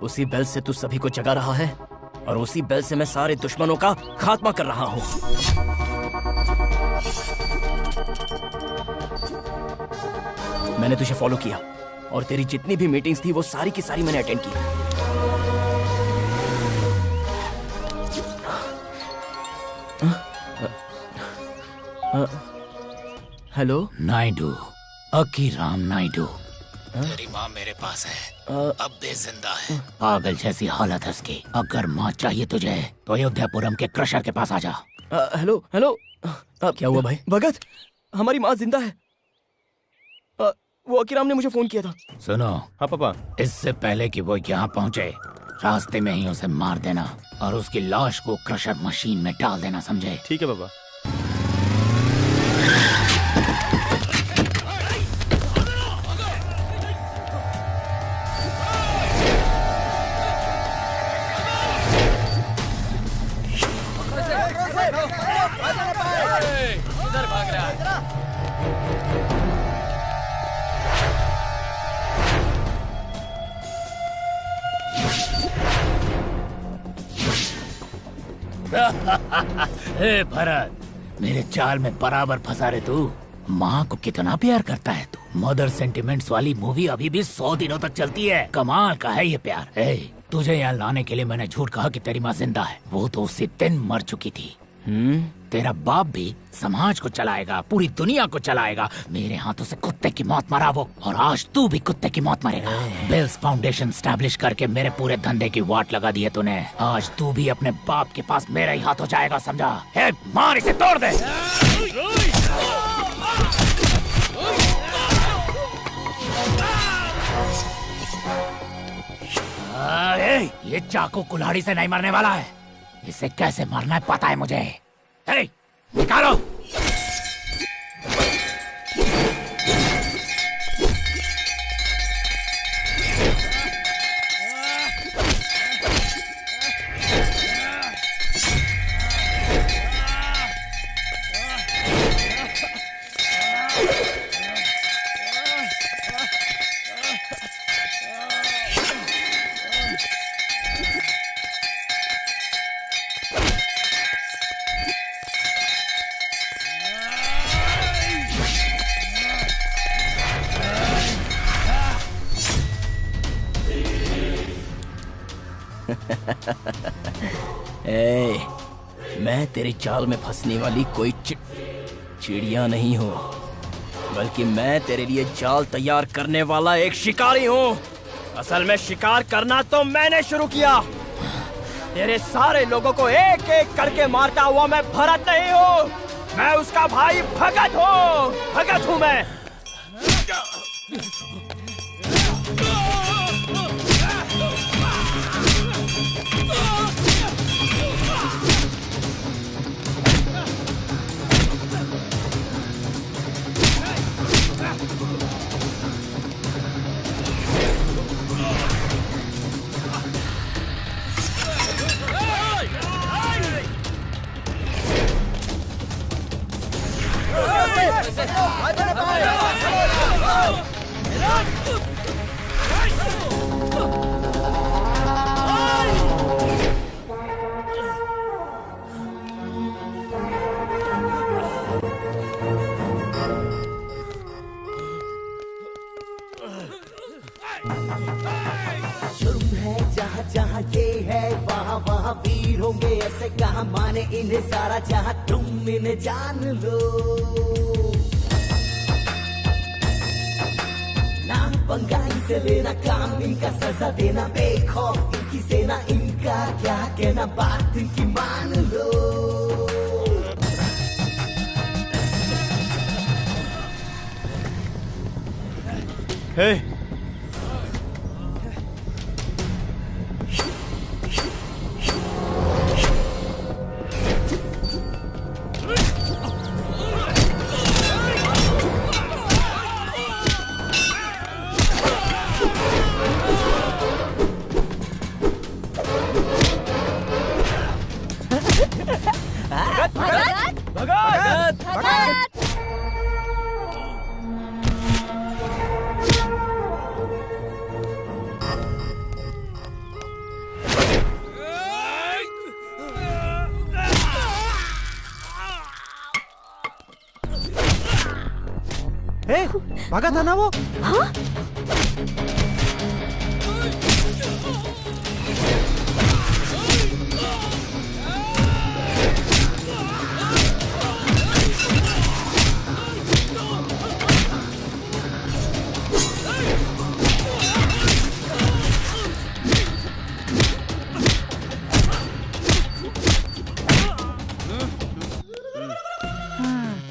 उसी बेल से तू सभी को जगा रहा है और उसी बेल से मैं सारे दुश्मनों का खात्मा कर रहा हूं। मैंने तुझे फॉलो किया और तेरी जितनी भी मीटिंग्स थी वो सारी की सारी मैंने अटेंड की। हेलो नायडू, अकीराम नायडू। तेरी माँ मेरे पास है, अब भी जिंदा है। पागल जैसी हालत है उसकी। अगर माँ चाहिए तुझे तो अयोध्यापुरम के क्रशर के पास आ जा। हेलो हेलो, क्या हुआ भाई? भगत, हमारी माँ जिंदा है। वो अकीराम ने मुझे फोन किया था। सुनो। हाँ पापा। इससे पहले कि वो यहाँ पहुँचे रास्ते में ही उसे मार देना और उसकी लाश को क्रशर मशीन में डाल देना, समझे? ठीक है पापा। इधर भाग रहा है। हे भरत, मेरे जाल में बराबर फंसा रे तू। माँ को कितना प्यार करता है तू। मदर सेंटिमेंट्स वाली मूवी अभी भी 100 दिनों तक चलती है। कमाल का है ये प्यार। हे, तुझे यहाँ लाने के लिए मैंने झूठ कहा कि तेरी माँ जिंदा है। वो तो उसी दिन मर चुकी थी। तेरा बाप भी समाज को चलाएगा, पूरी दुनिया को चलाएगा। मेरे हाथों से कुत्ते की मौत मरा वो, और आज तू भी कुत्ते की मौत मरेगा। बेल्स फाउंडेशन स्टैब्लिश करके मेरे पूरे धंधे की वाट लगा दी है तूने। आज तू भी अपने बाप के पास मेरा ही हाथ हो जाएगा, समझा? ए, मार इसे, तोड़ दे। ये चाकू कुल्हाड़ी से नहीं मरने वाला है। इसे कैसे मारना है पता है मुझे। हे, निकालो। ए, मैं तेरी चाल में फंसने वाली कोई चिड़िया नहीं हूँ, बल्कि मैं तेरे लिए जाल तैयार करने वाला एक शिकारी हूँ। असल में शिकार करना तो मैंने शुरू किया। तेरे सारे लोगों को एक एक करके मारता हुआ मैं भरत नहीं हूँ, मैं उसका भाई भगत हूँ। भगत हूँ मैं। जुर्म है जहाँ जहाँ ये है वहाँ वहाँ वीर होंगे ऐसे कहा माने इन्हें सारा जहाँ तुम इन्हें जान लो। नाम पंगा इनसे लेना काम इनका सजा देना बेखौफ इनकी सेना इनका क्या कहना बात इनकी मान लो। हे भागा था ना वो? हाँ?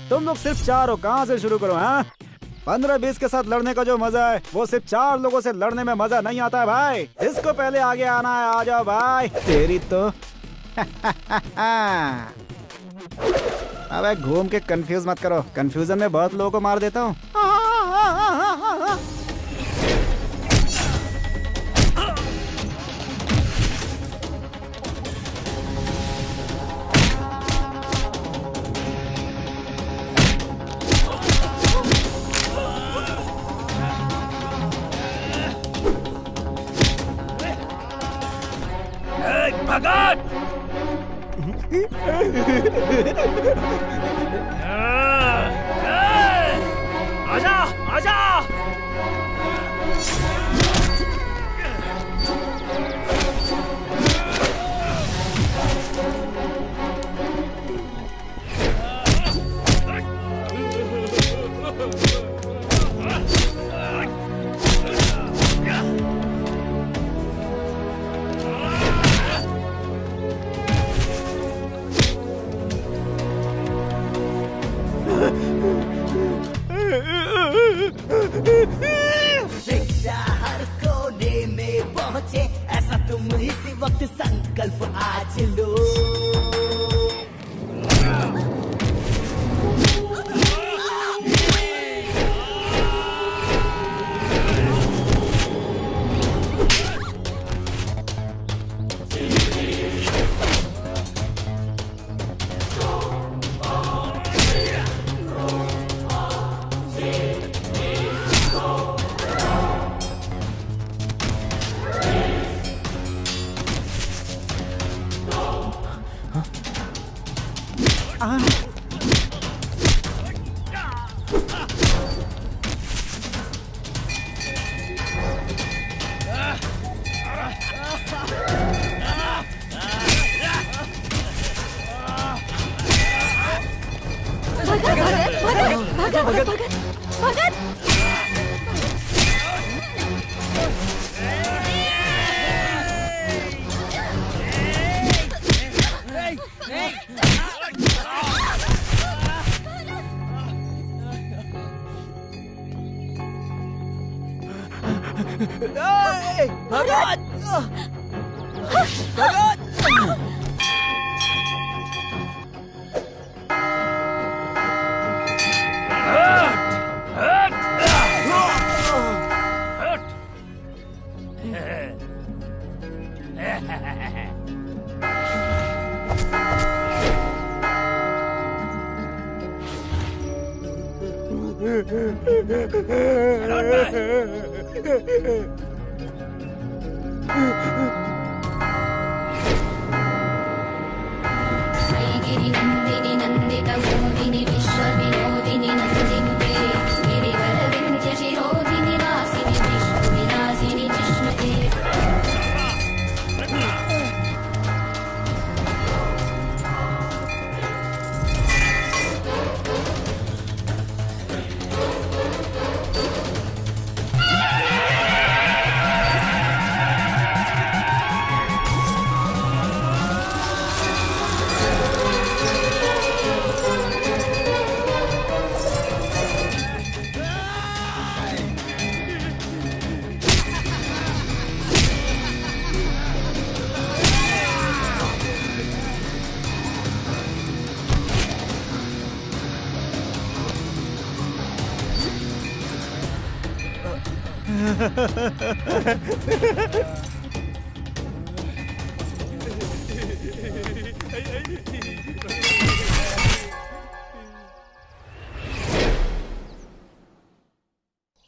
तुम लोग सिर्फ 4 हो, कहाँ से शुरू करो? हाँ, 15-20 के साथ लड़ने का जो मजा है वो सिर्फ 4 लोगों से लड़ने में मजा नहीं आता है भाई। इसको पहले आगे आना है, आ जाओ भाई। तेरी तो अबे घूम के कंफ्यूज मत करो, कंफ्यूजन में बहुत लोगों को मार देता हूँ। भगत! आजा, आजा! शिक्षा हर कोने में पहुँचे, ऐसा तुम इसी वक्त संकल्प आज लो।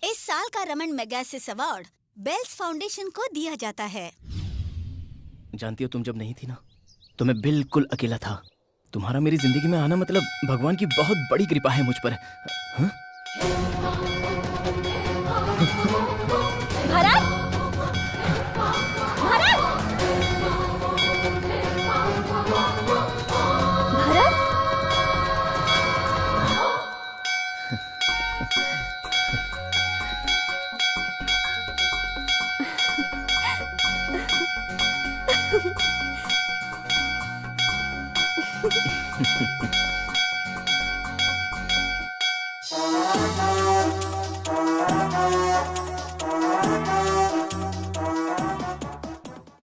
इस साल का रमन मैगसेसे अवार्ड बेल्स फाउंडेशन को दिया जाता है। जानती हो, तुम जब नहीं थी ना तो मैं बिल्कुल अकेला था। तुम्हारा मेरी जिंदगी में आना मतलब भगवान की बहुत बड़ी कृपा है मुझ पर। हाँ? भरत! भरत! भरत!